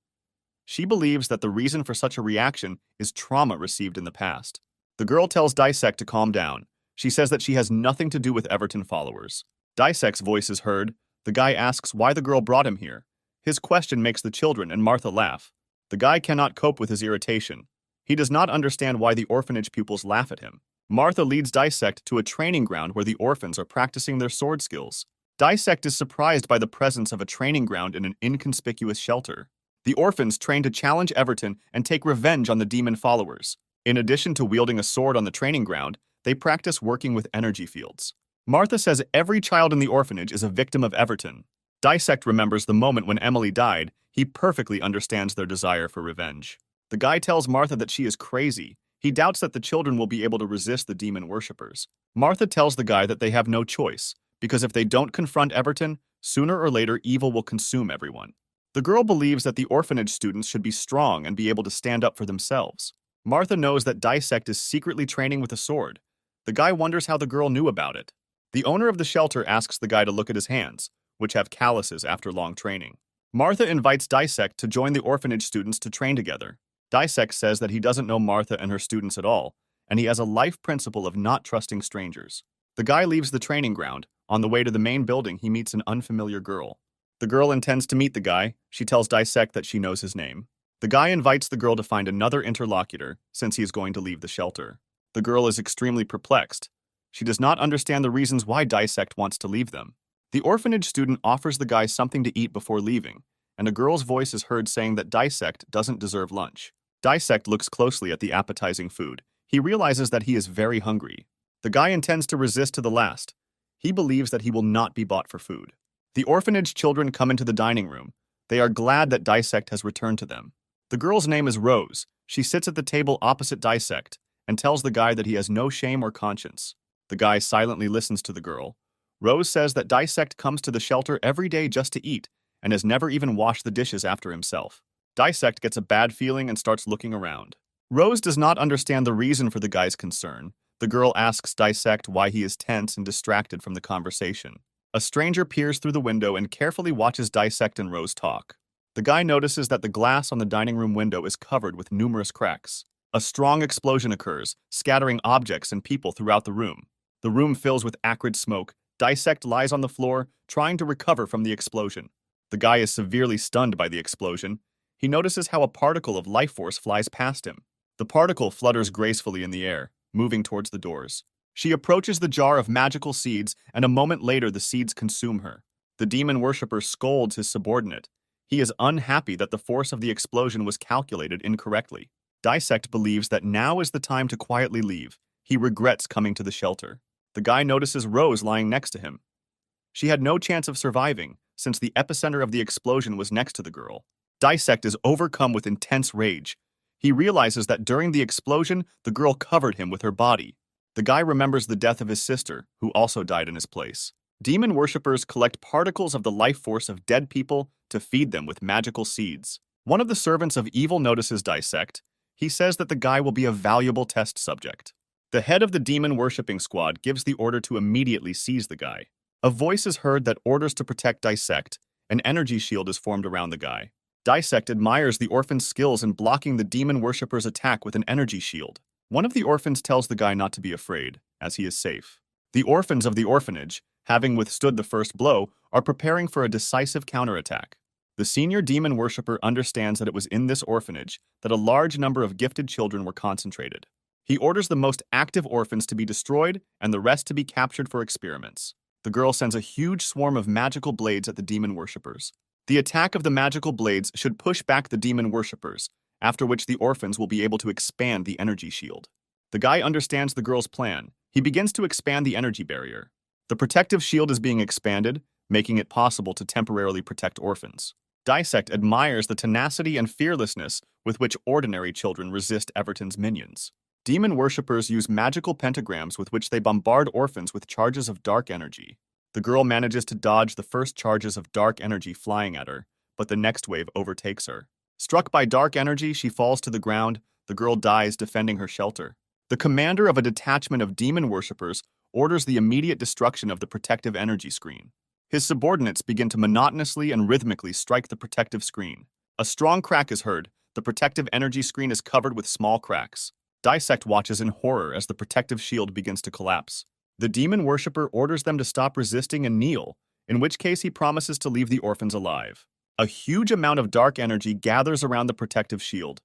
She believes that the reason for such a reaction is trauma received in the past. The girl tells Disect to calm down. She says that she has nothing to do with Everton followers. Disect's voice is heard. The guy asks why the girl brought him here. His question makes the children and Martha laugh. The guy cannot cope with his irritation. He does not understand why the orphanage pupils laugh at him. Martha leads Disect to a training ground where the orphans are practicing their sword skills. Disect is surprised by the presence of a training ground in an inconspicuous shelter. The orphans train to challenge Everton and take revenge on the demon followers. In addition to wielding a sword on the training ground, they practice working with energy fields. Martha says every child in the orphanage is a victim of Everton. Disect remembers the moment when Emily died. He perfectly understands their desire for revenge. The guy tells Martha that she is crazy. He doubts that the children will be able to resist the demon worshippers. Martha tells the guy that they have no choice, because if they don't confront Everton, sooner or later evil will consume everyone. The girl believes that the orphanage students should be strong and be able to stand up for themselves. Martha knows that Disect is secretly training with a sword. The guy wonders how the girl knew about it. The owner of the shelter asks the guy to look at his hands, which have calluses after long training. Martha invites Disect to join the orphanage students to train together. Disect says that he doesn't know Martha and her students at all, and he has a life principle of not trusting strangers. The guy leaves the training ground. On the way to the main building, he meets an unfamiliar girl. The girl intends to meet the guy. She tells Disect that she knows his name. The guy invites the girl to find another interlocutor, since he is going to leave the shelter. The girl is extremely perplexed. She does not understand the reasons why Disect wants to leave them. The orphanage student offers the guy something to eat before leaving, and a girl's voice is heard saying that Disect doesn't deserve lunch. Disect looks closely at the appetizing food. He realizes that he is very hungry. The guy intends to resist to the last. He believes that he will not be bought for food. The orphanage children come into the dining room. They are glad that Disect has returned to them. The girl's name is Rose. She sits at the table opposite Disect and tells the guy that he has no shame or conscience. The guy silently listens to the girl. Rose says that Disect comes to the shelter every day just to eat and has never even washed the dishes after himself. Disect gets a bad feeling and starts looking around. Rose does not understand the reason for the guy's concern. The girl asks Disect why he is tense and distracted from the conversation. A stranger peers through the window and carefully watches Disect and Rose talk. The guy notices that the glass on the dining room window is covered with numerous cracks. A strong explosion occurs, scattering objects and people throughout the room. The room fills with acrid smoke. Disect lies on the floor, trying to recover from the explosion. The guy is severely stunned by the explosion. He notices how a particle of life force flies past him. The particle flutters gracefully in the air, moving towards the doors. She approaches the jar of magical seeds, and a moment later the seeds consume her. The demon worshipper scolds his subordinate. He is unhappy that the force of the explosion was calculated incorrectly. Disect believes that now is the time to quietly leave. He regrets coming to the shelter. The guy notices Rose lying next to him. She had no chance of surviving, since the epicenter of the explosion was next to the girl. Disect is overcome with intense rage. He realizes that during the explosion, the girl covered him with her body. The guy remembers the death of his sister, who also died in his place. Demon worshippers collect particles of the life force of dead people to feed them with magical seeds. One of the servants of evil notices Disect. He says that the guy will be a valuable test subject. The head of the demon worshipping squad gives the order to immediately seize the guy. A voice is heard that orders to protect Disect. An energy shield is formed around the guy. Disect admires the orphan's skills in blocking the demon worshipper's attack with an energy shield. One of the orphans tells the guy not to be afraid, as he is safe. The orphans of the orphanage, having withstood the first blow, are preparing for a decisive counterattack. The senior demon worshipper understands that it was in this orphanage that a large number of gifted children were concentrated. He orders the most active orphans to be destroyed and the rest to be captured for experiments. The girl sends a huge swarm of magical blades at the demon worshippers. The attack of the magical blades should push back the demon worshippers, after which the orphans will be able to expand the energy shield. The guy understands the girl's plan. He begins to expand the energy barrier. The protective shield is being expanded, making it possible to temporarily protect orphans. Disect admires the tenacity and fearlessness with which ordinary children resist Everton's minions. Demon worshippers use magical pentagrams with which they bombard orphans with charges of dark energy. The girl manages to dodge the first charges of dark energy flying at her, but the next wave overtakes her. Struck by dark energy, she falls to the ground. The girl dies defending her shelter. The commander of a detachment of demon worshippers orders the immediate destruction of the protective energy screen. His subordinates begin to monotonously and rhythmically strike the protective screen. A strong crack is heard. The protective energy screen is covered with small cracks. Disect watches in horror as the protective shield begins to collapse. The demon worshipper orders them to stop resisting and kneel, in which case he promises to leave the orphans alive. A huge amount of dark energy gathers around the protective shield.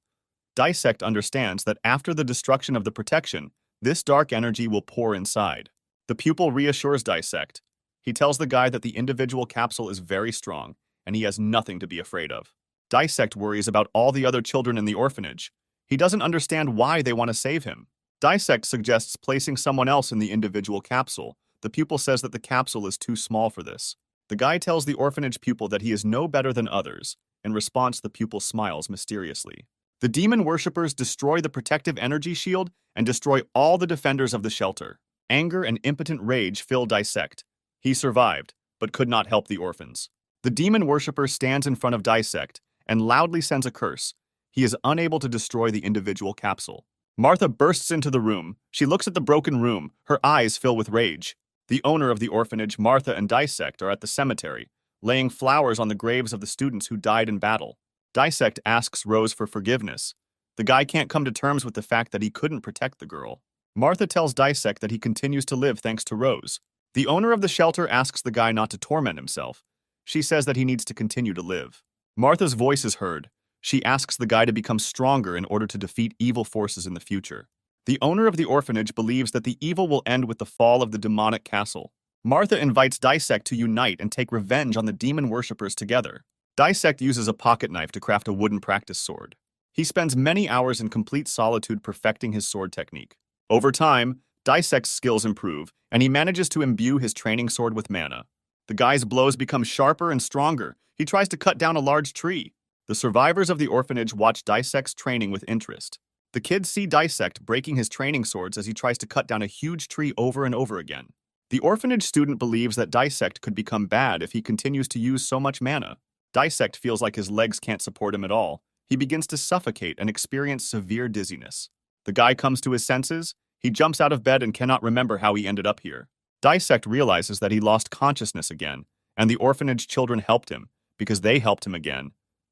Disect understands that after the destruction of the protection, this dark energy will pour inside. The pupil reassures Disect. He tells the guy that the individual capsule is very strong, and he has nothing to be afraid of. Disect worries about all the other children in the orphanage. He doesn't understand why they want to save him. Disect suggests placing someone else in the individual capsule. The pupil says that the capsule is too small for this. The guy tells the orphanage pupil that he is no better than others. In response, the pupil smiles mysteriously. The demon worshippers destroy the protective energy shield and destroy all the defenders of the shelter. Anger and impotent rage fill Disect. He survived, but could not help the orphans. The demon worshipper stands in front of Disect and loudly sends a curse. He is unable to destroy the individual capsule. Martha bursts into the room. She looks at the broken room. Her eyes fill with rage. The owner of the orphanage, Martha, and Disect are at the cemetery, laying flowers on the graves of the students who died in battle. Disect asks Rose for forgiveness. The guy can't come to terms with the fact that he couldn't protect the girl. Martha tells Disect that he continues to live thanks to Rose. The owner of the shelter asks the guy not to torment himself. She says that he needs to continue to live. Martha's voice is heard. She asks the guy to become stronger in order to defeat evil forces in the future. The owner of the orphanage believes that the evil will end with the fall of the demonic castle. Martha invites Disect to unite and take revenge on the demon worshippers together. Disect uses a pocket knife to craft a wooden practice sword. He spends many hours in complete solitude perfecting his sword technique. Over time, Disect's skills improve, and he manages to imbue his training sword with mana. The guy's blows become sharper and stronger. He tries to cut down a large tree. The survivors of the orphanage watch Disect's training with interest. The kids see Disect breaking his training swords as he tries to cut down a huge tree over and over again. The orphanage student believes that Disect could become bad if he continues to use so much mana. Disect feels like his legs can't support him at all. He begins to suffocate and experience severe dizziness. The guy comes to his senses. He jumps out of bed and cannot remember how he ended up here. Disect realizes that he lost consciousness again, and the orphanage children helped him, because they helped him again.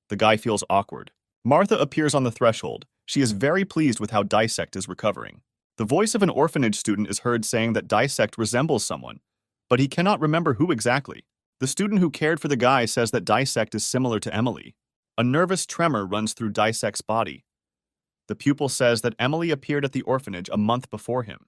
The guy feels awkward. Martha appears on the threshold. She is very pleased with how Disect is recovering. The voice of an orphanage student is heard saying that Disect resembles someone, but he cannot remember who exactly. The student who cared for the guy says that Disect is similar to Emily. A nervous tremor runs through Disect's body. The pupil says that Emily appeared at the orphanage a month before him.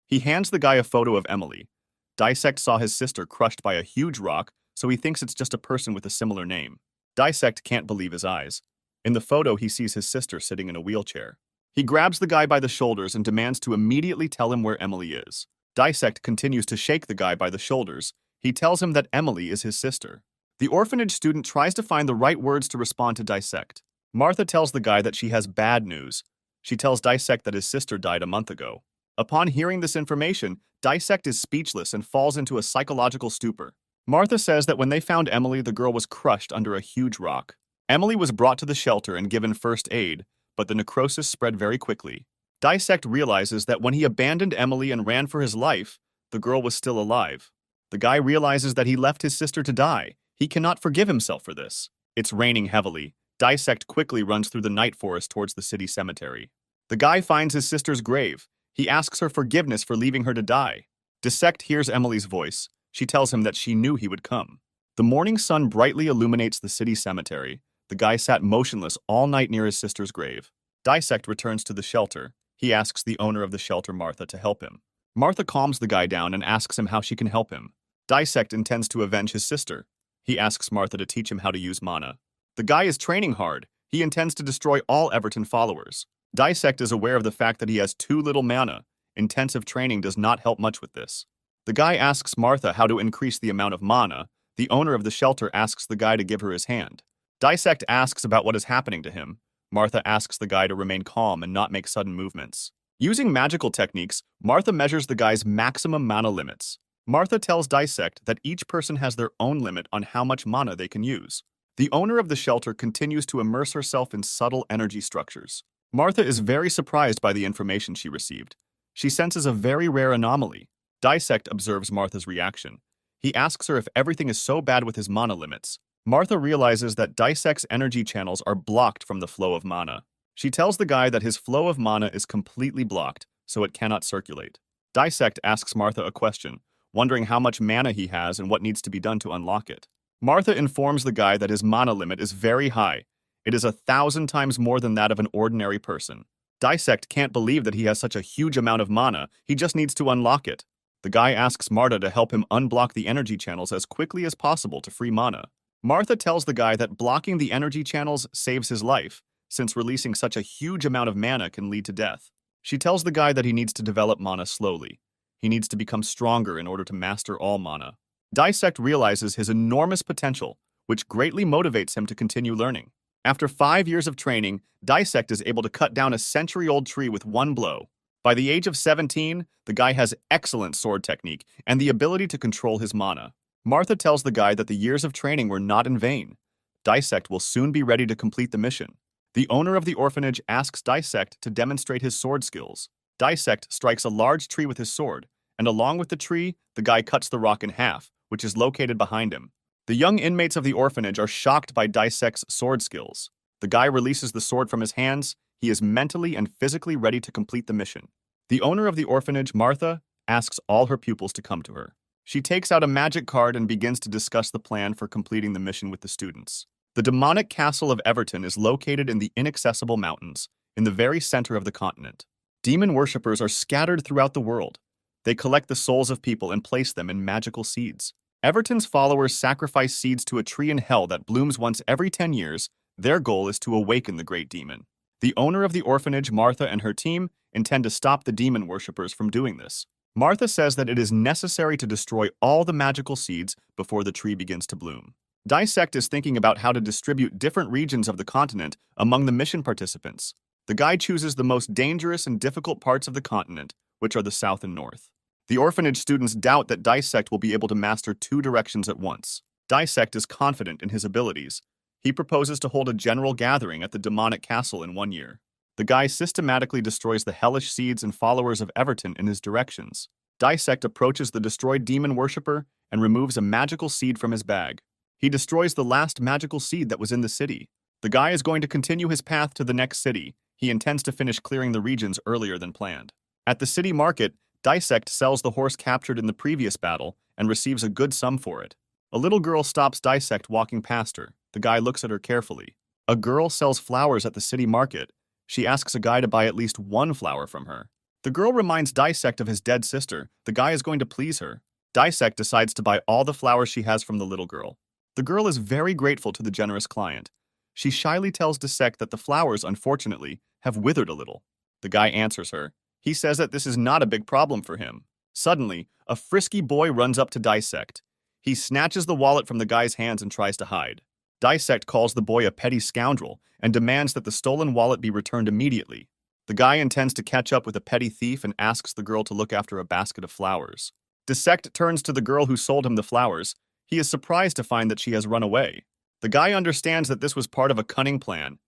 He hands the guy a photo of Emily. Disect saw his sister crushed by a huge rock, so he thinks it's just a person with a similar name. Disect can't believe his eyes. In the photo, he sees his sister sitting in a wheelchair. He grabs the guy by the shoulders and demands to immediately tell him where Emily is. Disect continues to shake the guy by the shoulders. He tells him that Emily is his sister. The orphanage student tries to find the right words to respond to Disect. Martha tells the guy that she has bad news. She tells Disect that his sister died a month ago. Upon hearing this information, Disect is speechless and falls into a psychological stupor. Martha says that when they found Emily, the girl was crushed under a huge rock. Emily was brought to the shelter and given first aid, but the necrosis spread very quickly. Disect realizes that when he abandoned Emily and ran for his life, the girl was still alive. The guy realizes that he left his sister to die. He cannot forgive himself for this. It's raining heavily. Disect quickly runs through the night forest towards the city cemetery. The guy finds his sister's grave. He asks her forgiveness for leaving her to die. Disect hears Emily's voice. She tells him that she knew he would come. The morning sun brightly illuminates the city cemetery. The guy sat motionless all night near his sister's grave. Disect returns to the shelter. He asks the owner of the shelter, Martha, to help him. Martha calms the guy down and asks him how she can help him. Disect intends to avenge his sister. He asks Martha to teach him how to use mana. The guy is training hard. He intends to destroy all Everton followers. Disect is aware of the fact that he has too little mana. Intensive training does not help much with this. The guy asks Martha how to increase the amount of mana. The owner of the shelter asks the guy to give her his hand. Disect asks about what is happening to him. Martha asks the guy to remain calm and not make sudden movements. Using magical techniques, Martha measures the guy's maximum mana limits. Martha tells Disect that each person has their own limit on how much mana they can use. The owner of the shelter continues to immerse herself in subtle energy structures. Martha is very surprised by the information she received. She senses a very rare anomaly. Disect observes Martha's reaction. He asks her if everything is so bad with his mana limits. Martha realizes that Disect's energy channels are blocked from the flow of mana. She tells the guy that his flow of mana is completely blocked, so it cannot circulate. Disect asks Martha a question, wondering how much mana he has and what needs to be done to unlock it. Martha informs the guy that his mana limit is very high. It is 1,000 times more than that of an ordinary person. Disect can't believe that he has such a huge amount of mana. He just needs to unlock it. The guy asks Martha to help him unblock the energy channels as quickly as possible to free mana. Martha tells the guy that blocking the energy channels saves his life, since releasing such a huge amount of mana can lead to death. She tells the guy that he needs to develop mana slowly. He needs to become stronger in order to master all mana. Disect realizes his enormous potential, which greatly motivates him to continue learning. After 5 years of training, Disect is able to cut down a century-old tree with one blow. By the age of 17, the guy has excellent sword technique and the ability to control his mana. Martha tells the guy that the years of training were not in vain. Disect will soon be ready to complete the mission. The owner of the orphanage asks Disect to demonstrate his sword skills. Disect strikes a large tree with his sword, and along with the tree, the guy cuts the rock in half, which is located behind him. The young inmates of the orphanage are shocked by Disect's sword skills. The guy releases the sword from his hands. He is mentally and physically ready to complete the mission. The owner of the orphanage, Martha, asks all her pupils to come to her. She takes out a magic card and begins to discuss the plan for completing the mission with the students. The demonic castle of Everton is located in the inaccessible mountains, in the very center of the continent. Demon worshippers are scattered throughout the world. They collect the souls of people and place them in magical seeds. Everton's followers sacrifice seeds to a tree in hell that blooms once every 10 years. Their goal is to awaken the great demon. The owner of the orphanage, Martha, and her team intend to stop the demon worshippers from doing this. Martha says that it is necessary to destroy all the magical seeds before the tree begins to bloom. Disect is thinking about how to distribute different regions of the continent among the mission participants. The guy chooses the most dangerous and difficult parts of the continent, which are the south and north. The orphanage students doubt that Disect will be able to master 2 directions at once. Disect is confident in his abilities. He proposes to hold a general gathering at the demonic castle in 1 year. The guy systematically destroys the hellish seeds and followers of Everton in his directions. Disect approaches the destroyed demon worshipper and removes a magical seed from his bag. He destroys the last magical seed that was in the city. The guy is going to continue his path to the next city. He intends to finish clearing the regions earlier than planned. At the city market, Disect sells the horse captured in the previous battle and receives a good sum for it. A little girl stops Disect walking past her. The guy looks at her carefully. A girl sells flowers at the city market. She asks a guy to buy at least 1 flower from her. The girl reminds Disect of his dead sister. The guy is going to please her. Disect decides to buy all the flowers she has from the little girl. The girl is very grateful to the generous client. She shyly tells Disect that the flowers, unfortunately, have withered a little. The guy answers her. He says that this is not a big problem for him. Suddenly, a frisky boy runs up to Disect. He snatches the wallet from the guy's hands and tries to hide. Disect calls the boy a petty scoundrel and demands that the stolen wallet be returned immediately. The guy intends to catch up with a petty thief and asks the girl to look after a basket of flowers. Disect turns to the girl who sold him the flowers. He is surprised to find that she has run away. The guy understands that this was part of a cunning plan.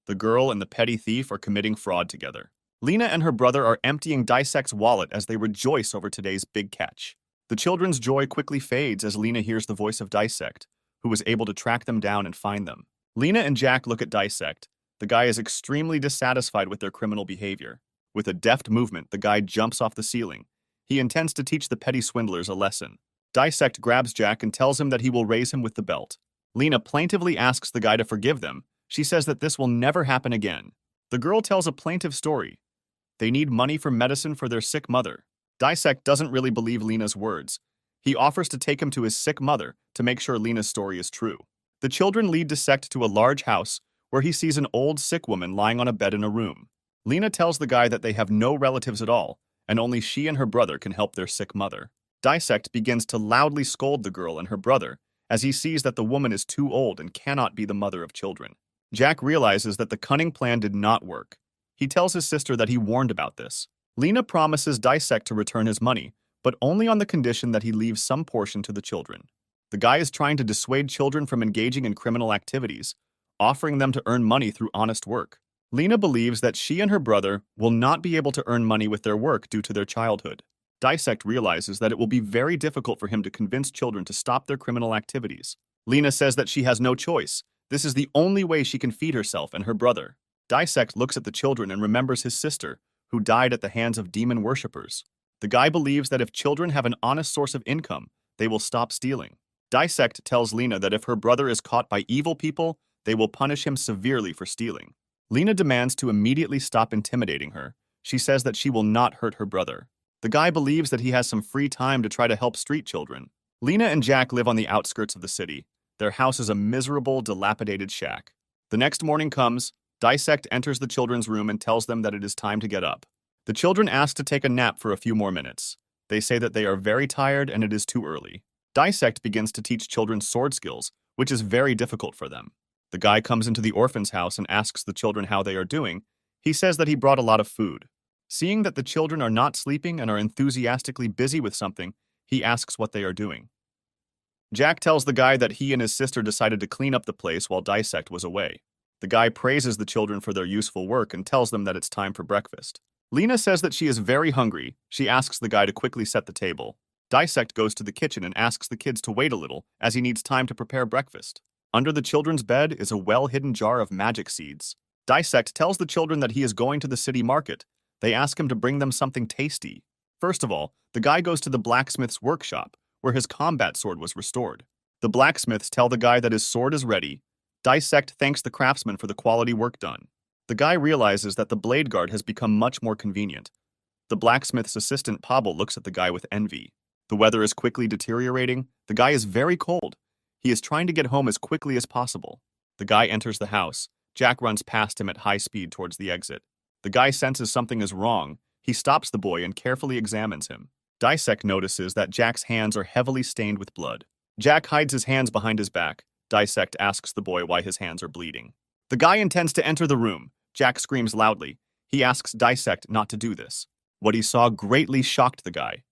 The girl and the petty thief are committing fraud together. Lena and her brother are emptying Disect's wallet as they rejoice over today's big catch. The children's joy quickly fades as Lena hears the voice of Disect, who was able to track them down and find them. Lena and Jack look at Disect. The guy is extremely dissatisfied with their criminal behavior. With a deft movement, the guy jumps off the ceiling. He intends to teach the petty swindlers a lesson. Disect grabs Jack and tells him that he will raise him with the belt. Lena plaintively asks the guy to forgive them. She says that this will never happen again. The girl tells a plaintive story. They need money for medicine for their sick mother. Disect doesn't really believe Lena's words. He offers to take him to his sick mother to make sure Lena's story is true. The children lead Disect to a large house where he sees an old sick woman lying on a bed in a room. Lena tells the guy that they have no relatives at all, and only she and her brother can help their sick mother. Disect begins to loudly scold the girl and her brother as he sees that the woman is too old and cannot be the mother of children. Jack realizes that the cunning plan did not work. He tells his sister that he warned about this. Lena promises Disect to return his money, but only on the condition that he leaves some portion to the children. The guy is trying to dissuade children from engaging in criminal activities, offering them to earn money through honest work. Lena believes that she and her brother will not be able to earn money with their work due to their childhood. Disect realizes that it will be very difficult for him to convince children to stop their criminal activities. Lena says that she has no choice. This is the only way she can feed herself and her brother. Disect looks at the children and remembers his sister, who died at the hands of demon worshippers. The guy believes that if children have an honest source of income, they will stop stealing. Disect tells Lena that if her brother is caught by evil people, they will punish him severely for stealing. Lena demands to immediately stop intimidating her. She says that she will not hurt her brother. The guy believes that he has some free time to try to help street children. Lena and Jack live on the outskirts of the city. Their house is a miserable, dilapidated shack. The next morning comes, Disect enters the children's room and tells them that it is time to get up. The children ask to take a nap for a few more minutes. They say that they are very tired and it is too early. Disect begins to teach children sword skills, which is very difficult for them. The guy comes into the orphan's house and asks the children how they are doing. He says that he brought a lot of food. Seeing that the children are not sleeping and are enthusiastically busy with something, he asks what they are doing. Jack tells the guy that he and his sister decided to clean up the place while Disect was away. The guy praises the children for their useful work and tells them that it's time for breakfast. Lena says that she is very hungry. She asks the guy to quickly set the table. Disect goes to the kitchen and asks the kids to wait a little, as he needs time to prepare breakfast. Under the children's bed is a well-hidden jar of magic seeds. Disect tells the children that he is going to the city market. They ask him to bring them something tasty. First of all, the guy goes to the blacksmith's workshop, where his combat sword was restored. The blacksmiths tell the guy that his sword is ready. Disect thanks the craftsman for the quality work done. The guy realizes that the blade guard has become much more convenient. The blacksmith's assistant Pble looks at the guy with envy. The weather is quickly deteriorating. The guy is very cold. He is trying to get home as quickly as possible. The guy enters the house. Jack runs past him at high speed towards the exit. The guy senses something is wrong. He stops the boy and carefully examines him. Disect notices that Jack's hands are heavily stained with blood. Jack hides his hands behind his back. Disect asks the boy why his hands are bleeding. The guy intends to enter the room. Jack screams loudly. He asks Disect not to do this. What he saw greatly shocked the guy.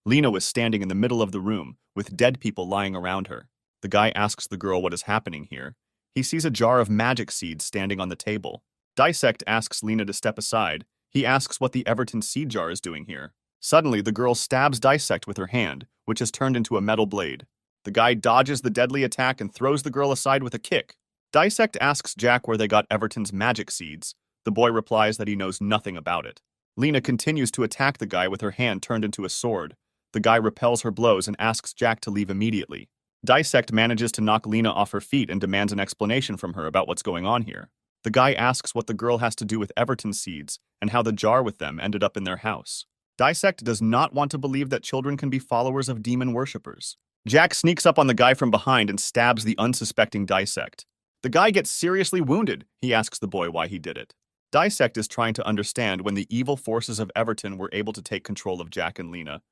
Lena was standing in the middle of the room, with dead people lying around her. The guy asks the girl what is happening here. He sees a jar of magic seeds standing on the table. Disect asks Lena to step aside. He asks what the Everton seed jar is doing here. Suddenly, the girl stabs Disect with her hand, which has turned into a metal blade. The guy dodges the deadly attack and throws the girl aside with a kick. Disect asks Jack where they got Everton's magic seeds. The boy replies that he knows nothing about it. Lena continues to attack the guy with her hand turned into a sword. The guy repels her blows and asks Jack to leave immediately. Disect manages to knock Lena off her feet and demands an explanation from her about what's going on here. The guy asks what the girl has to do with Everton's seeds and how the jar with them ended up in their house. Disect does not want to believe that children can be followers of demon worshippers. Jack sneaks up on the guy from behind and stabs the unsuspecting Disect. The guy gets seriously wounded. He asks the boy why he did it. Disect is trying to understand when the evil forces of Everton were able to take control of Jack and Lena.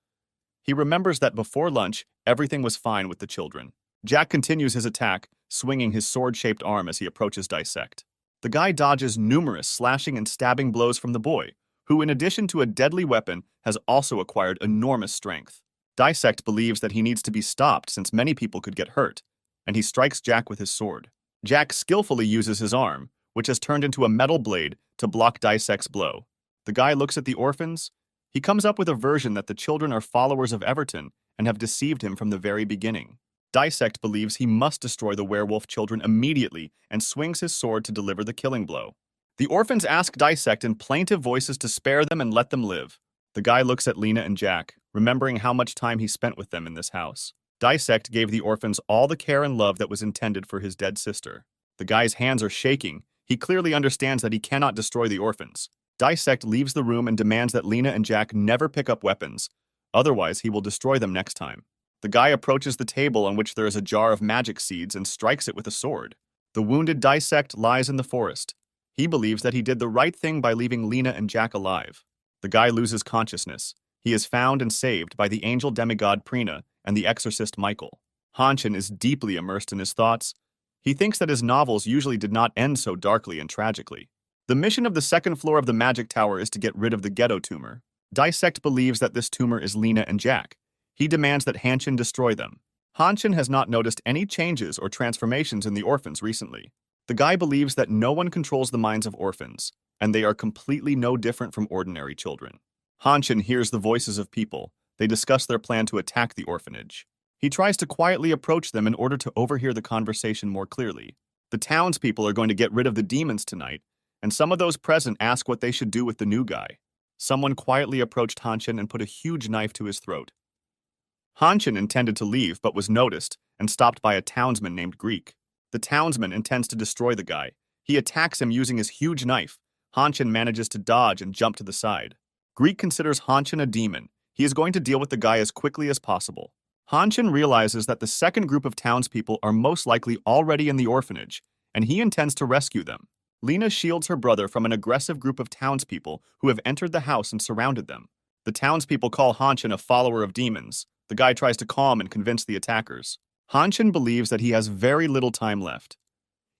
He remembers that before lunch, everything was fine with the children. Jack continues his attack, swinging his sword-shaped arm as he approaches Disect. The guy dodges numerous slashing and stabbing blows from the boy, who, in addition to a deadly weapon, has also acquired enormous strength. Disect believes that he needs to be stopped since many people could get hurt, and he strikes Jack with his sword. Jack skillfully uses his arm, which has turned into a metal blade, to block Disect's blow. The guy looks at the orphans. He comes up with a version that the children are followers of Everton and have deceived him from the very beginning. Disect believes he must destroy the werewolf children immediately and swings his sword to deliver the killing blow. The orphans ask Disect in plaintive voices to spare them and let them live. The guy looks at Lena and Jack, remembering how much time he spent with them in this house. Disect gave the orphans all the care and love that was intended for his dead sister. The guy's hands are shaking. He clearly understands that he cannot destroy the orphans. Disect leaves the room and demands that Lena and Jack never pick up weapons. Otherwise, he will destroy them next time. The guy approaches the table on which there is a jar of magic seeds and strikes it with a sword. The wounded Disect lies in the forest. He believes that he did the right thing by leaving Lena and Jack alive. The guy loses consciousness. He is found and saved by the angel demigod Prina and the exorcist Michael. Honin is deeply immersed in his thoughts. He thinks that his novels usually did not end so darkly and tragically. The mission of the second floor of the magic tower is to get rid of the ghetto tumor. Disect believes that this tumor is Lena and Jack. He demands that Honin destroy them. Honin has not noticed any changes or transformations in the orphans recently. The guy believes that no one controls the minds of orphans, and they are completely no different from ordinary children. Honin hears the voices of people. They discuss their plan to attack the orphanage. He tries to quietly approach them in order to overhear the conversation more clearly. The townspeople are going to get rid of the demons tonight, and some of those present ask what they should do with the new guy. Someone quietly approached Honin and put a huge knife to his throat. Honin intended to leave but was noticed and stopped by a townsman named Greek. The townsman intends to destroy the guy. He attacks him using his huge knife. Honin manages to dodge and jump to the side. Greek considers Honin a demon. He is going to deal with the guy as quickly as possible. Hanshin realizes that the second group of townspeople are most likely already in the orphanage, and he intends to rescue them. Lena shields her brother from an aggressive group of townspeople who have entered the house and surrounded them. The townspeople call Hanshin a follower of demons. The guy tries to calm and convince the attackers. Hanshin believes that he has very little time left.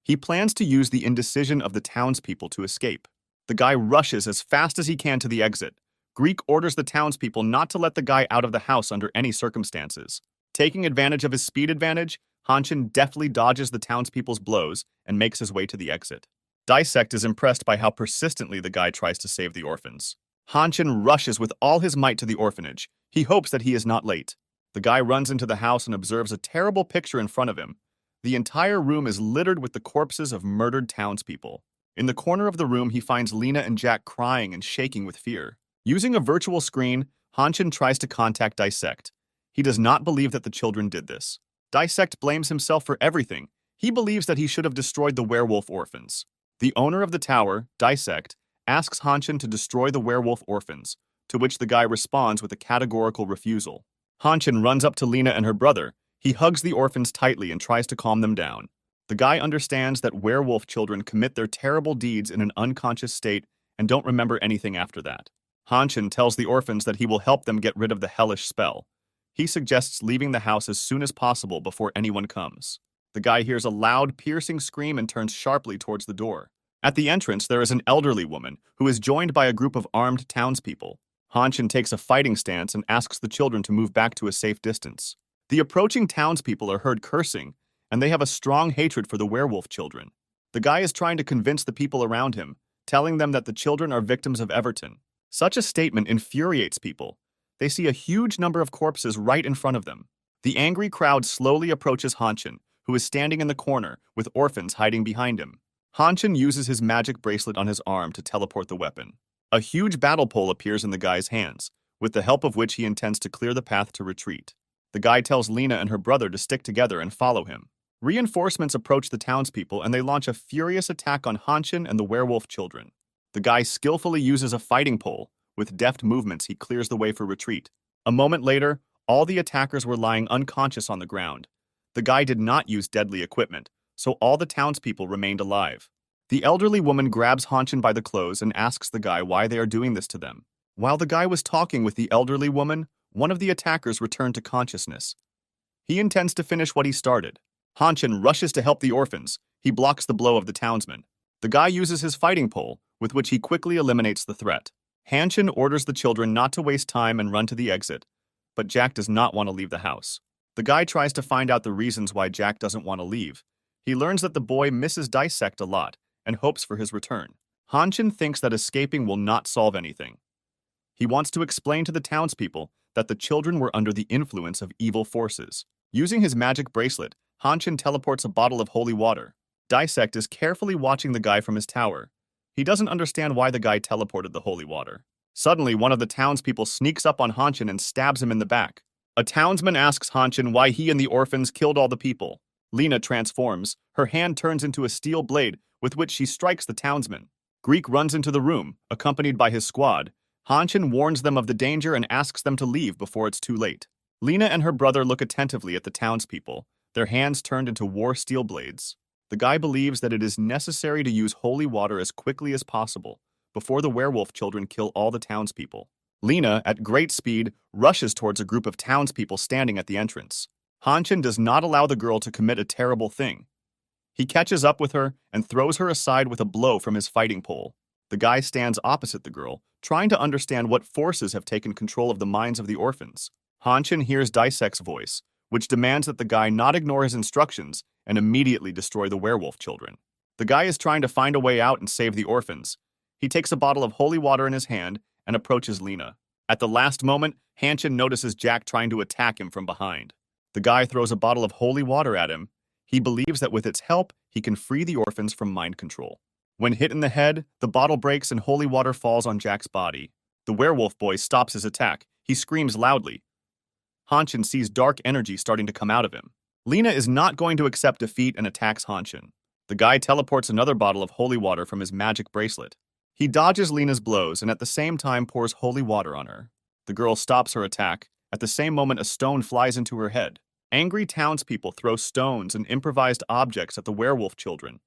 He plans to use the indecision of the townspeople to escape. The guy rushes as fast as he can to the exit. Greek orders the townspeople not to let the guy out of the house under any circumstances. Taking advantage of his speed advantage, Hanshin deftly dodges the townspeople's blows and makes his way to the exit. Disect is impressed by how persistently the guy tries to save the orphans. Hanshin rushes with all his might to the orphanage. He hopes that he is not late. The guy runs into the house and observes a terrible picture in front of him. The entire room is littered with the corpses of murdered townspeople. In the corner of the room, he finds Lena and Jack crying and shaking with fear. Using a virtual screen, Hanshin tries to contact Disect. He does not believe that the children did this. Disect blames himself for everything. He believes that he should have destroyed the werewolf orphans. The owner of the tower, Disect, asks Hanshin to destroy the werewolf orphans, to which the guy responds with a categorical refusal. Hanshin runs up to Lena and her brother. He hugs the orphans tightly and tries to calm them down. The guy understands that werewolf children commit their terrible deeds in an unconscious state and don't remember anything after that. Hanshin tells the orphans that he will help them get rid of the hellish spell. He suggests leaving the house as soon as possible before anyone comes. The guy hears a loud, piercing scream and turns sharply towards the door. At the entrance, there is an elderly woman who is joined by a group of armed townspeople. Hanshin takes a fighting stance and asks the children to move back to a safe distance. The approaching townspeople are heard cursing, and they have a strong hatred for the werewolf children. The guy is trying to convince the people around him, telling them that the children are victims of Everton. Such a statement infuriates people. They see a huge number of corpses right in front of them. The angry crowd slowly approaches Hanshin, who is standing in the corner with orphans hiding behind him. Hanshin uses his magic bracelet on his arm to teleport the weapon. A huge battle pole appears in the guy's hands, with the help of which he intends to clear the path to retreat. The guy tells Lena and her brother to stick together and follow him. Reinforcements approach the townspeople and they launch a furious attack on Hanshin and the werewolf children. The guy skillfully uses a fighting pole. With deft movements, he clears the way for retreat. A moment later, all the attackers were lying unconscious on the ground. The guy did not use deadly equipment, so all the townspeople remained alive. The elderly woman grabs Hanshin by the clothes and asks the guy why they are doing this to them. While the guy was talking with the elderly woman, one of the attackers returned to consciousness. He intends to finish what he started. Hanshin rushes to help the orphans. He blocks the blow of the townsman. The guy uses his fighting pole, with which he quickly eliminates the threat. Hanshin orders the children not to waste time and run to the exit, but Jack does not want to leave the house. The guy tries to find out the reasons why Jack doesn't want to leave. He learns that the boy misses Disect a lot and hopes for his return. Hanshin thinks that escaping will not solve anything. He wants to explain to the townspeople that the children were under the influence of evil forces. Using his magic bracelet, Hanshin teleports a bottle of holy water. Disect is carefully watching the guy from his tower. He doesn't understand why the guy teleported the holy water. Suddenly, one of the townspeople sneaks up on Hanshin and stabs him in the back. A townsman asks Hanshin why he and the orphans killed all the people. Lena transforms. Her hand turns into a steel blade with which she strikes the townsman. Greek runs into the room, accompanied by his squad. Hanshin warns them of the danger and asks them to leave before it's too late. Lena and her brother look attentively at the townspeople, their hands turned into war steel blades. The guy believes that it is necessary to use holy water as quickly as possible before the werewolf children kill all the townspeople. Lena, at great speed, rushes towards a group of townspeople standing at the entrance. Hanshin does not allow the girl to commit a terrible thing. He catches up with her and throws her aside with a blow from his fighting pole. The guy stands opposite the girl, trying to understand what forces have taken control of the minds of the orphans. Hanshin hears Disect's voice, which demands that the guy not ignore his instructions and immediately destroy the werewolf children. The guy is trying to find a way out and save the orphans. He takes a bottle of holy water in his hand and approaches Lena. At the last moment, Hanshin notices Jack trying to attack him from behind. The guy throws a bottle of holy water at him. He believes that with its help, he can free the orphans from mind control. When hit in the head, the bottle breaks and holy water falls on Jack's body. The werewolf boy stops his attack. He screams loudly. Hanshin sees dark energy starting to come out of him. Lena is not going to accept defeat and attacks Hanshin. The guy teleports another bottle of holy water from his magic bracelet. He dodges Lena's blows and at the same time pours holy water on her. The girl stops her attack. At the same moment, a stone flies into her head. Angry townspeople throw stones and improvised objects at the werewolf children.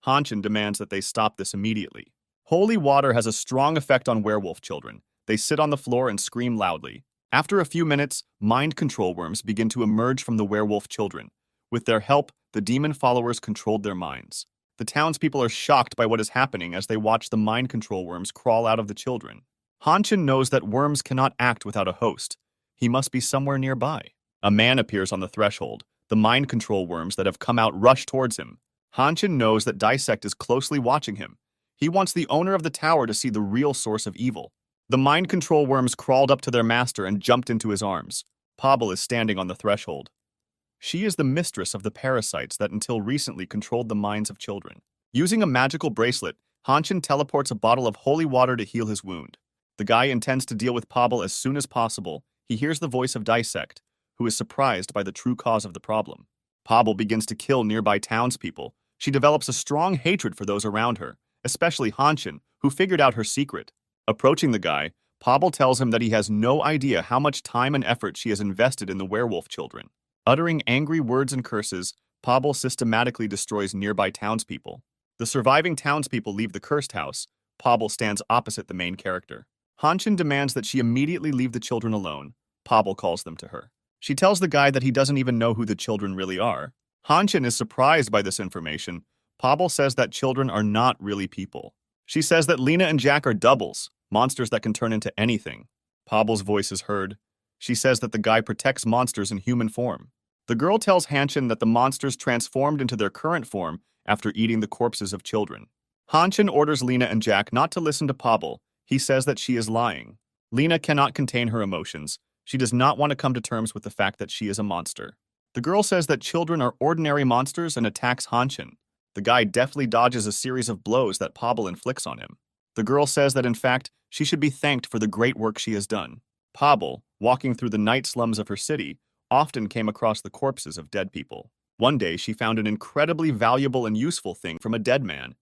Hanshin demands that they stop this immediately. Holy water has a strong effect on werewolf children. They sit on the floor and scream loudly. After a few minutes, mind control worms begin to emerge from the werewolf children. With their help, the demon followers controlled their minds. The townspeople are shocked by what is happening as they watch the mind control worms crawl out of the children. Hanshin knows that worms cannot act without a host. He must be somewhere nearby. A man appears on the threshold. The mind control worms that have come out rush towards him. Hanshin knows that Disect is closely watching him. He wants the owner of the tower to see the real source of evil. The mind control worms crawled up to their master and jumped into his arms. Pble is standing on the threshold. She is the mistress of the parasites that until recently controlled the minds of children. Using a magical bracelet, Hanshin teleports a bottle of holy water to heal his wound. The guy intends to deal with Pble as soon as possible. He hears the voice of Disect, who is surprised by the true cause of the problem. Pble begins to kill nearby townspeople. She develops a strong hatred for those around her, especially Hanshin, who figured out her secret. Approaching the guy, Pble tells him that he has no idea how much time and effort she has invested in the werewolf children. Uttering angry words and curses, Pble systematically destroys nearby townspeople. The surviving townspeople leave the cursed house. Pble stands opposite the main character. Hanshin demands that she immediately leave the children alone. Pble calls them to her. She tells the guy that he doesn't even know who the children really are. Hanshin is surprised by this information. Pble says that children are not really people. She says that Lena and Jack are doubles, monsters that can turn into anything. Pable's voice is heard. She says that the guy protects monsters in human form. The girl tells Hanshin that the monsters transformed into their current form after eating the corpses of children. Hanshin orders Lena and Jack not to listen to Pble. He says that she is lying. Lena cannot contain her emotions. She does not want to come to terms with the fact that she is a monster. The girl says that children are ordinary monsters and attacks Hanshin. The guy deftly dodges a series of blows that Pble inflicts on him. The girl says that in fact, she should be thanked for the great work she has done. Pble, walking through the night slums of her city, often came across the corpses of dead people. One day, she found an incredibly valuable and useful thing from a dead man.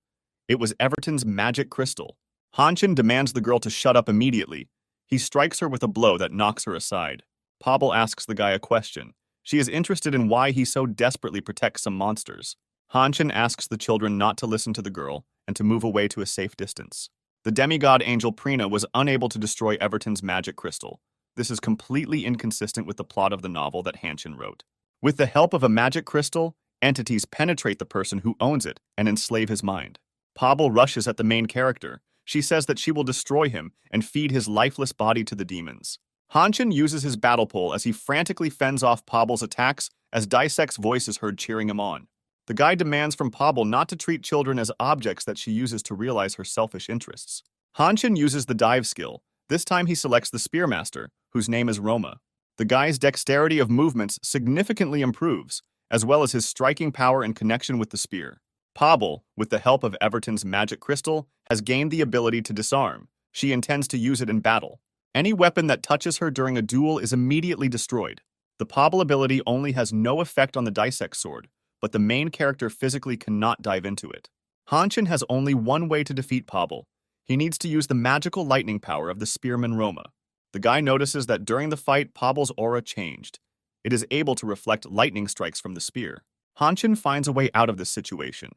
It was Everton's magic crystal. Hanshin demands the girl to shut up immediately. He strikes her with a blow that knocks her aside. Pble asks the guy a question. She is interested in why he so desperately protects some monsters. Hanshin asks the children not to listen to the girl and to move away to a safe distance. The demigod angel Prina was unable to destroy Everton's magic crystal. This is completely inconsistent with the plot of the novel that Hanshin wrote. With the help of a magic crystal, entities penetrate the person who owns it and enslave his mind. Pble rushes at the main character. She says that she will destroy him and feed his lifeless body to the demons. Hanshin uses his battle pole as he frantically fends off Pable's attacks as Disect's voice is heard cheering him on. The guy demands from Pble not to treat children as objects that she uses to realize her selfish interests. Hanshin uses the dive skill. This time he selects the Spearmaster, whose name is Roma. The guy's dexterity of movements significantly improves, as well as his striking power and connection with the spear. Pble, with the help of Everton's magic crystal, has gained the ability to disarm. She intends to use it in battle. Any weapon that touches her during a duel is immediately destroyed. The Pble ability only has no effect on the Disect sword, but the main character physically cannot dive into it. Hanshin has only one way to defeat Pble. He needs to use the magical lightning power of the spearman Roma. The guy notices that during the fight, Pable's aura changed. It is able to reflect lightning strikes from the spear. Hanshin finds a way out of this situation.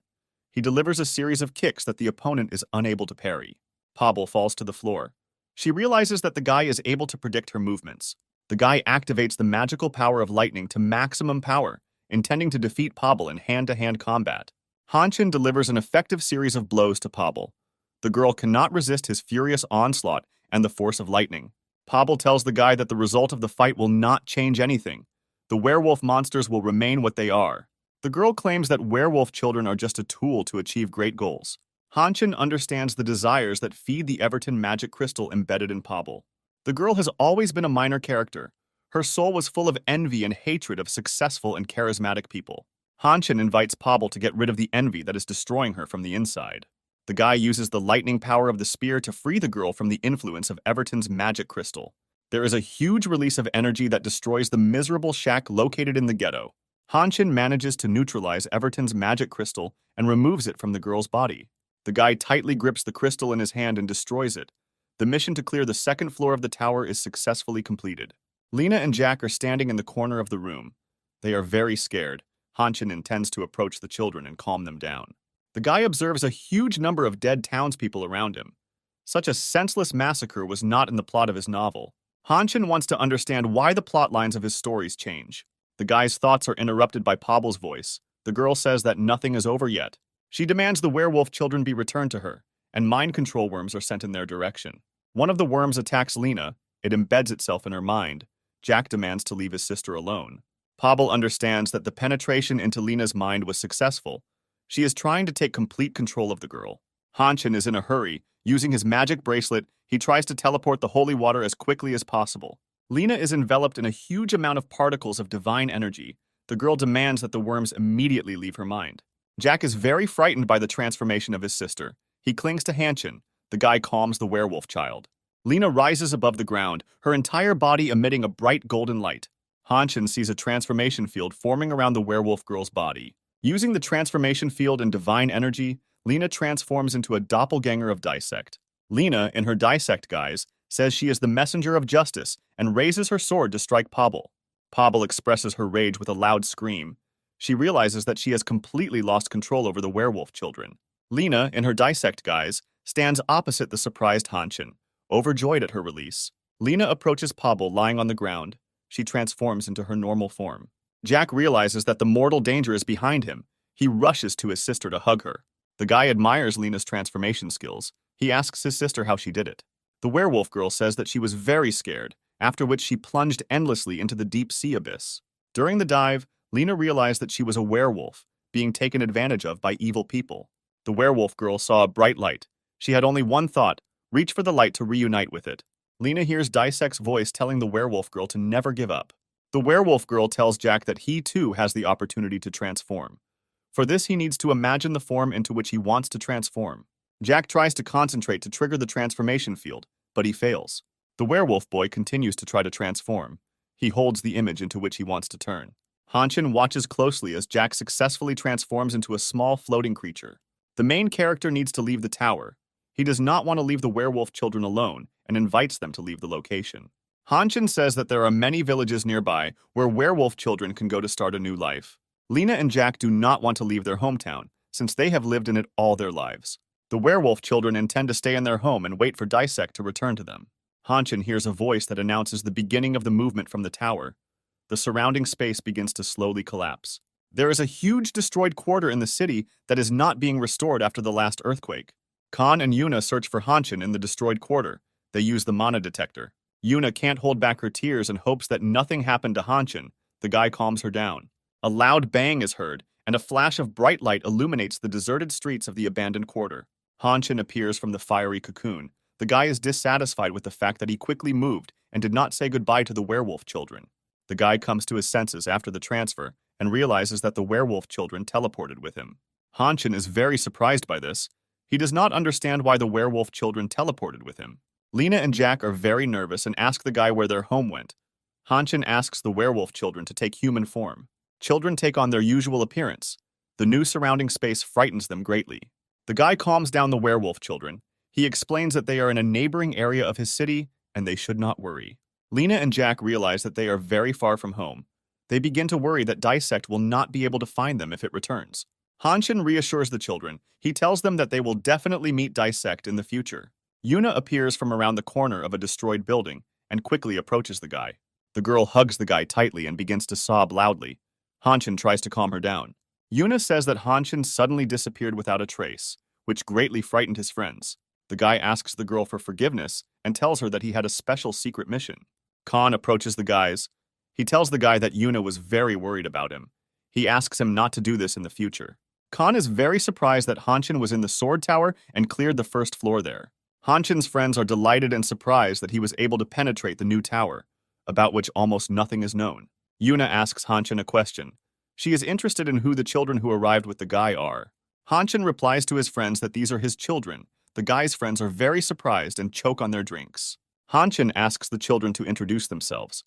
He delivers a series of kicks that the opponent is unable to parry. Pble falls to the floor. She realizes that the guy is able to predict her movements. The guy activates the magical power of lightning to maximum power, intending to defeat Pble in hand-to-hand combat. Hanshin delivers an effective series of blows to Pble. The girl cannot resist his furious onslaught and the force of lightning. Pble tells the guy that the result of the fight will not change anything. The werewolf monsters will remain what they are. The girl claims that werewolf children are just a tool to achieve great goals. Hanshin understands the desires that feed the Everton magic crystal embedded in Pble. The girl has always been a minor character. Her soul was full of envy and hatred of successful and charismatic people. Hanshin invites Pble to get rid of the envy that is destroying her from the inside. The guy uses the lightning power of the spear to free the girl from the influence of Everton's magic crystal. There is a huge release of energy that destroys the miserable shack located in the ghetto. Hanshin manages to neutralize Everton's magic crystal and removes it from the girl's body. The guy tightly grips the crystal in his hand and destroys it. The mission to clear the second floor of the tower is successfully completed. Lena and Jack are standing in the corner of the room. They are very scared. Honin intends to approach the children and calm them down. The guy observes a huge number of dead townspeople around him. Such a senseless massacre was not in the plot of his novel. Honin wants to understand why the plot lines of his stories change. The guy's thoughts are interrupted by Pble's voice. The girl says that nothing is over yet. She demands the werewolf children be returned to her, and mind control worms are sent in their direction. One of the worms attacks Lena. It embeds itself in her mind. Jack demands to leave his sister alone. Pble understands that the penetration into Lena's mind was successful. She is trying to take complete control of the girl. Honin is in a hurry. Using his magic bracelet, he tries to teleport the holy water as quickly as possible. Lena is enveloped in a huge amount of particles of divine energy. The girl demands that the worms immediately leave her mind. Jack is very frightened by the transformation of his sister. He clings to Honin. The guy calms the werewolf child. Lena rises above the ground, her entire body emitting a bright golden light. Honin sees a transformation field forming around the werewolf girl's body. Using the transformation field and divine energy, Lena transforms into a doppelganger of Disect. Lena, in her Disect guise, says she is the messenger of justice and raises her sword to strike Pble. Pble expresses her rage with a loud scream. She realizes that she has completely lost control over the werewolf children. Lena, in her Disect guise, stands opposite the surprised Honin, overjoyed at her release. Lena approaches Pble lying on the ground. She transforms into her normal form. Jack realizes that the mortal danger is behind him. He rushes to his sister to hug her. The guy admires Lena's transformation skills. He asks his sister how she did it. The werewolf girl says that she was very scared, after which she plunged endlessly into the deep sea abyss. During the dive, Lena realized that she was a werewolf, being taken advantage of by evil people. The werewolf girl saw a bright light. She had only one thought: reach for the light to reunite with it. Lena hears Disect's voice telling the werewolf girl to never give up. The werewolf girl tells Jack that he too has the opportunity to transform. For this, he needs to imagine the form into which he wants to transform. Jack tries to concentrate to trigger the transformation field, but he fails. The werewolf boy continues to try to transform. He holds the image into which he wants to turn. Honin watches closely as Jack successfully transforms into a small floating creature. The main character needs to leave the tower. He does not want to leave the werewolf children alone and invites them to leave the location. Honin says that there are many villages nearby where werewolf children can go to start a new life. Lena and Jack do not want to leave their hometown, since they have lived in it all their lives. The werewolf children intend to stay in their home and wait for Disect to return to them. Honin hears a voice that announces the beginning of the movement from the tower. The surrounding space begins to slowly collapse. There is a huge destroyed quarter in the city that is not being restored after the last earthquake. Khan and Yuna search for Honin in the destroyed quarter. They use the mana detector. Yuna can't hold back her tears and hopes that nothing happened to Honin. The guy calms her down. A loud bang is heard, and a flash of bright light illuminates the deserted streets of the abandoned quarter. Honin appears from the fiery cocoon. The guy is dissatisfied with the fact that he quickly moved and did not say goodbye to the werewolf children. The guy comes to his senses after the transfer and realizes that the werewolf children teleported with him. Honin is very surprised by this. He does not understand why the werewolf children teleported with him. Lena and Jack are very nervous and ask the guy where their home went. Honin asks the werewolf children to take human form. Children take on their usual appearance. The new surrounding space frightens them greatly. The guy calms down the werewolf children. He explains that they are in a neighboring area of his city and they should not worry. Lena and Jack realize that they are very far from home. They begin to worry that Disect will not be able to find them if it returns. Honin reassures the children. He tells them that they will definitely meet Disect in the future. Yuna appears from around the corner of a destroyed building and quickly approaches the guy. The girl hugs the guy tightly and begins to sob loudly. Honin tries to calm her down. Yuna says that Honin suddenly disappeared without a trace, which greatly frightened his friends. The guy asks the girl for forgiveness and tells her that he had a special secret mission. Khan approaches the guys. He tells the guy that Yuna was very worried about him. He asks him not to do this in the future. Khan is very surprised that Honin was in the sword tower and cleared the first floor there. Honin's friends are delighted and surprised that he was able to penetrate the new tower, about which almost nothing is known. Yuna asks Honin a question. She is interested in who the children who arrived with the guy are. Honin replies to his friends that these are his children. The guy's friends are very surprised and choke on their drinks. Honin asks the children to introduce themselves.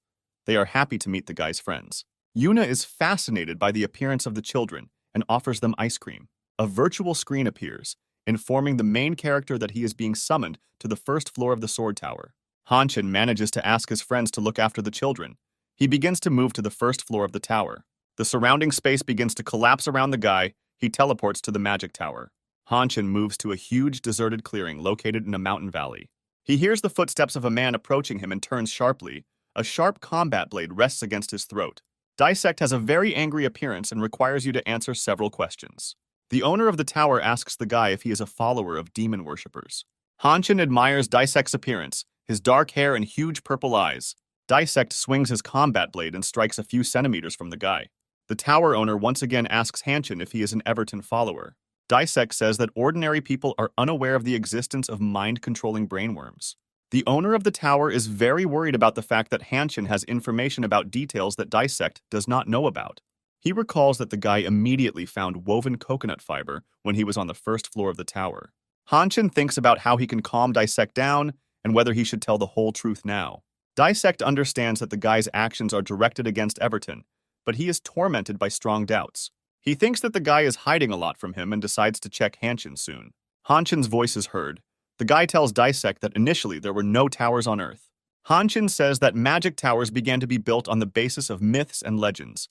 They are happy to meet the guy's friends. Yuna is fascinated by the appearance of the children and offers them ice cream. A virtual screen appears, informing the main character that he is being summoned to the first floor of the sword tower. Hanshin manages to ask his friends to look after the children. He begins to move to the first floor of the tower. The surrounding space begins to collapse around the guy. He teleports to the magic tower. Hanshin moves to a huge deserted clearing located in a mountain valley. He hears the footsteps of a man approaching him and turns sharply. A sharp combat blade rests against his throat. Disect has a very angry appearance and requires you to answer several questions. The owner of the tower asks the guy if he is a follower of demon worshippers. Hanshin admires Disect's appearance, his dark hair and huge purple eyes. Disect swings his combat blade and strikes a few centimeters from the guy. The tower owner once again asks Hanshin if he is an Everton follower. Disect says that ordinary people are unaware of the existence of mind-controlling brainworms. The owner of the tower is very worried about the fact that Hanshin has information about details that Disect does not know about. He recalls that the guy immediately found woven coconut fiber when he was on the first floor of the tower. Hanshin thinks about how he can calm Disect down and whether he should tell the whole truth now. Disect understands that the guy's actions are directed against Everton, but he is tormented by strong doubts. He thinks that the guy is hiding a lot from him and decides to check Hanshin soon. Hanshin's voice is heard. The guy tells Disect that initially there were no towers on Earth. Hanshin says that magic towers began to be built on the basis of myths and legends.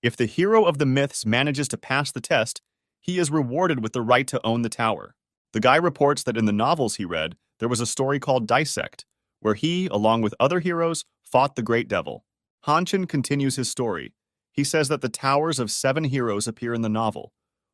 If the hero of the myths manages to pass the test, he is rewarded with the right to own the tower. The guy reports that in the novels he read, there was a story called Disect, where he, along with other heroes, fought the great devil. Hanshin continues his story. He says that the towers of 7 heroes appear in the novel,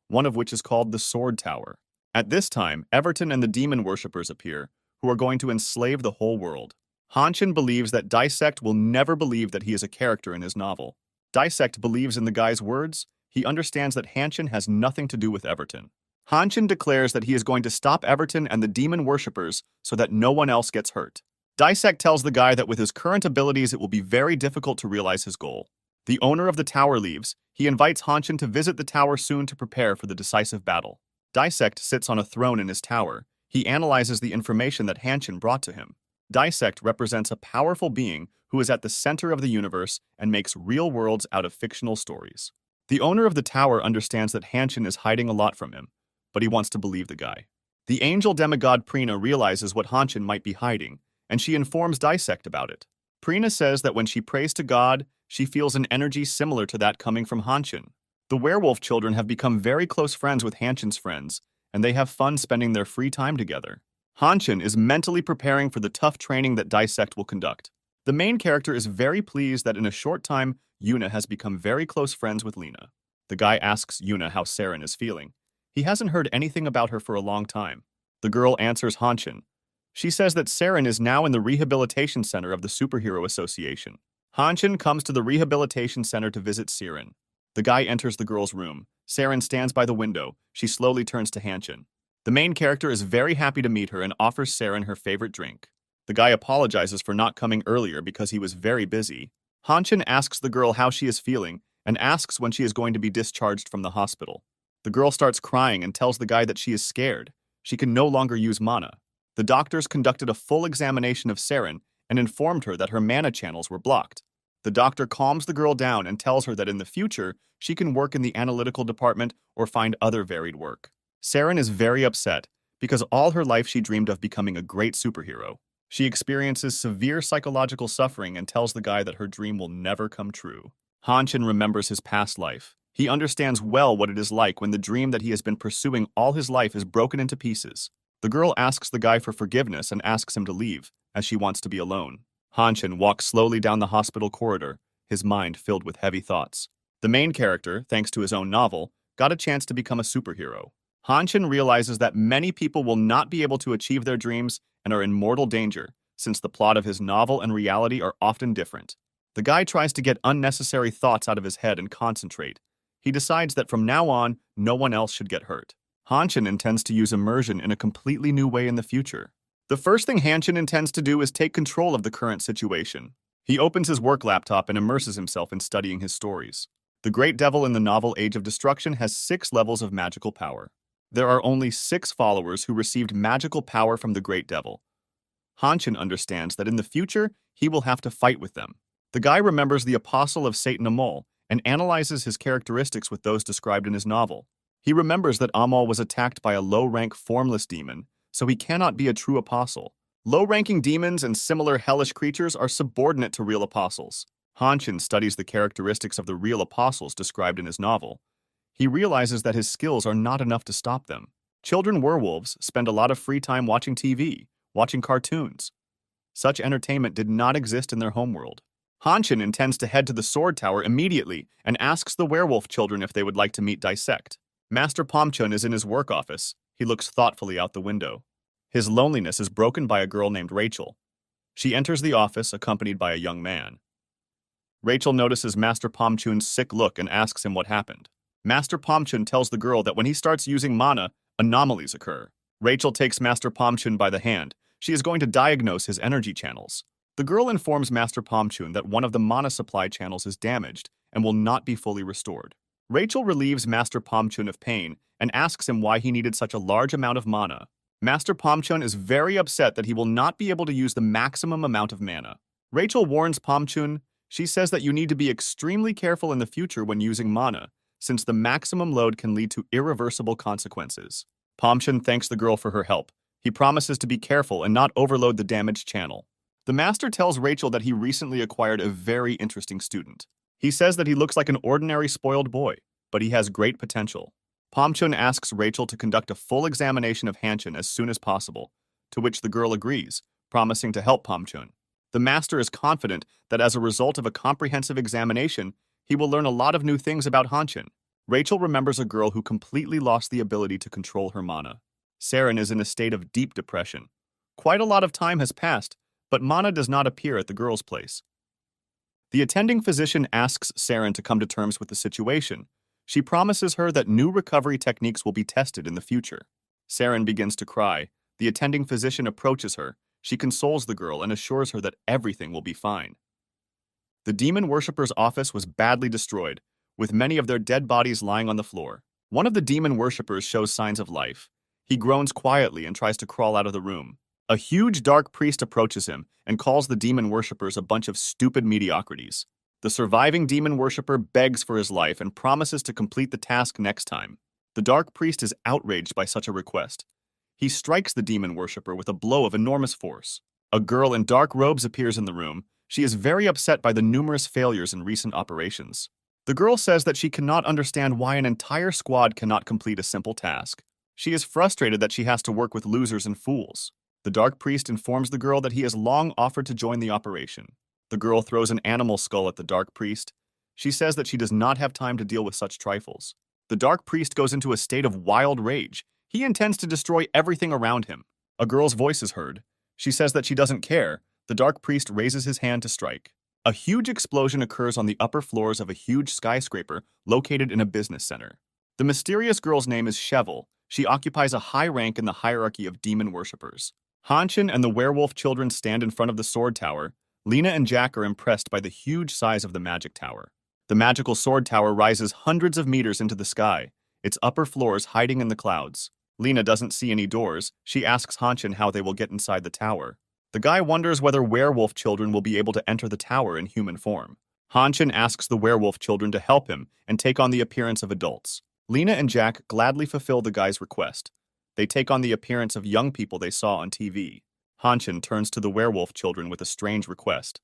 one of which is called the Sword Tower. At this time, Everton and the demon worshippers appear, who are going to enslave the whole world. Hanshin believes that Disect will never believe that he is a character in his novel. Disect believes in the guy's words. He understands that Hanshin has nothing to do with Everton. Hanshin declares that he is going to stop Everton and the demon worshippers so that no one else gets hurt. Disect tells the guy that with his current abilities it will be very difficult to realize his goal. The owner of the tower leaves. He invites Hanshin to visit the tower soon to prepare for the decisive battle. Disect sits on a throne in his tower. He analyzes the information that Hanshin brought to him. Disect represents a powerful being who is at the center of the universe and makes real worlds out of fictional stories. The owner of the tower understands that Hanshin is hiding a lot from him, but he wants to believe the guy. The angel demigod Prina realizes what Hanshin might be hiding, and she informs Disect about it. Prina says that when she prays to God, she feels an energy similar to that coming from Hanshin. The werewolf children have become very close friends with Hanshin's friends, and they have fun spending their free time together. Hanshin is mentally preparing for the tough training that Disect will conduct. The main character is very pleased that in a short time, Yuna has become very close friends with Lena. The guy asks Yuna how Sarin is feeling. He hasn't heard anything about her for a long time. The girl answers Hanshin. She says that Sarin is now in the rehabilitation center of the Superhero Association. Hanshin comes to the rehabilitation center to visit Sarin. The guy enters the girl's room. Sarin stands by the window. She slowly turns to Hanshin. The main character is very happy to meet her and offers Sarin her favorite drink. The guy apologizes for not coming earlier because he was very busy. Hanshin asks the girl how she is feeling and asks when she is going to be discharged from the hospital. The girl starts crying and tells the guy that she is scared. She can no longer use mana. The doctors conducted a full examination of Sarin and informed her that her mana channels were blocked. The doctor calms the girl down and tells her that in the future, she can work in the analytical department or find other varied work. Sarin is very upset because all her life she dreamed of becoming a great superhero. She experiences severe psychological suffering and tells the guy that her dream will never come true. Hanshin remembers his past life. He understands well what it is like when the dream that he has been pursuing all his life is broken into pieces. The girl asks the guy for forgiveness and asks him to leave, as she wants to be alone. Hanshin walks slowly down the hospital corridor, his mind filled with heavy thoughts. The main character, thanks to his own novel, got a chance to become a superhero. Hanshin realizes that many people will not be able to achieve their dreams and are in mortal danger, since the plot of his novel and reality are often different. The guy tries to get unnecessary thoughts out of his head and concentrate. He decides that from now on, no one else should get hurt. Hanshin intends to use immersion in a completely new way in the future. The first thing Hanshin intends to do is take control of the current situation. He opens his work laptop and immerses himself in studying his stories. The Great Devil in the novel Age of Destruction has 6 levels of magical power. There are only 6 followers who received magical power from the Great Devil. Hanshin understands that in the future, he will have to fight with them. The guy remembers the Apostle of Satan Amol and analyzes his characteristics with those described in his novel. He remembers that Amol was attacked by a low-rank formless demon, so he cannot be a true apostle. Low-ranking demons and similar hellish creatures are subordinate to real apostles. Honin studies the characteristics of the real apostles described in his novel. He realizes that his skills are not enough to stop them. Children werewolves spend a lot of free time watching TV, watching cartoons. Such entertainment did not exist in their homeworld. Honin intends to head to the sword tower immediately and asks the werewolf children if they would like to meet Disect. Master Pom Chun is in his work office. He looks thoughtfully out the window. His loneliness is broken by a girl named Rachel. She enters the office accompanied by a young man. Rachel notices Master Pom Chun's sick look and asks him what happened. Master Pom Chun tells the girl that when he starts using mana, anomalies occur. Rachel takes Master Pom Chun by the hand. She is going to diagnose his energy channels. The girl informs Master Pom Chun that one of the mana supply channels is damaged and will not be fully restored. Rachel relieves Master Pom Chun of pain and asks him why he needed such a large amount of mana. Master Pom Chun is very upset that he will not be able to use the maximum amount of mana. Rachel warns Pom Chun. She says that you need to be extremely careful in the future when using mana, since the maximum load can lead to irreversible consequences. Pom Chun thanks the girl for her help. He promises to be careful and not overload the damaged channel. The master tells Rachel that he recently acquired a very interesting student. He says that he looks like an ordinary spoiled boy, but he has great potential. Pom Chun asks Rachel to conduct a full examination of Hanchin as soon as possible, to which the girl agrees, promising to help Pom Chun. The master is confident that as a result of a comprehensive examination, he will learn a lot of new things about Hanchin. Rachel remembers a girl who completely lost the ability to control her mana. Sarin is in a state of deep depression. Quite a lot of time has passed, but mana does not appear at the girl's place. The attending physician asks Sarin to come to terms with the situation. She promises her that new recovery techniques will be tested in the future. Sarin begins to cry. The attending physician approaches her. She consoles the girl and assures her that everything will be fine. The demon worshipper's office was badly destroyed, with many of their dead bodies lying on the floor. One of the demon worshippers shows signs of life. He groans quietly and tries to crawl out of the room. A huge dark priest approaches him and calls the demon worshippers a bunch of stupid mediocrities. The surviving demon worshipper begs for his life and promises to complete the task next time. The dark priest is outraged by such a request. He strikes the demon worshipper with a blow of enormous force. A girl in dark robes appears in the room. She is very upset by the numerous failures in recent operations. The girl says that she cannot understand why an entire squad cannot complete a simple task. She is frustrated that she has to work with losers and fools. The dark priest informs the girl that he has long offered to join the operation. The girl throws an animal skull at the dark priest. She says that she does not have time to deal with such trifles. The dark priest goes into a state of wild rage. He intends to destroy everything around him. A girl's voice is heard. She says that she doesn't care. The dark priest raises his hand to strike. A huge explosion occurs on the upper floors of a huge skyscraper located in a business center. The mysterious girl's name is Shevel. She occupies a high rank in the hierarchy of demon worshippers. Hanchin and the werewolf children stand in front of the sword tower. Lena and Jack are impressed by the huge size of the magic tower. The magical sword tower rises hundreds of meters into the sky, its upper floors hiding in the clouds. Lena doesn't see any doors. She asks Hanchin how they will get inside the tower. The guy wonders whether werewolf children will be able to enter the tower in human form. Hanchin asks the werewolf children to help him and take on the appearance of adults. Lena and Jack gladly fulfill the guy's request. They take on the appearance of young people they saw on TV. Hanchin turns to the werewolf children with a strange request.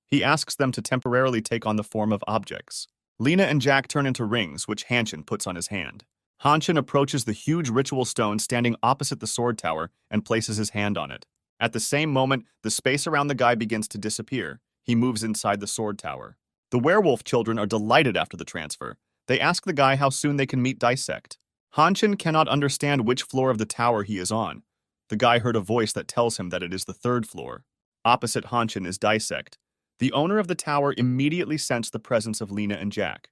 He asks them to temporarily take on the form of objects. Lena and Jack turn into rings, which Hanchin puts on his hand. Hanchin approaches the huge ritual stone standing opposite the sword tower and places his hand on it. At the same moment, the space around the guy begins to disappear. He moves inside the sword tower. The werewolf children are delighted after the transfer. They ask the guy how soon they can meet Disect. Hanchin cannot understand which floor of the tower he is on. The guy heard a voice that tells him that it is the third floor. Opposite Hanchin is Disect. The owner of the tower immediately sensed the presence of Lena and Jack.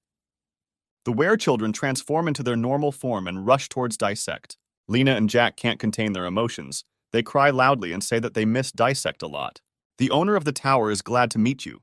The were-children transform into their normal form and rush towards Disect. Lena and Jack can't contain their emotions. They cry loudly and say that they miss Disect a lot. The owner of the tower is glad to meet you.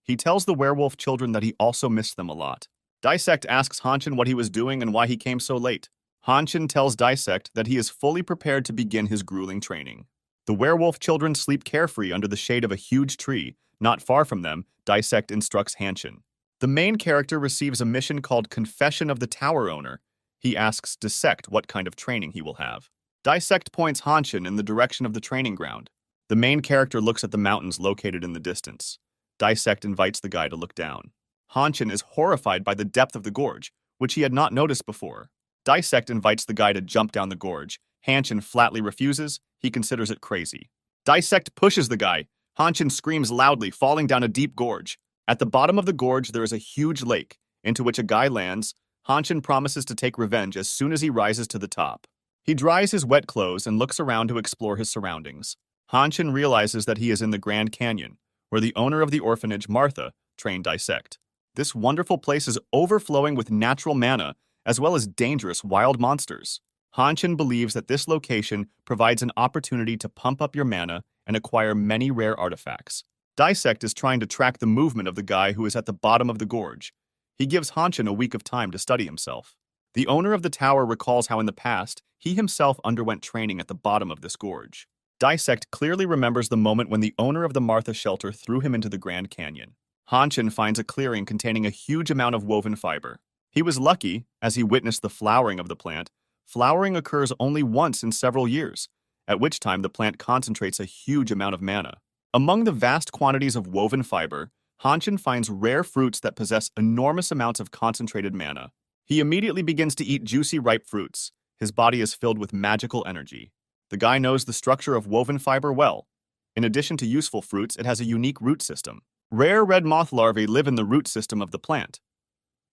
He tells the werewolf children that he also missed them a lot. Disect asks Hanchin what he was doing and why he came so late. Hanchin tells Disect that he is fully prepared to begin his grueling training. The werewolf children sleep carefree under the shade of a huge tree. Not far from them, Disect instructs Hanchin. The main character receives a mission called Confession of the Tower Owner. He asks Disect what kind of training he will have. Disect points Hanchin in the direction of the training ground. The main character looks at the mountains located in the distance. Disect invites the guy to look down. Honin is horrified by the depth of the gorge, which he had not noticed before. Disect invites the guy to jump down the gorge. Honin flatly refuses. He considers it crazy. Disect pushes the guy. Honin screams loudly, falling down a deep gorge. At the bottom of the gorge, there is a huge lake, into which a guy lands. Honin promises to take revenge as soon as he rises to the top. He dries his wet clothes and looks around to explore his surroundings. Honin realizes that he is in the Grand Canyon, where the owner of the orphanage, Martha, trained Disect. This wonderful place is overflowing with natural mana, as well as dangerous wild monsters. Honin believes that this location provides an opportunity to pump up your mana and acquire many rare artifacts. Disect is trying to track the movement of the guy who is at the bottom of the gorge. He gives Honin a week of time to study himself. The owner of the tower recalls how in the past, he himself underwent training at the bottom of this gorge. Disect clearly remembers the moment when the owner of the Martha shelter threw him into the Grand Canyon. Honin finds a clearing containing a huge amount of woven fiber. He was lucky, as he witnessed the flowering of the plant. Flowering occurs only once in several years, at which time the plant concentrates a huge amount of mana. Among the vast quantities of woven fiber, Honin finds rare fruits that possess enormous amounts of concentrated mana. He immediately begins to eat juicy ripe fruits. His body is filled with magical energy. The guy knows the structure of woven fiber well. In addition to useful fruits, it has a unique root system. Rare red moth larvae live in the root system of the plant.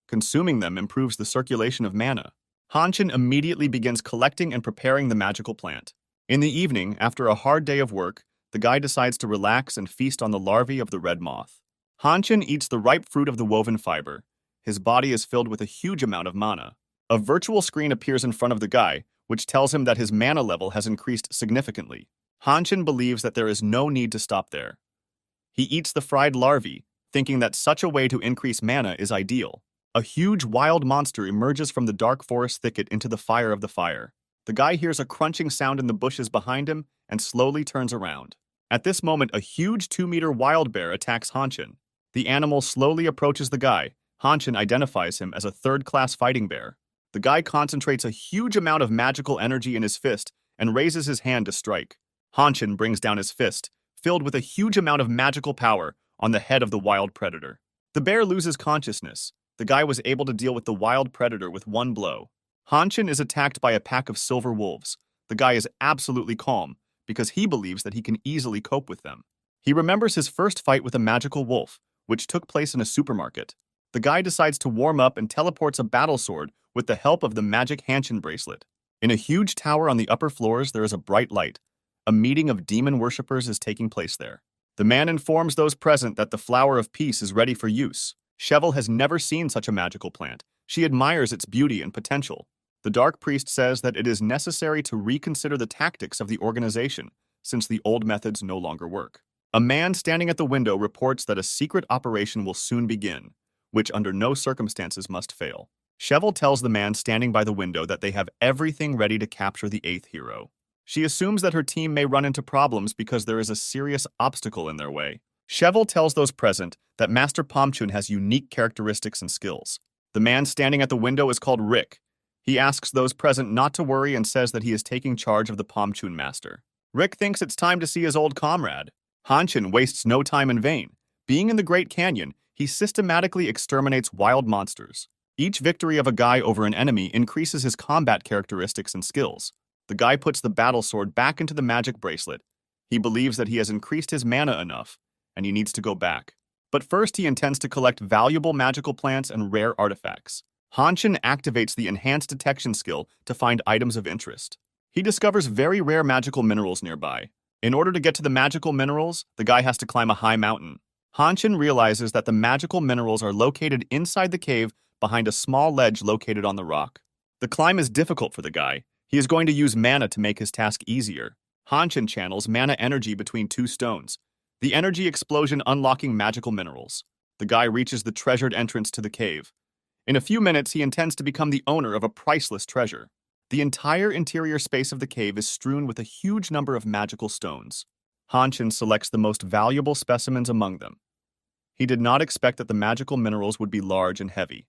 Consuming them improves the circulation of mana. Honin immediately begins collecting and preparing the magical plant. In the evening, after a hard day of work, the guy decides to relax and feast on the larvae of the red moth. Honin eats the ripe fruit of the woven fiber. His body is filled with a huge amount of mana. A virtual screen appears in front of the guy, which tells him that his mana level has increased significantly. Honin believes that there is no need to stop there. He eats the fried larvae, thinking that such a way to increase mana is ideal. A huge wild monster emerges from the dark forest thicket into the fire of the fire. The guy hears a crunching sound in the bushes behind him and slowly turns around. At this moment, a huge 2-meter wild bear attacks Honin. The animal slowly approaches the guy. Honin identifies him as a third-class fighting bear. The guy concentrates a huge amount of magical energy in his fist and raises his hand to strike. Honin brings down his fist, filled with a huge amount of magical power, on the head of the wild predator. The bear loses consciousness. The guy was able to deal with the wild predator with one blow. Honin is attacked by a pack of silver wolves. The guy is absolutely calm, because he believes that he can easily cope with them. He remembers his first fight with a magical wolf, which took place in a supermarket. The guy decides to warm up and teleports a battle sword with the help of the magic Honin bracelet. In a huge tower on the upper floors, there is a bright light. A meeting of demon worshippers is taking place there. The man informs those present that the flower of peace is ready for use. Pble has never seen such a magical plant. She admires its beauty and potential. The Dark Priest says that it is necessary to reconsider the tactics of the organization, since the old methods no longer work. A man standing at the window reports that a secret operation will soon begin, which under no circumstances must fail. Pble tells the man standing by the window that they have everything ready to capture the 8th hero. She assumes that her team may run into problems because there is a serious obstacle in their way. Pble tells those present that Master Pom Chun has unique characteristics and skills. The man standing at the window is called Rick. He asks those present not to worry and says that he is taking charge of the Pom Chun master. Rick thinks it's time to see his old comrade. Honin wastes no time in vain. Being in the Great Canyon, he systematically exterminates wild monsters. Each victory of a guy over an enemy increases his combat characteristics and skills. The guy puts the battle sword back into the magic bracelet. He believes that he has increased his mana enough, and he needs to go back. But first he intends to collect valuable magical plants and rare artifacts. Honin activates the enhanced detection skill to find items of interest. He discovers very rare magical minerals nearby. In order to get to the magical minerals, the guy has to climb a high mountain. Honin realizes that the magical minerals are located inside the cave behind a small ledge located on the rock. The climb is difficult for the guy. He is going to use mana to make his task easier. Honin channels mana energy between 2 stones, the energy explosion unlocking magical minerals. The guy reaches the treasured entrance to the cave. In a few minutes, he intends to become the owner of a priceless treasure. The entire interior space of the cave is strewn with a huge number of magical stones. Honin selects the most valuable specimens among them. He did not expect that the magical minerals would be large and heavy.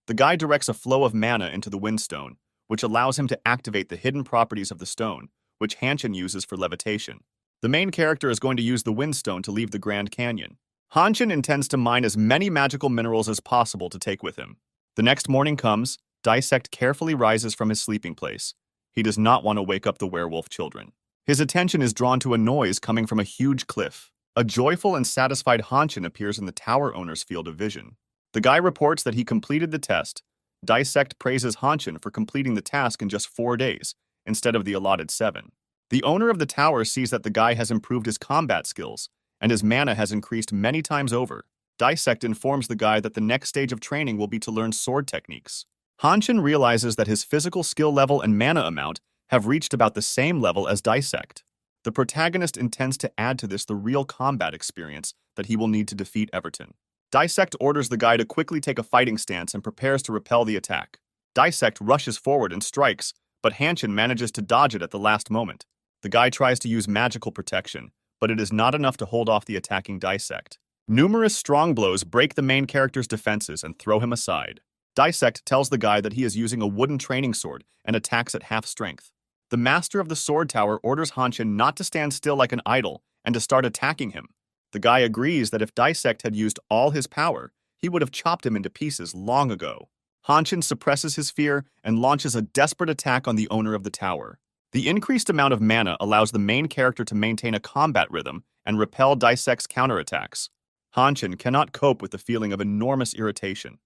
The guy directs a flow of mana into the windstone, which allows him to activate the hidden properties of the stone, which Honin uses for levitation. The main character is going to use the Windstone to leave the Grand Canyon. Hanshin intends to mine as many magical minerals as possible to take with him. The next morning comes, Disect carefully rises from his sleeping place. He does not want to wake up the werewolf children. His attention is drawn to a noise coming from a huge cliff. A joyful and satisfied Hanshin appears in the tower owner's field of vision. The guy reports that he completed the test. Disect praises Hanshin for completing the task in just 4 days, instead of the allotted 7. The owner of the tower sees that the guy has improved his combat skills, and his mana has increased many times over. Disect informs the guy that the next stage of training will be to learn sword techniques. Hanshin realizes that his physical skill level and mana amount have reached about the same level as Disect. The protagonist intends to add to this the real combat experience that he will need to defeat Everton. Disect orders the guy to quickly take a fighting stance and prepares to repel the attack. Disect rushes forward and strikes, but Hanshin manages to dodge it at the last moment. The guy tries to use magical protection, but it is not enough to hold off the attacking Disect. Numerous strong blows break the main character's defenses and throw him aside. Disect tells the guy that he is using a wooden training sword and attacks at half strength. The master of the sword tower orders Hanshin not to stand still like an idol and to start attacking him. The guy agrees that if Disect had used all his power, he would have chopped him into pieces long ago. Hanshin suppresses his fear and launches a desperate attack on the owner of the tower. The increased amount of mana allows the main character to maintain a combat rhythm and repel Disect's counterattacks. Hanshin cannot cope with the feeling of enormous irritation.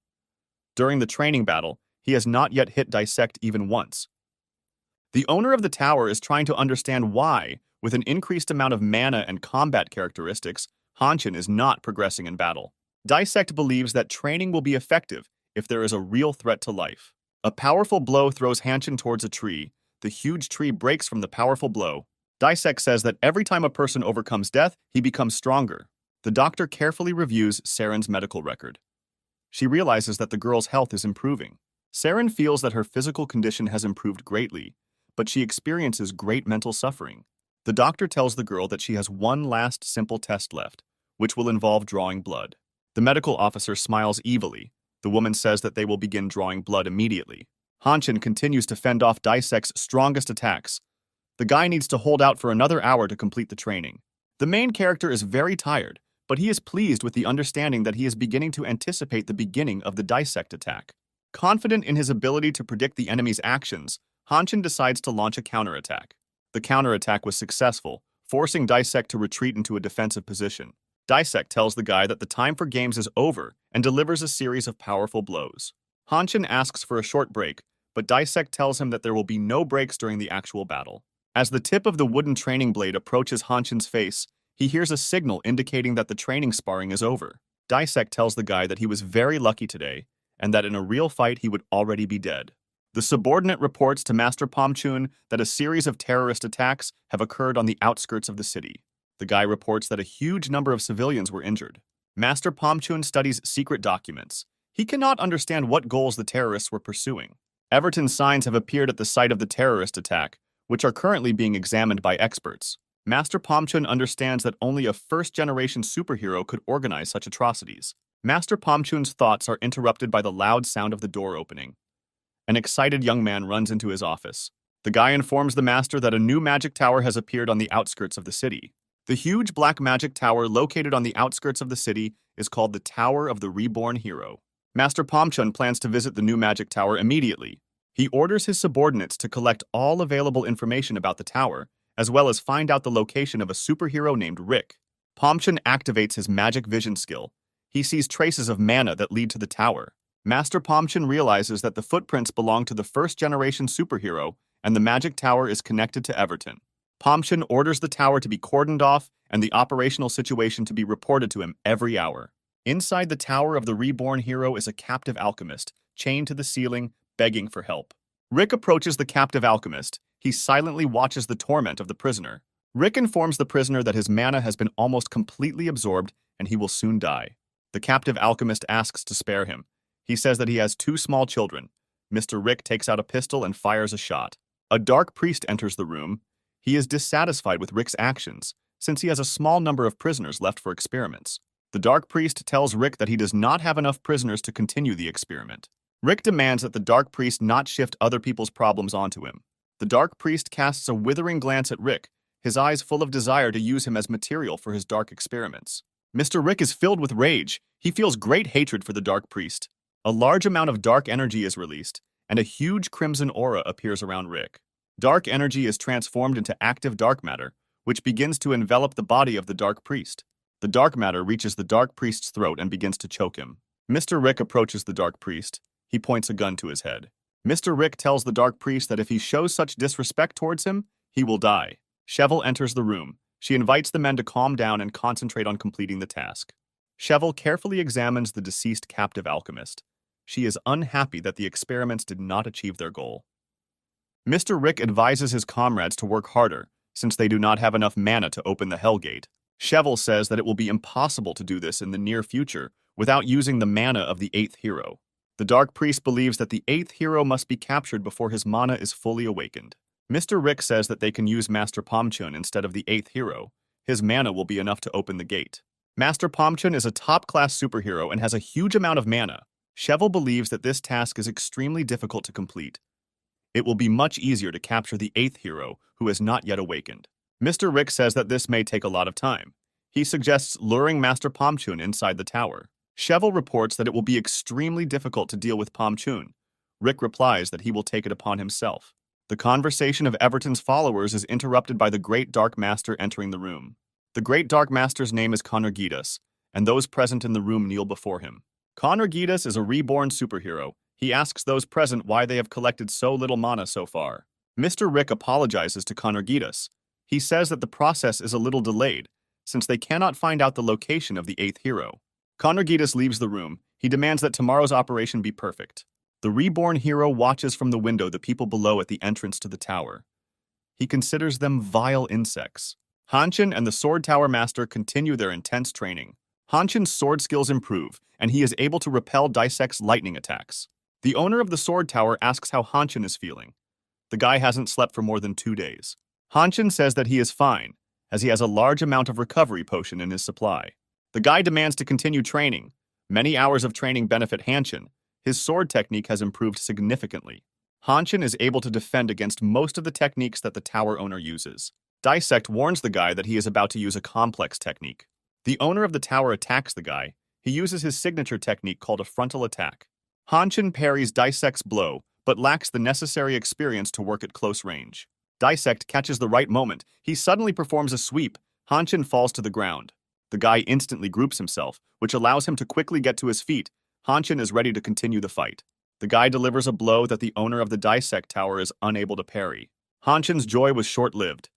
During the training battle, he has not yet hit Disect even once. The owner of the tower is trying to understand why, with an increased amount of mana and combat characteristics, Hanshin is not progressing in battle. Disect believes that training will be effective if there is a real threat to life. A powerful blow throws Hanshin towards a tree. The huge tree breaks from the powerful blow. Disect says that every time a person overcomes death, he becomes stronger. The doctor carefully reviews Sarin's medical record. She realizes that the girl's health is improving. Sarin feels that her physical condition has improved greatly, but she experiences great mental suffering. The doctor tells the girl that she has one last simple test left, which will involve drawing blood. The medical officer smiles evilly. The woman says that they will begin drawing blood immediately. Hanshin continues to fend off Disect's strongest attacks. The guy needs to hold out for another hour to complete the training. The main character is very tired, but he is pleased with the understanding that he is beginning to anticipate the beginning of the Disect attack. Confident in his ability to predict the enemy's actions, Hanshin decides to launch a counterattack. The counterattack was successful, forcing Disect to retreat into a defensive position. Disect tells the guy that the time for games is over and delivers a series of powerful blows. Hanshin asks for a short break, but Disect tells him that there will be no breaks during the actual battle. As the tip of the wooden training blade approaches Hanshin's face, he hears a signal indicating that the training sparring is over. Disect tells the guy that he was very lucky today, and that in a real fight he would already be dead. The subordinate reports to Master Pom Chun that a series of terrorist attacks have occurred on the outskirts of the city. The guy reports that a huge number of civilians were injured. Master Pom Chun studies secret documents. He cannot understand what goals the terrorists were pursuing. Everton's signs have appeared at the site of the terrorist attack, which are currently being examined by experts. Master Pom Chun understands that only a first-generation superhero could organize such atrocities. Master Pom Chun's thoughts are interrupted by the loud sound of the door opening. An excited young man runs into his office. The guy informs the master that a new magic tower has appeared on the outskirts of the city. The huge black magic tower located on the outskirts of the city is called the Tower of the Reborn Hero. Master Pom Chun plans to visit the new magic tower immediately. He orders his subordinates to collect all available information about the tower, as well as find out the location of a superhero named Rick. Pom Chun activates his magic vision skill. He sees traces of mana that lead to the tower. Master Pom Chun realizes that the footprints belong to the first-generation superhero, and the magic tower is connected to Everton. Pom Chun orders the tower to be cordoned off and the operational situation to be reported to him every hour. Inside the Tower of the Reborn Hero is a captive alchemist, chained to the ceiling, begging for help. Rick approaches the captive alchemist. He silently watches the torment of the prisoner. Rick informs the prisoner that his mana has been almost completely absorbed and he will soon die. The captive alchemist asks to spare him. He says that he has 2 small children. Mr. Rick takes out a pistol and fires a shot. A dark priest enters the room. He is dissatisfied with Rick's actions, since he has a small number of prisoners left for experiments. The dark priest tells Rick that he does not have enough prisoners to continue the experiment. Rick demands that the dark priest not shift other people's problems onto him. The dark priest casts a withering glance at Rick. his eyes full of desire to use him as material for his dark experiments. Mr. Rick is filled with rage. He feels great hatred for the Dark Priest. A large amount of dark energy is released, and a huge crimson aura appears around Rick. Dark energy is transformed into active dark matter, which begins to envelop the body of the Dark Priest. The dark matter reaches the Dark Priest's throat and begins to choke him. Mr. Rick approaches the Dark Priest. He points a gun to his head. Mr. Rick tells the Dark Priest that if he shows such disrespect towards him, he will die. Cheval enters the room. She invites the men to calm down and concentrate on completing the task. Cheval carefully examines the deceased captive alchemist. She is unhappy that the experiments did not achieve their goal. Mr. Rick advises his comrades to work harder, since they do not have enough mana to open the Hellgate. Cheval says that it will be impossible to do this in the near future without using the mana of the 8th hero. The Dark Priest believes that the 8th hero must be captured before his mana is fully awakened. Mr. Rick says that they can use Master Pom Chun instead of the 8th hero. His mana will be enough to open the gate. Master Pom Chun is a top-class superhero and has a huge amount of mana. Cheval believes that this task is extremely difficult to complete. It will be much easier to capture the 8th hero, who has not yet awakened. Mr. Rick says that this may take a lot of time. He suggests luring Master Pom Chun inside the tower. Cheval reports that it will be extremely difficult to deal with Pom Chun. Rick replies that he will take it upon himself. The conversation of Everton's followers is interrupted by the Great Dark Master entering the room. The Great Dark Master's name is Connergitas, and those present in the room kneel before him. Connergitas is a reborn superhero. He asks those present why they have collected so little mana so far. Mr. Rick apologizes to Connergitas. He says that the process is a little delayed, since they cannot find out the location of the 8th hero. Connergitas leaves the room. He demands that tomorrow's operation be perfect. The reborn hero watches from the window the people below at the entrance to the tower. He considers them vile insects. Hanshin and the Sword Tower Master continue their intense training. Hanshin's sword skills improve, and he is able to repel Disect's lightning attacks. The owner of the sword tower asks how Hanshin is feeling. The guy hasn't slept for more than 2 days. Hanshin says that he is fine, as he has a large amount of recovery potion in his supply. The guy demands to continue training. Many hours of training benefit Hanshin. His sword technique has improved significantly. Hanshin is able to defend against most of the techniques that the tower owner uses. Disect warns the guy that he is about to use a complex technique. The owner of the tower attacks the guy. He uses his signature technique called a frontal attack. Hanshin parries Disect's blow, but lacks the necessary experience to work at close range. Disect catches the right moment. He suddenly performs a sweep. Hanshin falls to the ground. The guy instantly groups himself, which allows him to quickly get to his feet. Hanshin is ready to continue the fight. The guy delivers a blow that the owner of the Disect tower is unable to parry. Hanshin's joy was short-lived.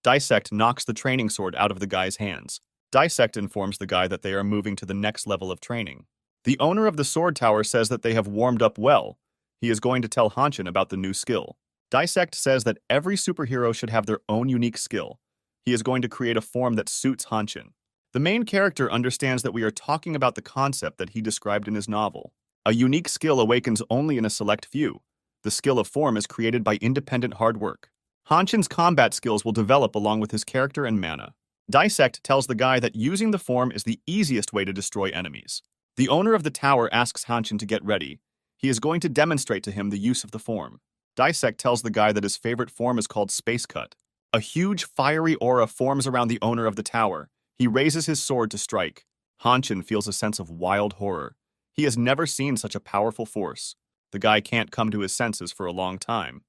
Disect knocks the training sword out of the guy's hands. Disect informs the guy that they are moving to the next level of training. The owner of the sword tower says that they have warmed up well. He is going to tell Hanshin about the new skill. Disect says that every superhero should have their own unique skill. He is going to create a form that suits Hanshin. The main character understands that we are talking about the concept that he described in his novel. A unique skill awakens only in a select few. The skill of form is created by independent hard work. Hanshin's combat skills will develop along with his character and mana. Disect tells the guy that using the form is the easiest way to destroy enemies. The owner of the tower asks Hanshin to get ready. He is going to demonstrate to him the use of the form. Disect tells the guy that his favorite form is called Space Cut. A huge fiery aura forms around the owner of the tower. He raises his sword to strike. Hanshin feels a sense of wild horror. He has never seen such a powerful force. The guy can't come to his senses for a long time.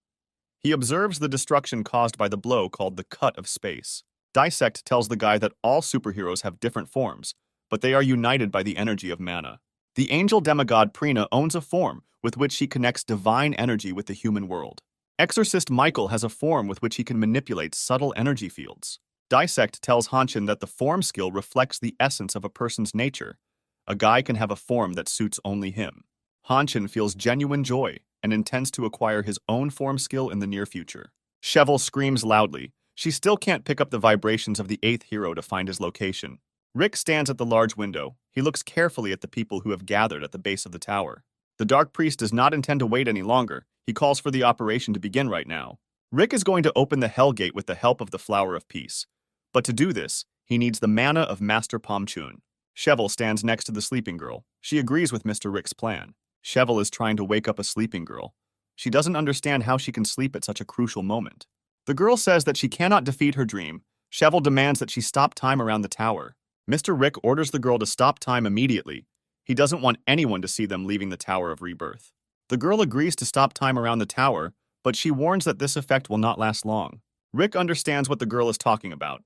He observes the destruction caused by the blow called the Cut of Space. Disect tells the guy that all superheroes have different forms, but they are united by the energy of mana. The angel demigod Prina owns a form with which she connects divine energy with the human world. Exorcist Michael has a form with which he can manipulate subtle energy fields. Disect tells Hanshin that the form skill reflects the essence of a person's nature. A guy can have a form that suits only him. Hanshin feels genuine joy and intends to acquire his own form skill in the near future. Cheval screams loudly. She still can't pick up the vibrations of the 8th hero to find his location. Rick stands at the large window. He looks carefully at the people who have gathered at the base of the tower. The Dark Priest does not intend to wait any longer. He calls for the operation to begin right now. Rick is going to open the Hellgate with the help of the Flower of Peace. But to do this, he needs the mana of Master Pom Chun. Cheval stands next to the sleeping girl. She agrees with Mr. Rick's plan. Cheval is trying to wake up a sleeping girl. She doesn't understand how she can sleep at such a crucial moment. The girl says that she cannot defeat her dream. Cheval demands that she stop time around the tower. Mr. Rick orders the girl to stop time immediately. He doesn't want anyone to see them leaving the Tower of Rebirth. The girl agrees to stop time around the tower, but she warns that this effect will not last long. Rick understands what the girl is talking about.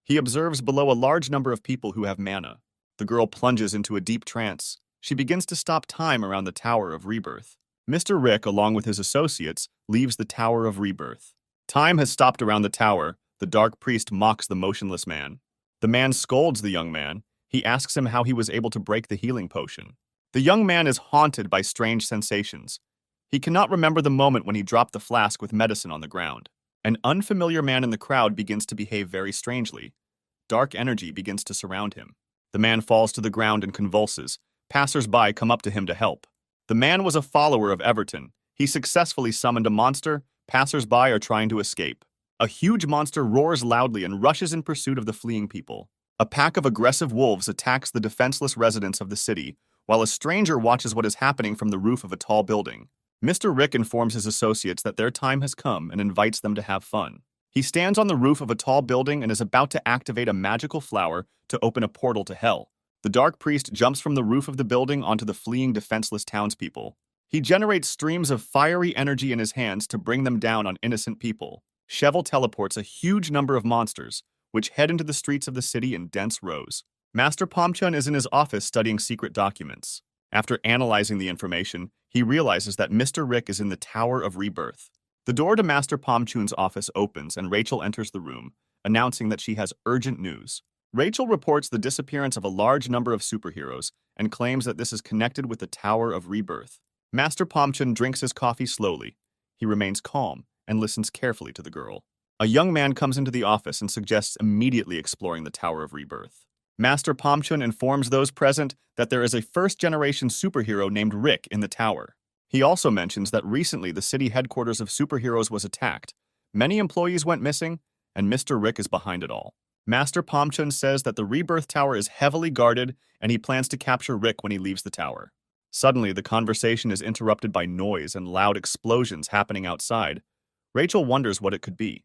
He observes below a large number of people who have mana. The girl plunges into a deep trance. She begins to stop time around the Tower of Rebirth. Mr. Rick, along with his associates, leaves the Tower of Rebirth. Time has stopped around the tower. The dark priest mocks the motionless man. The man scolds the young man. He asks him how he was able to break the healing potion. The young man is haunted by strange sensations. He cannot remember the moment when he dropped the flask with medicine on the ground. An unfamiliar man in the crowd begins to behave very strangely. Dark energy begins to surround him. The man falls to the ground and convulses. Passers-by come up to him to help. The man was a follower of Everton. He successfully summoned a monster. Passers-by are trying to escape. A huge monster roars loudly and rushes in pursuit of the fleeing people. A pack of aggressive wolves attacks the defenseless residents of the city, while a stranger watches what is happening from the roof of a tall building. Mr. Rick informs his associates that their time has come and invites them to have fun. He stands on the roof of a tall building and is about to activate a magical flower to open a portal to hell. The dark priest jumps from the roof of the building onto the fleeing defenseless townspeople. He generates streams of fiery energy in his hands to bring them down on innocent people. Cheval teleports a huge number of monsters, which head into the streets of the city in dense rows. Master Pom Chun is in his office studying secret documents. After analyzing the information, he realizes that Mr. Rick is in the Tower of Rebirth. The door to Master Pom Chun's office opens and Rachel enters the room, announcing that she has urgent news. Rachel reports the disappearance of a large number of superheroes and claims that this is connected with the Tower of Rebirth. Master Pom Chun drinks his coffee slowly. He remains calm and listens carefully to the girl. A young man comes into the office and suggests immediately exploring the Tower of Rebirth. Master Pom Chun informs those present that there is a first-generation superhero named Rick in the tower. He also mentions that recently the city headquarters of superheroes was attacked. Many employees went missing, and Mr. Rick is behind it all. Master Pom Chun says that the Rebirth Tower is heavily guarded, and he plans to capture Rick when he leaves the tower. Suddenly, the conversation is interrupted by noise and loud explosions happening outside. Rachel wonders what it could be.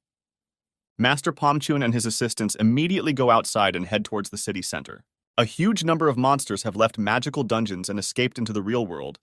Master Pom Chun and his assistants immediately go outside and head towards the city center. A huge number of monsters have left magical dungeons and escaped into the real world.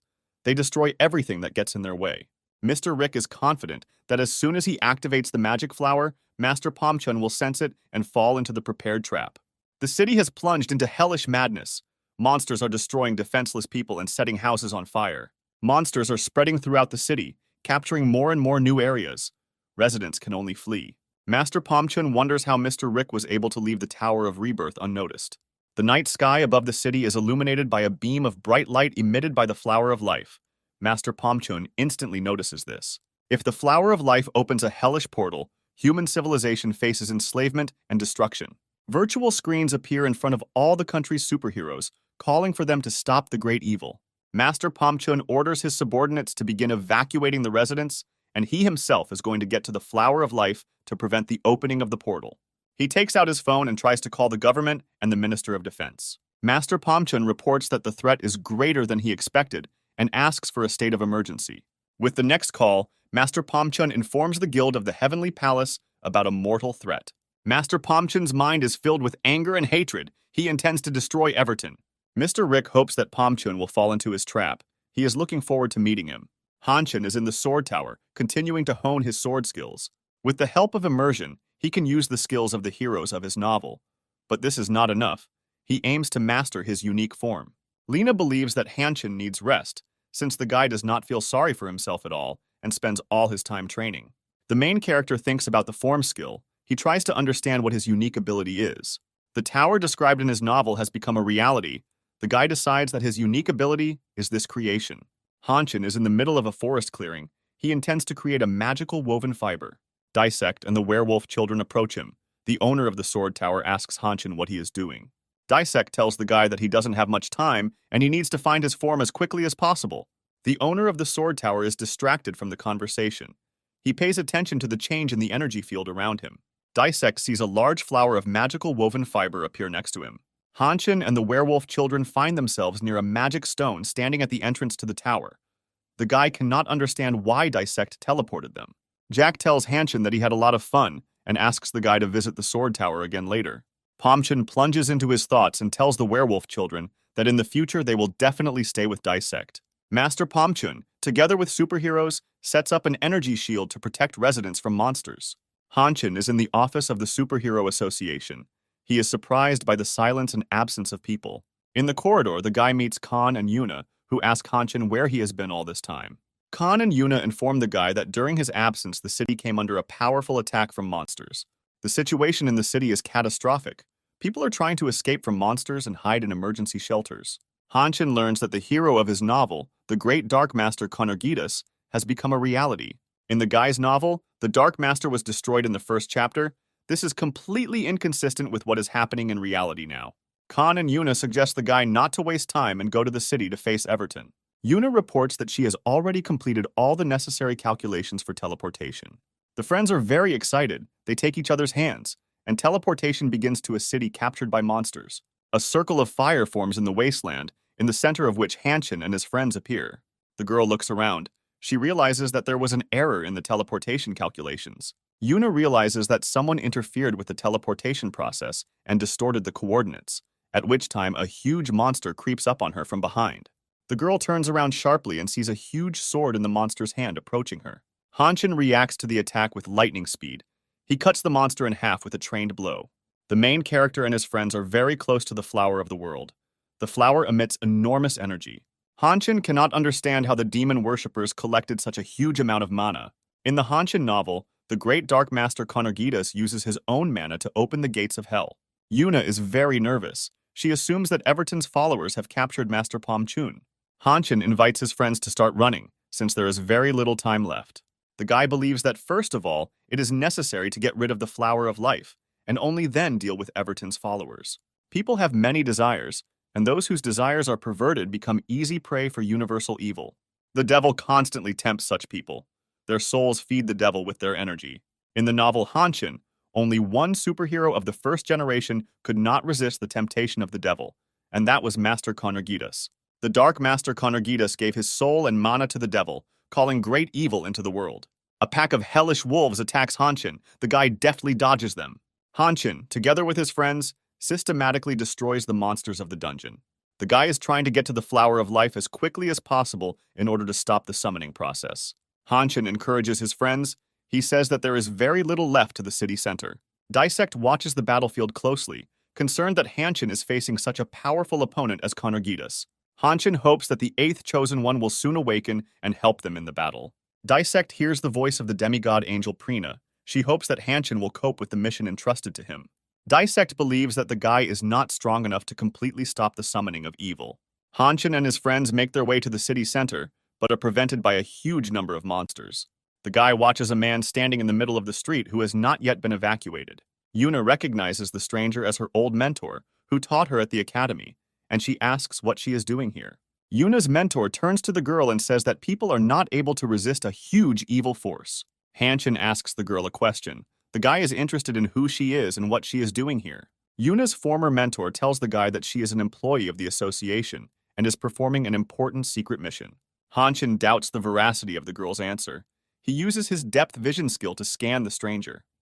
They destroy everything that gets in their way. Mr. Rick is confident that as soon as he activates the magic flower, Master Pom Chun will sense it and fall into the prepared trap. The city has plunged into hellish madness. Monsters are destroying defenseless people and setting houses on fire. Monsters are spreading throughout the city, capturing more and more new areas. Residents can only flee. Master Pom Chun wonders how Mr. Rick was able to leave the Tower of Rebirth unnoticed. The night sky above the city is illuminated by a beam of bright light emitted by the Flower of Life. Master Pom Chun instantly notices this. If the Flower of Life opens a hellish portal, human civilization faces enslavement and destruction. Virtual screens appear in front of all the country's superheroes, calling for them to stop the great evil. Master Pom Chun orders his subordinates to begin evacuating the residents, and he himself is going to get to the Flower of Life to prevent the opening of the portal. He takes out his phone and tries to call the government and the Minister of Defense. Master Pom Chun reports that the threat is greater than he expected and asks for a state of emergency. With the next call, Master Pom Chun informs the Guild of the Heavenly Palace about a mortal threat. Master Pom Chun's mind is filled with anger and hatred. He intends to destroy Everton. Mr. Rick hopes that Pom Chun will fall into his trap. He is looking forward to meeting him. Honin is in the sword tower, continuing to hone his sword skills. With the help of immersion, he can use the skills of the heroes of his novel. But this is not enough. He aims to master his unique form. Lena believes that Honin needs rest, since the guy does not feel sorry for himself at all and spends all his time training. The main character thinks about the form skill. He tries to understand what his unique ability is. The tower described in his novel has become a reality. The guy decides that his unique ability is this creation. Honin is in the middle of a forest clearing. He intends to create a magical woven fiber. Disect and the werewolf children approach him. The owner of the sword tower asks Honin what he is doing. Disect tells the guy that he doesn't have much time and he needs to find his form as quickly as possible. The owner of the sword tower is distracted from the conversation. He pays attention to the change in the energy field around him. Disect sees a large flower of magical woven fiber appear next to him. Honin and the werewolf children find themselves near a magic stone standing at the entrance to the tower. The guy cannot understand why Disect teleported them. Jack tells Hanshin that he had a lot of fun and asks the guy to visit the sword tower again later. Pom Chun plunges into his thoughts and tells the werewolf children that in the future they will definitely stay with Disect. Master Pom Chun, together with superheroes, sets up an energy shield to protect residents from monsters. Hanshin is in the office of the Superhero Association. He is surprised by the silence and absence of people. In the corridor, the guy meets Khan and Yuna, who ask Hanshin where he has been all this time. Khan and Yuna inform the guy that during his absence, the city came under a powerful attack from monsters. The situation in the city is catastrophic. People are trying to escape from monsters and hide in emergency shelters. Hanshin learns that the hero of his novel, the great Dark Master Konergidas, has become a reality. In the guy's novel, the Dark Master was destroyed in the first chapter. This is completely inconsistent with what is happening in reality now. Khan and Yuna suggest the guy not to waste time and go to the city to face Everton. Yuna reports that she has already completed all the necessary calculations for teleportation. The friends are very excited. They take each other's hands, and teleportation begins to a city captured by monsters. A circle of fire forms in the wasteland, in the center of which Hanshin and his friends appear. The girl looks around. She realizes that there was an error in the teleportation calculations. Yuna realizes that someone interfered with the teleportation process and distorted the coordinates, at which time a huge monster creeps up on her from behind. The girl turns around sharply and sees a huge sword in the monster's hand approaching her. Hanshin reacts to the attack with lightning speed. He cuts the monster in half with a trained blow. The main character and his friends are very close to the flower of the world. The flower emits enormous energy. Hanshin cannot understand how the demon worshippers collected such a huge amount of mana. In the Hanshin novel, the great Dark Master Konergidas uses his own mana to open the gates of hell. Yuna is very nervous. She assumes that Everton's followers have captured Master Pom Chun. Hanshin invites his friends to start running, since there is very little time left. The guy believes that first of all, it is necessary to get rid of the flower of life, and only then deal with Everton's followers. People have many desires, and those whose desires are perverted become easy prey for universal evil. The devil constantly tempts such people. Their souls feed the devil with their energy. In the novel Hanshin, only one superhero of the first generation could not resist the temptation of the devil, and that was Master Konergidas. The Dark Master Konergidas gave his soul and mana to the devil, calling great evil into the world. A pack of hellish wolves attacks Hanshin. The guy deftly dodges them. Hanshin, together with his friends, systematically destroys the monsters of the dungeon. The guy is trying to get to the flower of life as quickly as possible in order to stop the summoning process. Hanshin encourages his friends. He says that there is very little left to the city center. Disect watches the battlefield closely, concerned that Hanshin is facing such a powerful opponent as Konergidas. Hanshin hopes that the 8th Chosen One will soon awaken and help them in the battle. Disect hears the voice of the demigod angel Prina. She hopes that Hanshin will cope with the mission entrusted to him. Disect believes that the guy is not strong enough to completely stop the summoning of evil. Hanshin and his friends make their way to the city center, but are prevented by a huge number of monsters. The guy watches a man standing in the middle of the street who has not yet been evacuated. Yuna recognizes the stranger as her old mentor, who taught her at the academy, and she asks what she is doing here. Yuna's mentor turns to the girl and says that people are not able to resist a huge evil force. Hanshin asks the girl a question. The guy is interested in who she is and what she is doing here. Yuna's former mentor tells the guy that she is an employee of the association and is performing an important secret mission. Hanshin doubts the veracity of the girl's answer. He uses his depth vision skill to scan the stranger.